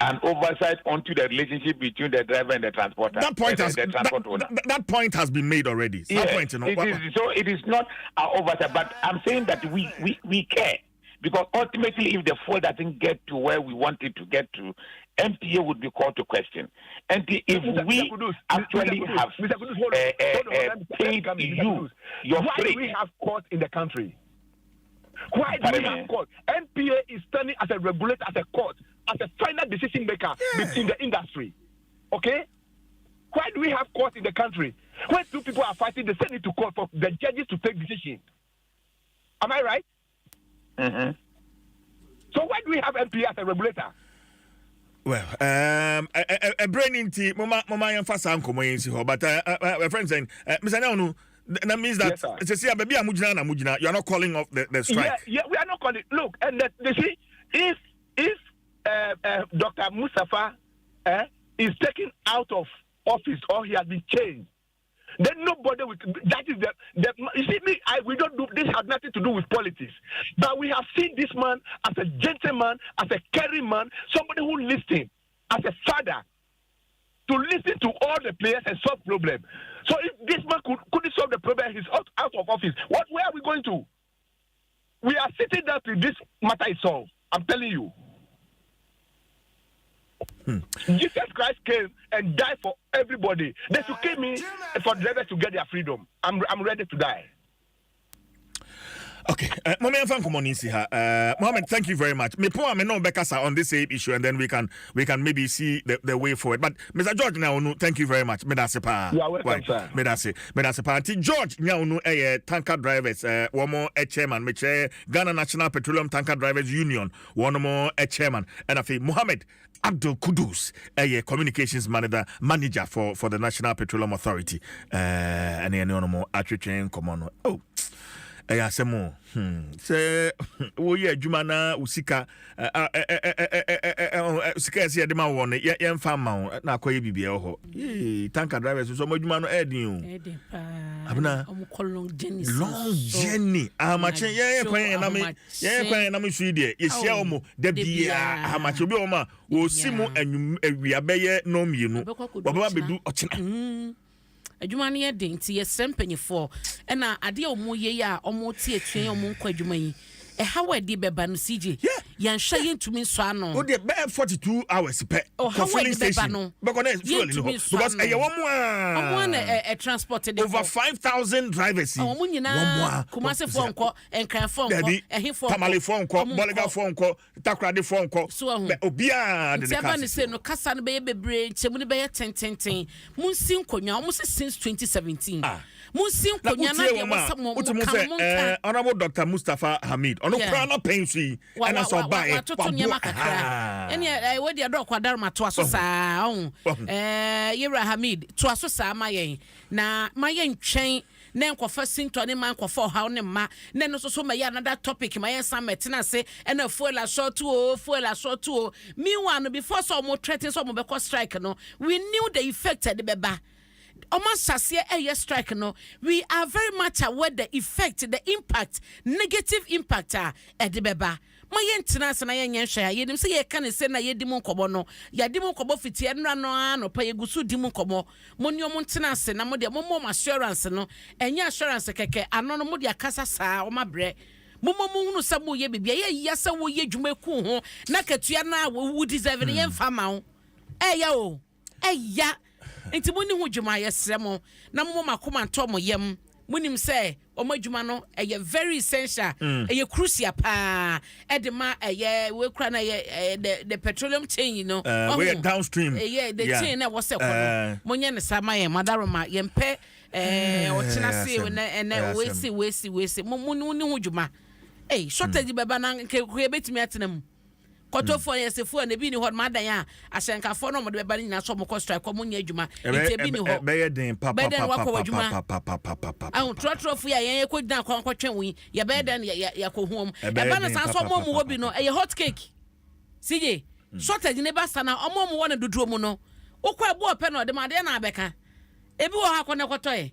an oversight onto the relationship between the driver and the transporter. That point has the transport owner. That point has been made already. Yes, point, you know, so it is not our oversight, but I'm saying that we care, because ultimately, if the fuel doesn't get to where we want it to get to, MPA would be called to question. And if we actually have paid you your why freight, do we have court in the country? Why do we have court? MPA is standing as a regulator, as a court, as a final decision maker between the industry. Okay? Why do we have court in the country? When two people are fighting, they send it to court for the judges to take decisions. Am I right? Mm-hmm. So why do we have MPA as a regulator? Well, a brain into Mama and Fasa Uncle, but my friend saying, Mr. Nano, that means that it's a baby Mujina, you're not calling off the strike. Yeah, we are not calling. Look, and they see if Dr. Mustafa is taken out of office or he has been changed, then nobody will. That is the you see me. We don't do this. Has nothing to do with politics. But we have seen this man as a gentleman, as a caring man, somebody who listens, as a father, to listen to all the players and solve problem. So if this man couldn't solve the problem, he's out of office. Where are we going to? We are sitting down till this matter is solved. I'm telling you. Jesus Christ came and died for everybody. They should kill me for drivers to get their freedom. I'm ready to die. Okay, Mohamed, thank you very much. Me no Bekasa on this same issue, and then we can maybe see the way forward. But Mr. George Nyaunu, thank you very much. Medasepa. You are welcome, sir. Medasepa. George Nyaunu, tanker drivers, one more chairman, Ghana National Petroleum Tanker Drivers Union, one more chairman, and I think Mohamed Abdul Kudus, a communications manager for the National Petroleum Authority, and any more attribution common. Oh. Ayasemo say wo ye adwuma na usika usika ese de ma wo ne ye mfa ma na akoye bibia ho tanker drivers so mo adwuma no edin pa abuna long journey amache ye kwan na me su de ye hia omo da bia amache obi o ma wo simu anwum awia beye no mienu baba bedu ochena adwuma ne yɛden nti yɛsrɛ mpanyifo ɛna ade a ɔmo yɛ a ɔmo tie tuen ɔmo nkɔ adwuma yi how I did beba no CJ. Yan shayin to me swano. Oh, the 42 hours pe. Oh, how I did beba no. Because I want a transported over 5,000 drivers. Oh, Munina, Kumase phone call and can phone call and he phone Tamale phone call, Boliga phone call, Takradi phone call. So, Obia, the Japan say no Cassan baby brain, Chemuni Bay 10 Munsin Konya almost since 2017. Munsin Konya, Honorable Dr. Mustafa Hamid. Ono krana pensi ana so buy and yeah we dey dog kwadarma to aso saa Yera Hamid to aso saa mayen na mayen twen na enkofa sinto ne man kofa ha ne ma na no so maye another topic mayen summit na say and fuel assault o meanwhile no before so mo threaten so mo be strike no we knew the effect the beba strike no, we are very much aware the effect, the impact, negative impact at the beba. My maintenance and I didn't say I can say na yedimun kobono, yadimun kobo fiti and rano no pay gusu dimun kobo, monio maintenance and amodia momo assurance no, and your assurance keke, anomodia casa sa or my bread. Momo munu samu ye bibia yasa wo ye jumeku ho, nakatuana would deserve any famau. Yo, ya. Enti muni hu dwuma yesremo na mo makoma ntomo yem munim say omadwuma no very essential crucial pa edema we kra na the petroleum chain you know we downstream the chain na was kono monye ne sama ye madaroma yempe ochina se na we see muni hu dwuma shortage beba na ke betimi atenam Koto for yesefo na bi ni hot madan ya asenkafo no mo de beba ni na so mo ko strike ko mo nya adwuma enti bi ni ho be den papa trotro ya yen ko dan kwa twen wi ya be den ya ko huom e ba na san so mo mo bi no e hot cake CJ shortage ne ba sana omo mo wona duduo mu no okwa ebo ope no de ma de na abeka ebi wo ha ko ne koto e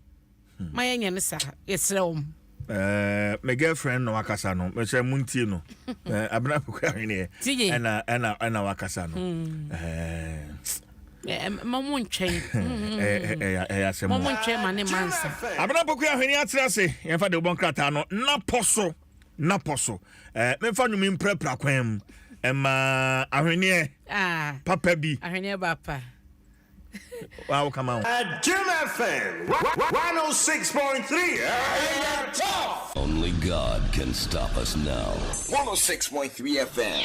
ma yen ne sa yesrewom My girlfriend no wakasa no. Me say muntie no. Abena pokua hwene. Ena wakasa no. Mamun chain. Mamun chain mane mansa. Abena pokua hwene atrase. Yemfa de bon krata no. Na poso. Me fa nyumi mprepra kwam. Emma ahwene papa bi. Ahwene bapa. Wow, come on. Jim FM 106.3. Only God can stop us now. 106.3 FM.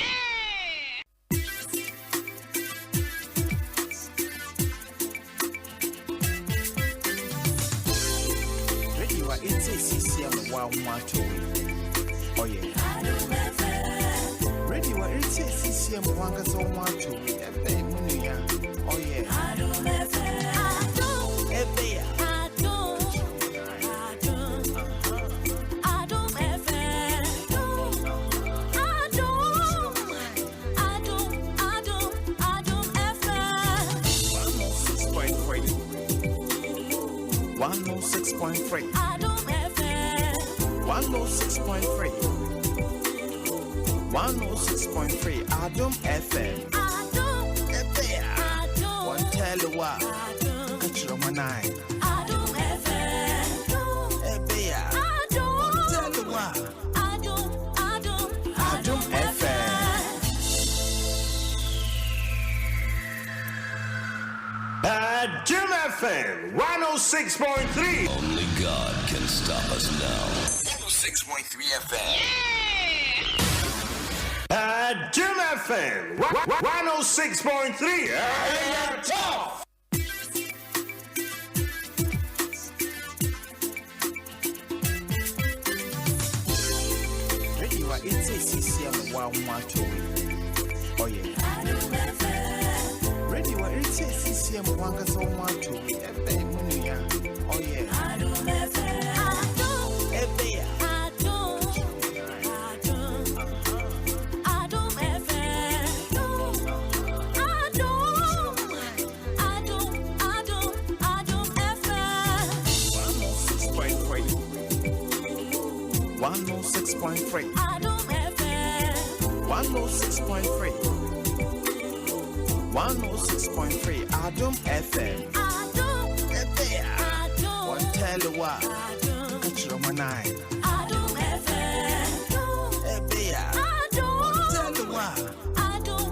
Radio it's CCM 112. Oh yeah. Radio it's CCM 112. Oh yeah. Adom 106.3. Adom FM 106.3. 106.3. Adom FM. Adom FM. One tell you what. Catch your nine. Adom FM. One tell you what. Adom FM. Jim FM 106.3. Only God can stop us now. 106.3 FM. Jim FM 106.3. Radio it's CCM 112. Oh yeah. Radio it's CCM 112. Oh yeah. Adom 106.3. Adom FM 106.3. 106.3. Adom FM. Adom FM. One tell you what. Catch your nine. Adom FM. One tell you what. Adom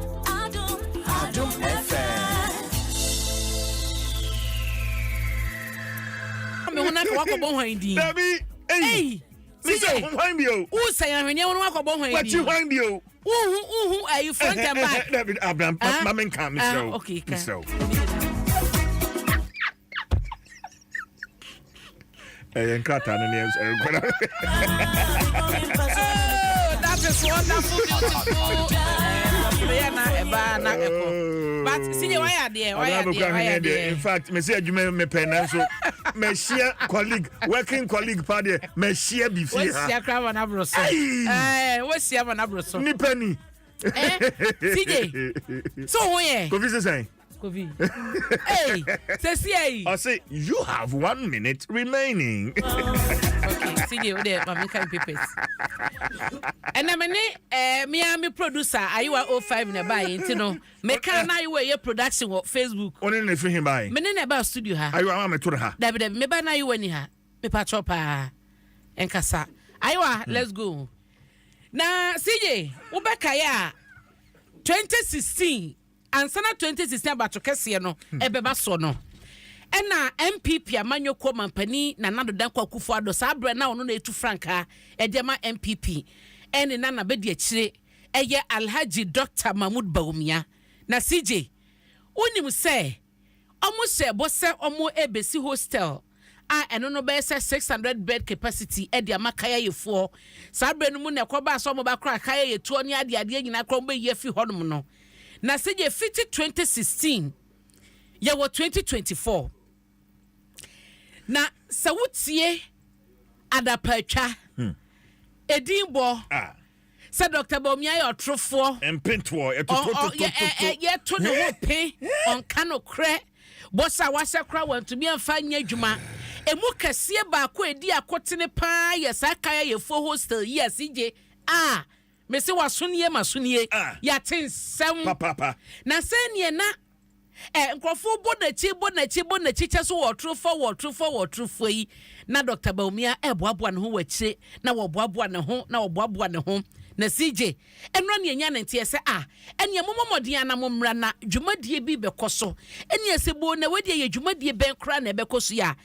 FM. Me wona ka wakobon hwandi. Dabi. Hey. Mr. Hwambio. Who say ahwene wona wakobon hwandi? What you Hwambio? Are you front and back? David Abraham, Mamen come, Mr. Okay, Mr. Nkata no names that is wonderful, beautiful. But see why are there? In fact, me say adwuma me pen so me share colleague, working colleague party, me share be free. What's your crab on abroso? What's your on abroso? Ni penny. CJ. So where? Kofi say. Kofi. Hey, say I say you have 1 minute remaining. Okay, CJ, there, mama can papers. And I'm me producer. Are you 05 na buy you know. Me can na you your production on Facebook. Only na fi him buy. Me na ba studio ha. Are you am to ha. David me ba na you wani ha. Me pa chopa. Enkasa. Ayiwa, let's go. Na CJ, wo be kaya 2016 ansana 2016 abato kese no ebeba so no. Ena MPP amanyo ko mampani na nado dan kwa kufu ado sabre na ono na etu franka edema MPP ene na bedi akire eye Alhaji Dr. Mahmoud Bawumia na CJ unim se omo se bo se omo ebesi hostel eno no be se 600 bed capacity e dia makaya yefo sabre no mu na koba so omo ba kra kaya yetu oni ade nyina kro mbe yefi hodom no na CJ 2016 ye wo 2024 na sawutie adapatwa edinbo sa Dr. Bawumia ya otrofo empentwo ye to ne ho pe on kano kre bossa wase kra want to be amfa nya adwuma emu kɛseɛ baako edi akɔtene paa yɛ saa kaya yɛ fo hostel yi asije me se wasonie masonie ya tensɛm papa na sɛ nie na nkrɔfo bonachi kyɛ so wɔtrofo yi na Dr. Baumia boaboa ne ho wakyire na wɔboaboa ne ho na CJ enro ne nya ntie sɛ ene momomɔden ana mommra na dwumadie bi bɛkɔ so ene asebo na wadi ye dwumadie bɛn kra na bɛkɔ so ya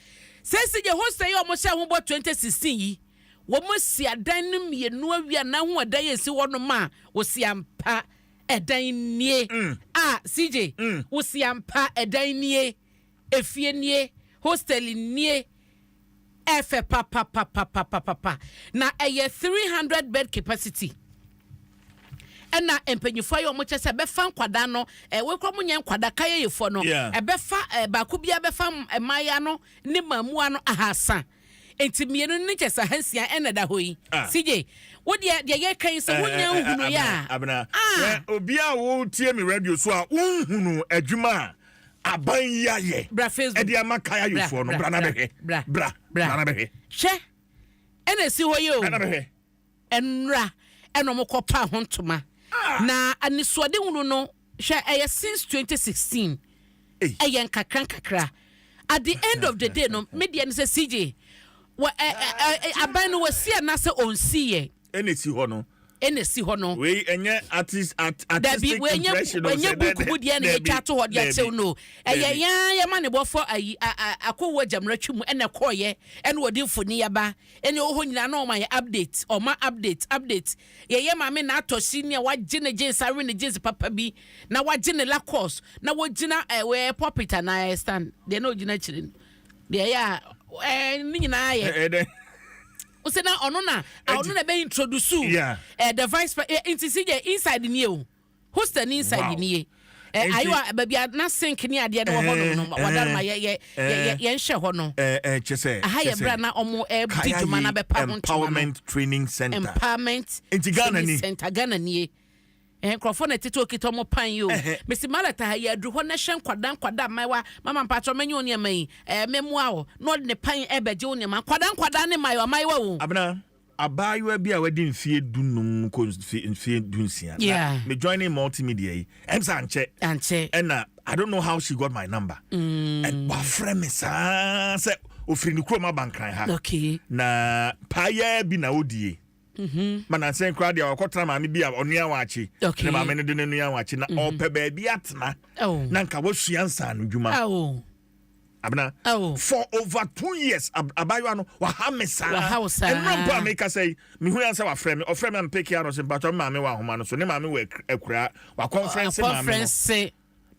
sɛ CJ hostel yi ɔmo hyɛ ho bɔ 2016 yi wɔmo si adan no mienu awia na ho adan yɛ si wɔno ma wo si ampa ɛdan nie CJ wo si ampa ɛdan nie efie nie hostel nie efe papa na ɛyɛ 300 bed capacity ɛna empanyifo ayo mo kyese befa nkwada no we kro mo nya nkwada kaye yefo no befa baako bia befa emaya no ne mamua no ahasa enti mienu ne kyesa hansia ɛna da hoyi CJ wo de ye kan se wo nya hunu ya abna obi a wo tie me radio so a wo hunu adwuma aban yaye bra Facebook e de amakaya yefo no bra na behwe bra na behwe hwe ɛna si hoyi o na behwe enra ɛno mo kopa ho ntoma na anisode hunu no hwe since 2016 ɛyɛ nkakra at the end of the day no media ne say CJ aban no wasi na say onsiye enesi ho no we enye artistic impression we enye buku die na etwa to ho dia chew no ya ma ne bofo akowo jamratwi mu ene koye ene wodi mfoni yaba ene oho nyina na o ma update ye ma me na atoshi ne wagye ne jeans awe ne jeans papa bi na wagye ne Lacoste na wogina we popita na stand de na ogina chiri de ya ni nyina ye Ose na ono na be introduce the vice inside ni o hostel ni inside ni ayo babia na sink ni ade de wo no wadar ma ye nhye ho no chese aha ye bra na omo di dwuma na be pa ho empowerment training center Ghana ni nkrofo na tete okito mo pan yo mesi malata ha ya dru ho na hye nkwada maiwa mama mpacho menye oni amai memua o no ne pan ebeje oni ma nkwada ne maiwa wo abna abayo bi a wadi mfie dunum ko mfie dunsia me joining multimedia yi emsa anche and I don't know how she got my number and wa frame sa se ofiri ni kroma bankran ha na paya bi na odie mana sen kwa dia wakotra maame bi a onu ya wachi na maame ne de nenu ya wachi na ope ba bi atena na nka wasua nsa no dwuma abna for over 2 years abayo no wa hamesa and rampa make say me hu ansa wa frame o frame am pick ya no se pato maame wa homa no so ne maame wa akura wa conference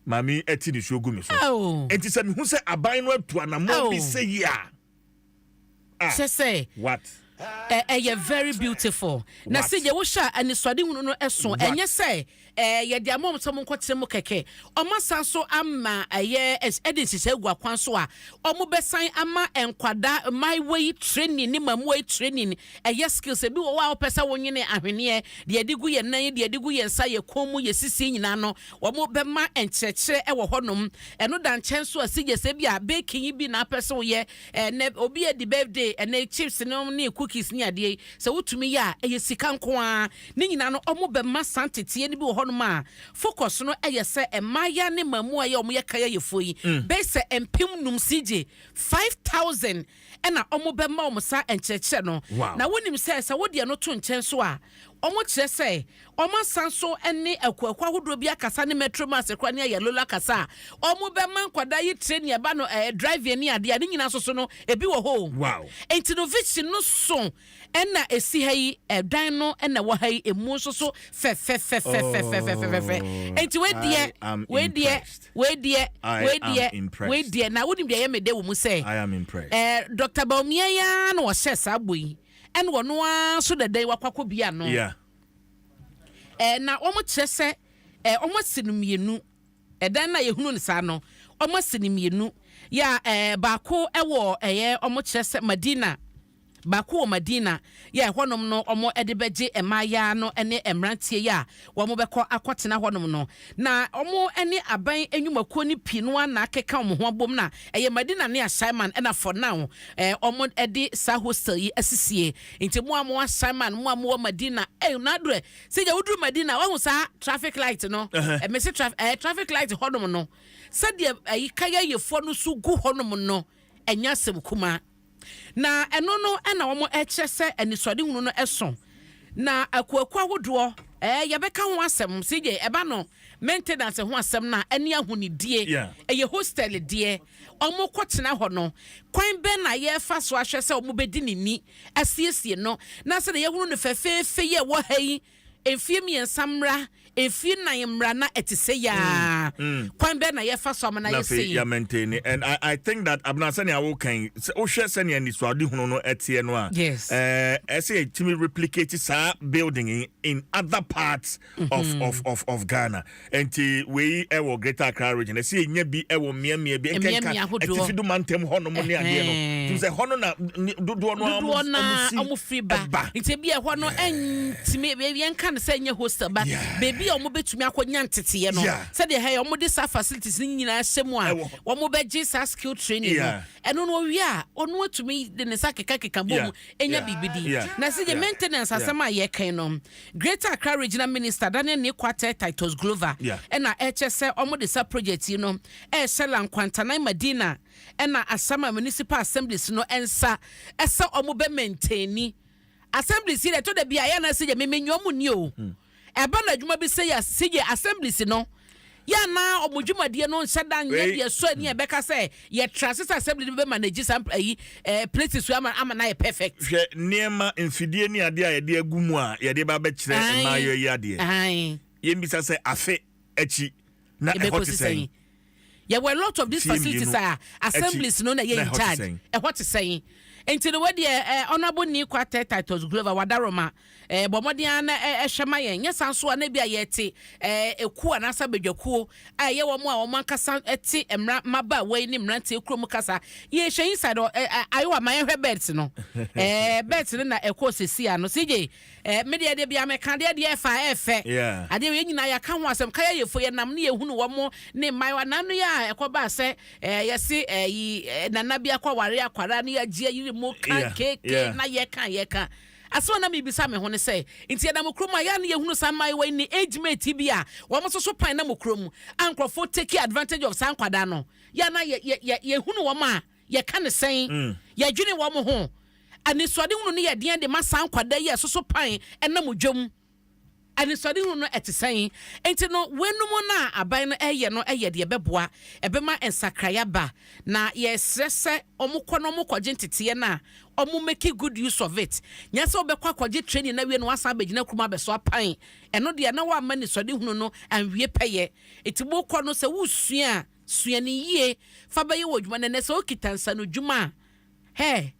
maame eti ni shogu me so enti se me hu se abayo no atu na mo bi say ya say what very beautiful na CJ wo sha aniswade hunu no eso enye say ye dia mom so nkotere mo keke omasa so ama edin sise gu akwan so a omo besan ama enkwada my way training ni mamu training skills bi wo wa opesa wonyene ahwene de digu ye nan de digu ye nsa ye komu ye sisi nyina no omo be ma enkyekere wo honom eno dan chen so a CJ se bi a baking bi na apesa wo ye obi e di birthday chips no ni cookies ni ade se wotumi ya sika nko a ni nyina no omo be ma santete ni bi wo honom a focus no se emaya ne mamu a ye omo ye kaya yefoyi be se empim num CJ 5000 ena omo be ma omo sa encheche no na wonim se wodi no to nchen so a omo kire se omo sanso ene akwakwa hodo bi akasa ne metro mass kwa ne ya lola kasa omo be man kwada yi train ya ba no drive ni ade ade nyina so no ebi wo ho innovation no so ena esi hayi dan no ena wo hayi emu so fe enti we die na wonim de ye mede wo mu say I am impressed Dr. Baumia ya no wo hye saboyi en wo no a so dede wakwakọ bia no na omo kire se omo sinimienu dan na yehunu ne sa no omo sinimienu ya baako ewo omo kire se baako Medina ya honom no omo edebeje emaya no ene emrantie ya wo mo beko akotena honom no na omo ene aban enwumakuo ni pino na akeka omo ho abom na eye Medina ne Simon ena for now omo ede sa hostel yi asisie nti mo amo Simon mo amo Medina na dure se ya wudru Medina wo sa traffic light no me se traffic light honom no se de ayi kaya yefo no su gu honom no enya sem kuma na eno no na wo mo ekyese anisode hunu no eso na akuaku ahodo yebeka ho asem sije eba no maintenance ho asem na ene ahunidie eye hostel die omo kwotena ho no kwan be na ye fa so ahwe se omo bedi nini asiesie no na se ye hunu no fefefe ye wo hayi efie miensamra efie na yemra na etise ya kwan be na ye fa so amana ye say ya maintain and I think that abna sani awo kan o hwe sani ani so ade hunu no etie no a say to replicate sa building in other parts of Ghana and we ewo Greater Accra region say nya bi ewo mia bi enka etifi do mantem ho no mo ne ade no to say hono na do no amu free ba ite bi e ho no entime be enka say nya hostel ba baby omo betumi akonya ntete no say the hey omo dis facilities nyina asemu a omo be Jesus skill training no eno no wi a ono atumi de ne sakeka bom enya bibidi na say the maintenance asema ye kan no Greater Accra Regional Minister Daniel Nekwate Titus Glover ena HSE omo de sa project you know sela nkwantana Medina ena asama municipal assemblies no ensa esa omo be maintaini assemblies here to the bia na say me menyomu ni o eba na adwuma bi say assemblies no ya na omudwumadie no nhyada nya de so ani ebeka say ye trust assembly be manage some places we ama na ye perfect hwe niema mfidie ni ade a ye de agumu a ye de ba be kire ma yo yi ade ye mbisa say afe achi na e hot say ye were a lot of these facilities are assemblies no na ye in charge e what say enti the way the honorable Nekwate Titus Glover wadaroma bomodian ehwema yen nyesanso na bia yete eku anasa bedwakuo aye wo mo a wo mankasa eti emra maba we ni mrante ekrom kasa ye hwe inside ayo ma ye hwe beds no beds na eko sesi ano sije media de bia meka de efa efe ade we nyina ya ka ho asem kaya yefo ye nam ne yehunu wo mo ne maiwa nanu ya ekoba se yesi nana bia kwa ware akwara ne ya gie mo kan keke na ye kan aso na me bisa me ho ne say nti na mokrom ya na yehunu samai we ni age mate bia wo mo so pan na mokrom ankrofo take advantage of sankwada no ya na yehunu wo ma ye kan sen ye dwene wo mo ho ani sode hunu ne ye den de ma sankwada ye so pan na modwom ani sode hunu no etisen enti no wenumo na aban no eye no eye de beboa ebema ensakraya ba na ye srese omukọ no mukọje ntete na omu make good use of it nya se obekọ akọje training na wie no wasa abegina kuma beso apan eno de na wa mani sode hunu no anwie peye etibo kọ no se wusua suani yie fa baye wodwuma ne se okitansa no dwuma he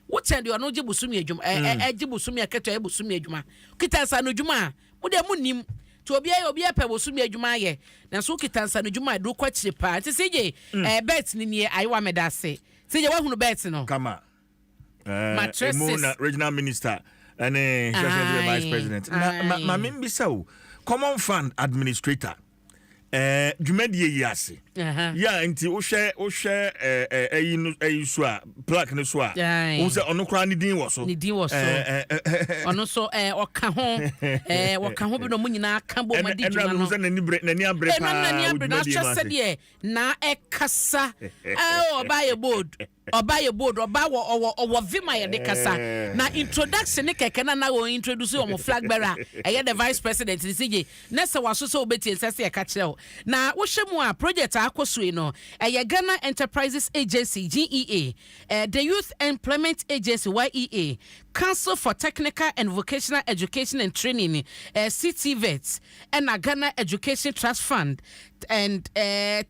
wotende ono je busumi adwuma je busumi aketo e busumi adwuma kitansa no dwuma mude munim to obia pe busumi adwuma ye na so kitansa no dwuma do kwachire pa ti seje bet ni nie ayewa medase seje wa hunu bet no kama Muna regional minister and vice president ma mimbisa o common fund administrator dwumadie yi ase ya nti wo hwe eyi so a plaque ne so a wo se ono kra ne din wo so ono so oka ho bi no munyina ka bo madi dwuma no nani abre pa na chese de na ekasa obaye board oba wo vima ye de kasa na introduction ne keke na wo introduce o flag bearer the vice president CJ nese waso so obeti nsese e ka kire na wo hwemu a project akosue no Ghana Enterprises Agency GEA the Youth Employment Agency YEA Council for Technical and Vocational Education and Training, CTVET, and Ghana Education Trust Fund, and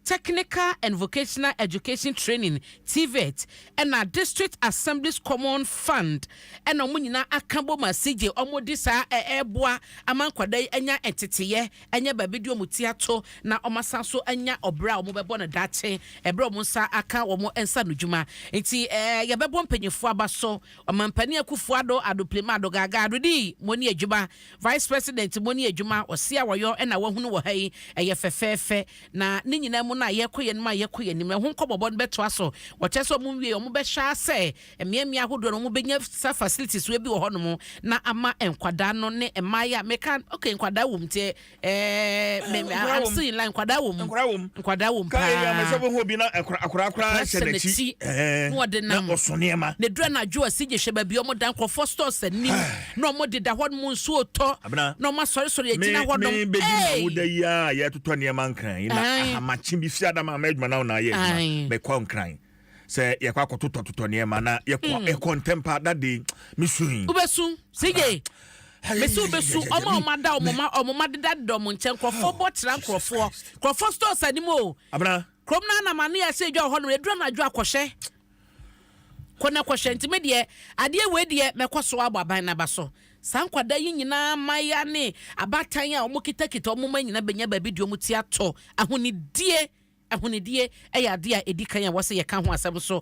Technical and Vocational Education Training, TVET, and a District Assembly's Common Fund, and Omunina Akambo Masiji, Omodisa, Eboa, Amankwade, Enya Entity, Enya Babidio Mutiato, na Omasanso, Enya Obra, Mobabona Date, Ebro Musa, Aka, Omo, and Sanujuma. Eti, Yababon Penifua Baso, Omampania Kufuado, Aduplimado Gaga, Rudi, Moni Ejuma, Vice President Moni Ejuma, Osia Wayo, and I won't know hey, a FFF. Na ninyi na mu na yekoye nma yekoye nim na ho nkobobon beto aso wacheso mu wie omu be sha se emiamia hodo no mu benya sa facilities we bi wo hono na ama enkwada no ne emaya meka okay enkwada wom tie I'm seeing line enkwada wom ka ya me sebo ho bi na akura shedachi no de na osone ma ne dra na jo asije hye bi omo dan crofo stores anim no omo de da hono mu nso to no ma sori yegina hono me be di wuda ya ya tuto ne ma nkran ina amachi bi fi adama medma na na ye be kwa nkran se ye kwa kototo ne ma na ye kwa e contempa that day misuin ubesu sije besu omada omoma deda dom nchen krofo botran krofo stores animo abna krom na mane ya se dwa hono edura na dwa akwohye kona kwhye ntime de ade we de mekoso ababan na baso sankwada yi nyina maya ne abatan a omokitakita omoma nyina benya babidio muti ato ahonidie eya ade a edikan a wose ye ka ho asem so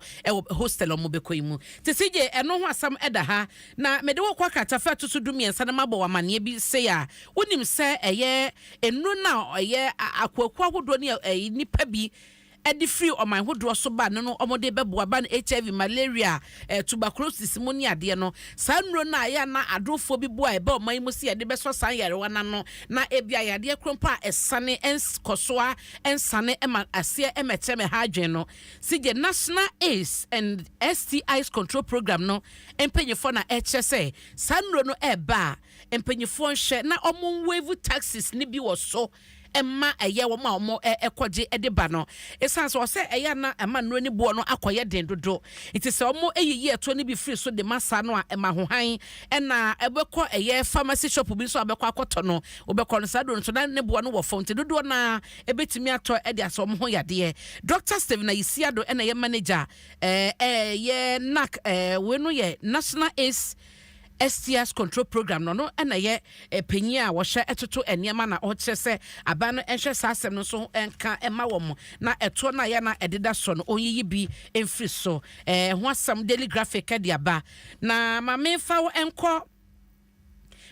hostel omo bekoimu tisije eno ho asem eda ha na mede wo kwa katafa tutu dumiensa na mabo wamane bi se ya wonim se eye enu na eye akwaku ahodo ne nipa bi edi free o my hodo so ba no omode beboa ba HIV malaria tuberculosis mu ni ade no sanro na ya na adofo bi boa eba o man mu si ade beso san yare wana no na ebia yade krompa esane enskosoa ensane ema ase emeteme ha adwen no sije National AIDS and STIs Control Program no empenyefo na HSA sanro no eba empenyefo nhye na omon wave taxes ni bi wo so emma eye wo ma omo ekoje edeba no esanso o se eye na emma no ni bo no akoye den dodo iti se omo eyiyi eto ni bi free so de masa no a emma hohan na ebekọ eye pharmacy shop bi so abekọ akoto no obekọ no sado no so na ne bo no wo fonte dodo na ebetimi ato e de aso ho yade Dr. Steven Ayisiado na ye manager ye NAC we no ye National AIDS STS Control Program no na ye penyi a wo hye etoto eniema na o kyese aba no enhwe sasem no so enka ema wo na eto na ye na ededa so no oyiyi bi emfiri so ho asam daily graphic de aba na ma mefa wo enko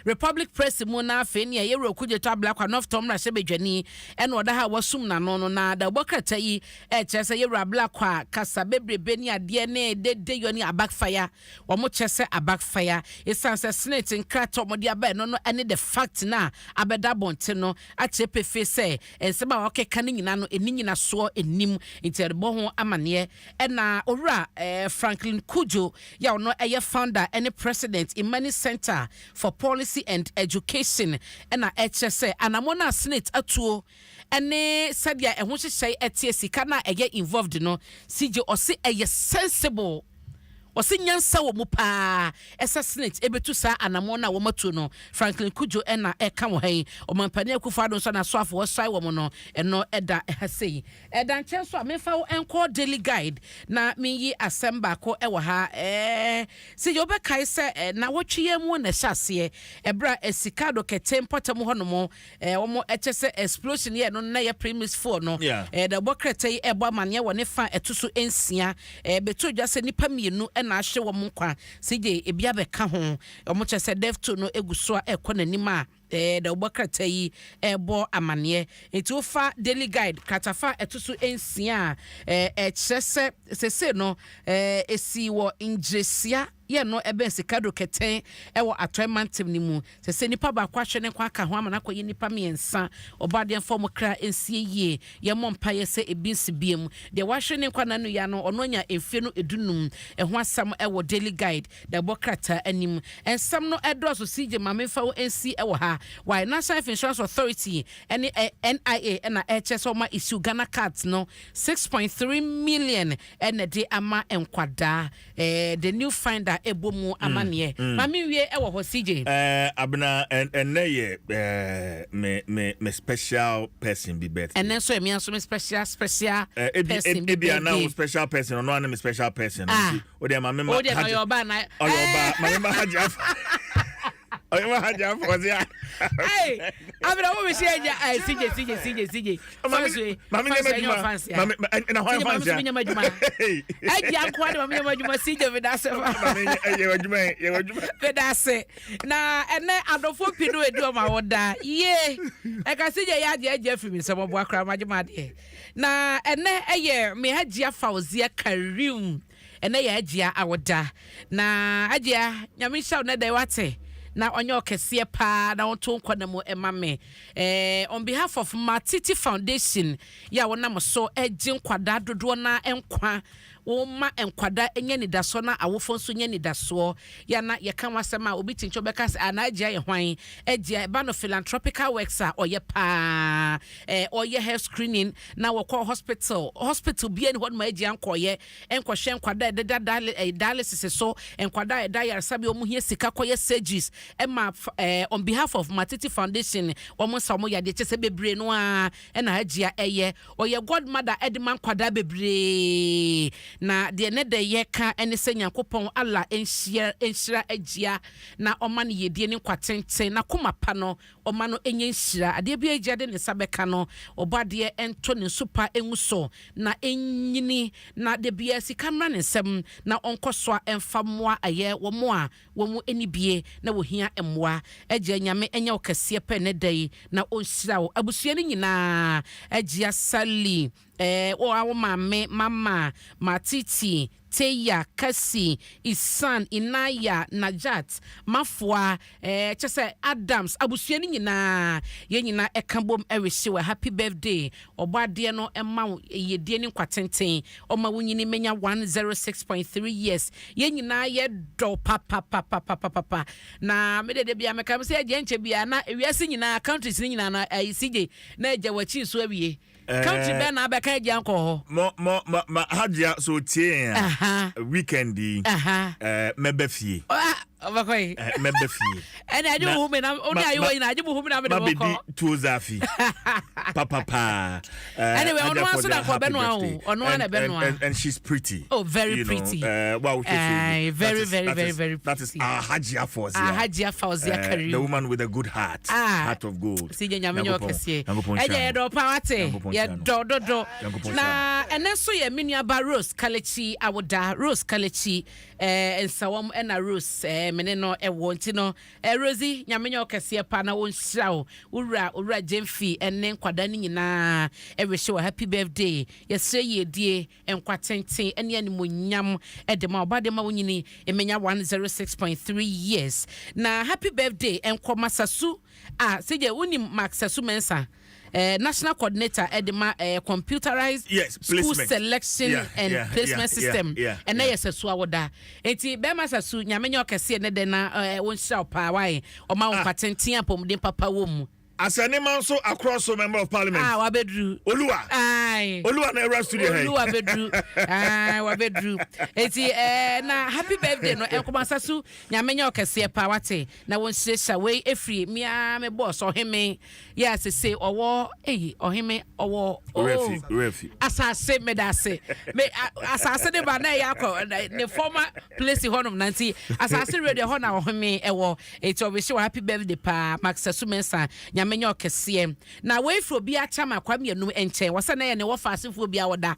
Republic Press mu na afi ne ye rekuje to abla kwa north tom na hye bedwani ene oda ha wasum na no na da bokrata yi kyese ye rabla kwa kasa bebrebe ni ade ne de yoni abakfire wo mo kyese abakfire esanse senate nkrato mo de aba no ene the fact na abeda bonte no a chepe fe se enseba wa keka ni nyina no eni nyina so enim interbo ho amane na owura Franklin Kujo ya no eye founder ene president Imani Center for Policy and Education na HSA anamona senate atuo ene sadia ehwo hyehyɛ etie sika na eye involved no CJ ose eye sensible ose nyansa wo mu pa esa senate ebetu sa anamona wo matu no Franklin Kujo na eka wo han omampani akufo so na so afo wo sai wo no eno eda ehasei eda nchen so amefa wo enko daily guide na meyi asemba ko ewo ha si yo be kai se na wotwe mu na hyase ebra esika do kete mpotam ho no mo wo mo echese explosion ye no na ye premise 4 no da bokrete ebo amane wo ne fa etuso ensia betu dwa se nipa mienu na ahye wo nkwa sije ebia be ka ho omo chese defto no eguso a ekọ nanima da obokrata yi ebo amane enti ofa daily guide katafa etuso ensia chese sese no esi wo ingresia ye no ebe sikado keten ewo atoymantim ni mu se nipa ba kwa hwe ne kwa ka ho amana koyi nipa miensa obade form kra ensie ye ye mompa ye se ebinsi biem de wa hwe ne kwa nanu ya no ono nya efie no edunum ho asam ewo daily guide da bokrata anim ensam no edoso CJ mamefa wo ensi ewo ha why National Insurance Authority and NIA and HS oma issue Ghana cards no 6.3 million and de ama enkwada the new finder ebomu amane mami wie e wo ho CJ abna enne me special person be better and then so me also me special person be now special person no na me special person o de mama o de your ba na mama haja Hey, abra wo be share CJ. Mami fancy. Mami na ho fancy. Aji akwa de mami majuma CJ be da se. Mami ye wajuma. Be da se. Na ene adofo pinu edu ma woda. Ye. E ka CJ ya je afi mi se mo bo akra majuma de. Na ene eye me hajia fauzia karim. Ene ye hajia awoda. Na hajia nyame sha na da wate. Na onye okese pa na wonto nkwana mu emame on behalf of Matiti Foundation ya wona mo so eji nkwada dodo na enkwa wo ma enkwada enye ni daso na awofo nso nye ni daso ya na ye kan wasema obi tincho beka anagia ye hwan egia ba no philanthropical works a oye pa oye health screening na wo call hospital bia ni hon ma egia nkoye enkwahwe enkwada dialysis so enkwada dialysis sabi omu hie sika koye surgeries ema on behalf of Matiti Foundation omo sa omo ya de chese bebre no a na agia eye oye godmother edman kwada bebre na de ne de yeka ene se Nyankopon Allah enhyira agia na omane yedie ne kwatenten na komapa no omano enye nhyira ade bia agia de ne sabeka no obade ento ne super enwuso na enyini na de bia sikamra ne nsem na onkoso emfamoa aye womu enibie na wohia emmoa agia nyame enya okase pe ne dai na onhyira wo abusua ne nyina agia sali o awo mama Matiti Teya Kasi Isan Inaya Najat Mafua chese Adams abusua ni nyina ye nyina ekambom ewehye happy birthday obade no ema yedie ni kwatenten oma wunyini menya 106.3 years ye nyina ye do papa na medede bia meka se agyenche bia na ewiase nyina countries ni nyina na CJ na eja wachi so awie country be na abeka eja nko ho mo hajia so tie weekendi mebefie Obakoy mebefie ene aju hu me na oni ayo ina aju hu me na me do ko tuzafi papa anyway onu aso da ko be no ahu onu ana be no and she's pretty very pretty wow very pretty that is Hajia Fauzia Karim the woman with a good heart of gold sije nyame nyo kese eje do pawate ye do na ene so ye minia ba Rose Kalechi awoda Rose Kalechi ensawom ena Rose mene no ewonti no Rosie nyame nyo kese pa na wonhyira owura Jemfi ene nkwada ni nyina ewehye wa happy birthday yesre yedie enkwatenten ene animonyam edema obade ma wonyini emenya 106.3 years na happy birthday enkoma sasu seje uni Max Sasu Mensa national coordinator edema computerized school selection and placement system and Sasu awoda enti be Sasu nyamenyo kese ne de na wonhyira pa wai o ma wonkwatenten apomde papa wom Asani manso across so member of parliament. Wabedru. Oluwa. Oluwa na era studio hey. Oluwa bedru. Wabedru. Eti na happy birthday no enkoma Sasu nyamenya okese pa wate na wonhyesha we efri mia me boss oheme ya sese owo oheme owo refi. Asase medase. Me asase de ba na yakọ ne former place honum nanti asase radio hona oheme ewo eti obehye happy birthday pa Max Sasu Mensa menyo kese na we fro bi achama kwa mienu enche wasa na ye ne wo faasefo bi awoda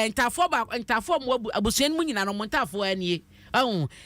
ntafo mo abusuan mu nyina no mo ntafo anie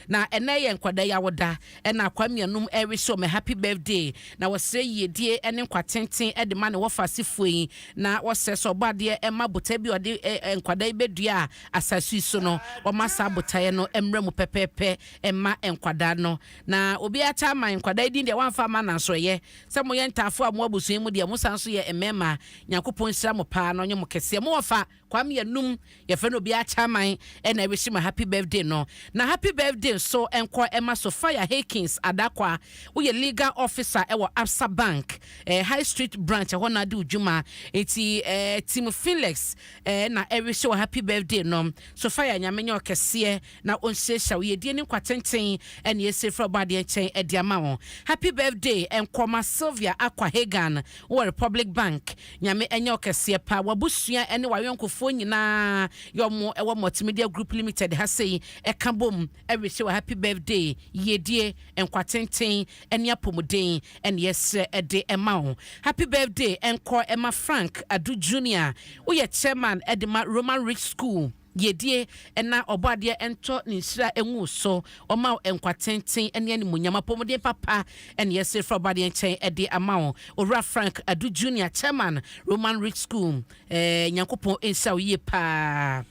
na ene ye nkwada ya woda na kwa mienu wish me happy birthday na wose yedie ene nkwatenten de ma ne wo faasefo yi na wose so bade ma bota bi ode nkwada ibedua asasu so no o masa botaye no emre mu pepepe emma nkwada no na obi achama nkwada din de wanfa ma na so ye se mo ye ntafo mo abusuan mu de mo sanso ye emema Nyankopon hira mo pa no nye mo kese mo wafa kwa mienum ye fe no bi achaman na wish me happy birthday no na happy birthday so enko Emma Sophia Hakins Adakwa we legal officer ewo Absa Bank High Street branch ho na do juma eti Team Felix na every show happy birthday no Sophia nyamenye okese na onhyehya we die ni kwatenten ene yesi for body enchen e dia ma won happy birthday enko ma Sylvia Akwa Hagan wo Republic Bank nyame enye okese pa wabusua ene wayonkofo nyina yomo ewo multimedia group limited ha sei ekabom every show happy birthday yedie enkwatenten ene apomuden ene yesre ede ema happy birthday enko Emma Frank Adu Junior wo ye chairman edema Roman Rich School yedie ena obade ento ninsira enwu so oma enkwatenten ene ani munyama pomode papa ene yesre for obade enchen ede ama owura Frank Adu Junior chairman Roman Rich School nyankopon ensa wo ye pa.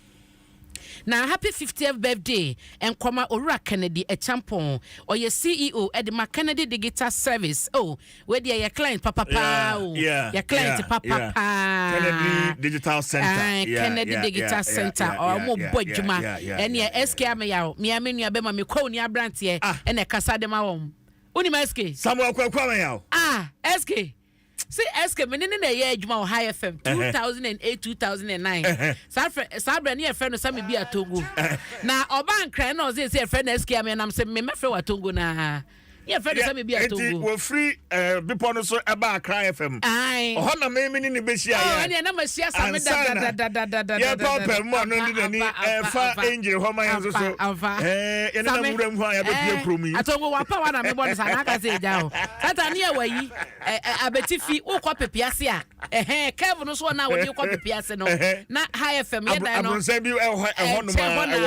Na happy 50th birthday and Koma Ora Kennedy a champon or your CEO at the Kennedy Digital Service. Oh, where they your client Papa your client Papa Kennedy Digital Center. Kennedy Digital Center or more Bojuma and your SK Amaya, Miami Abema Mikoni Abrantie and a Casadema home. Unimaski Samuel Kwame. SK. See, SK menene na ye adwuma High FM 2008 2009. Sabra ne friend Sami bi atongo. Na oban kran na o say friend SK am na say me mefre watongo na. Ye friend Sami bi atongo. We free bipo no so eba Accra FM. Oho na me ni be hia ya. Oh, ene na ma hia Sami da. Ye papa mo no ni fa angel ho man so so. Ene na muram ho ya be pie kromi. Atongo wa pa wa na me bo sa na ka say ja o. Tata ne wayi abetifi wo kwa pepiase a Kevin no so na wo di kwa pepiase no na High FM ye da no abonsa bi ho no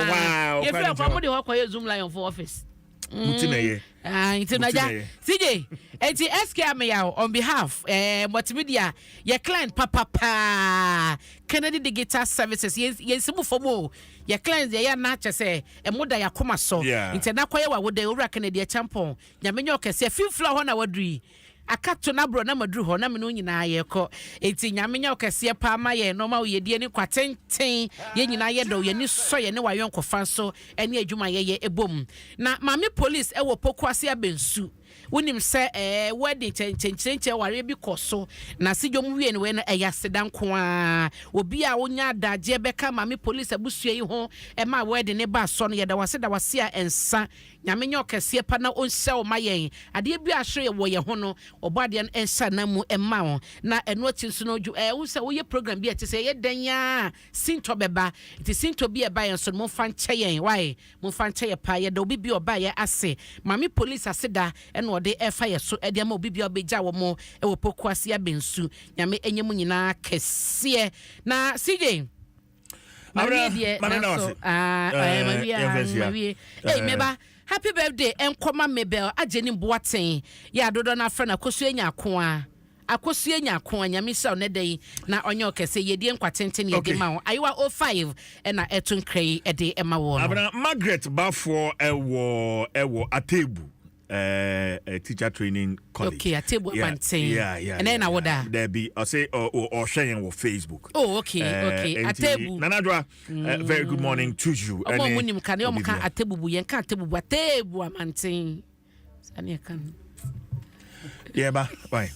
ma ye fe kwa mo di ho kwa ye Zoom line for office mutineye Intinaja CJ enti SK Amaya on behalf multimedia your client papa Kennedy Digital Services yes for more your clients ya na chese emoda ya koma so intena kwa ye wa wo de owura Kennedy champon nyamenyo kese few floor ho na wadri akato na bro na madru ho na me no nyina ye ko enti nyamenya okese pa ma ye no ma wo yedie ni kwatenten ye nyina ye do ye ni so ye ne wayonko fan so ene adwuma ye ebom na mame police e wo pokuase abensu wonim se wedding chenchenche ware bi koso na sidwom wie ne we no eya sedan ko a obi a wonya adaje beka mame police abusua yi ho e ma wedding ne ba so no ye da wase a ensa nyamenya okese pa na onhyɛ o mayen ade bi ahwe wo ye ho no obade en ensa na mu ema wo na eno atinso no ju wo se wo ye program bi ate se ye dan ya sinto beba iti sinto bi e ba yen so mo fan kyeyen why mo fan kye pa ye da obi bi oba ye ase mame police aseda eno de efa ye so e de ma obi bi obegya wo mo e wo pokuase abensu nyame enyem nyina kese na CJ Maria meba happy birthday enkoma mebel ageni boaten ya dodo na fra na kosu enya ko a nyame sha ne dai na onye okese yedie nkwatenten yedi ma wo ayiwa 05 na etun krei ede ema wo no abana Margaret Bafo ewo Atebu teacher training college. Okay, Atebu Mantin. And then I would there be I say or sharing on Facebook. Oh, okay. Atebu. Nanadwa, very good morning to you. Atebu Mantin. Yeah, ba. Why?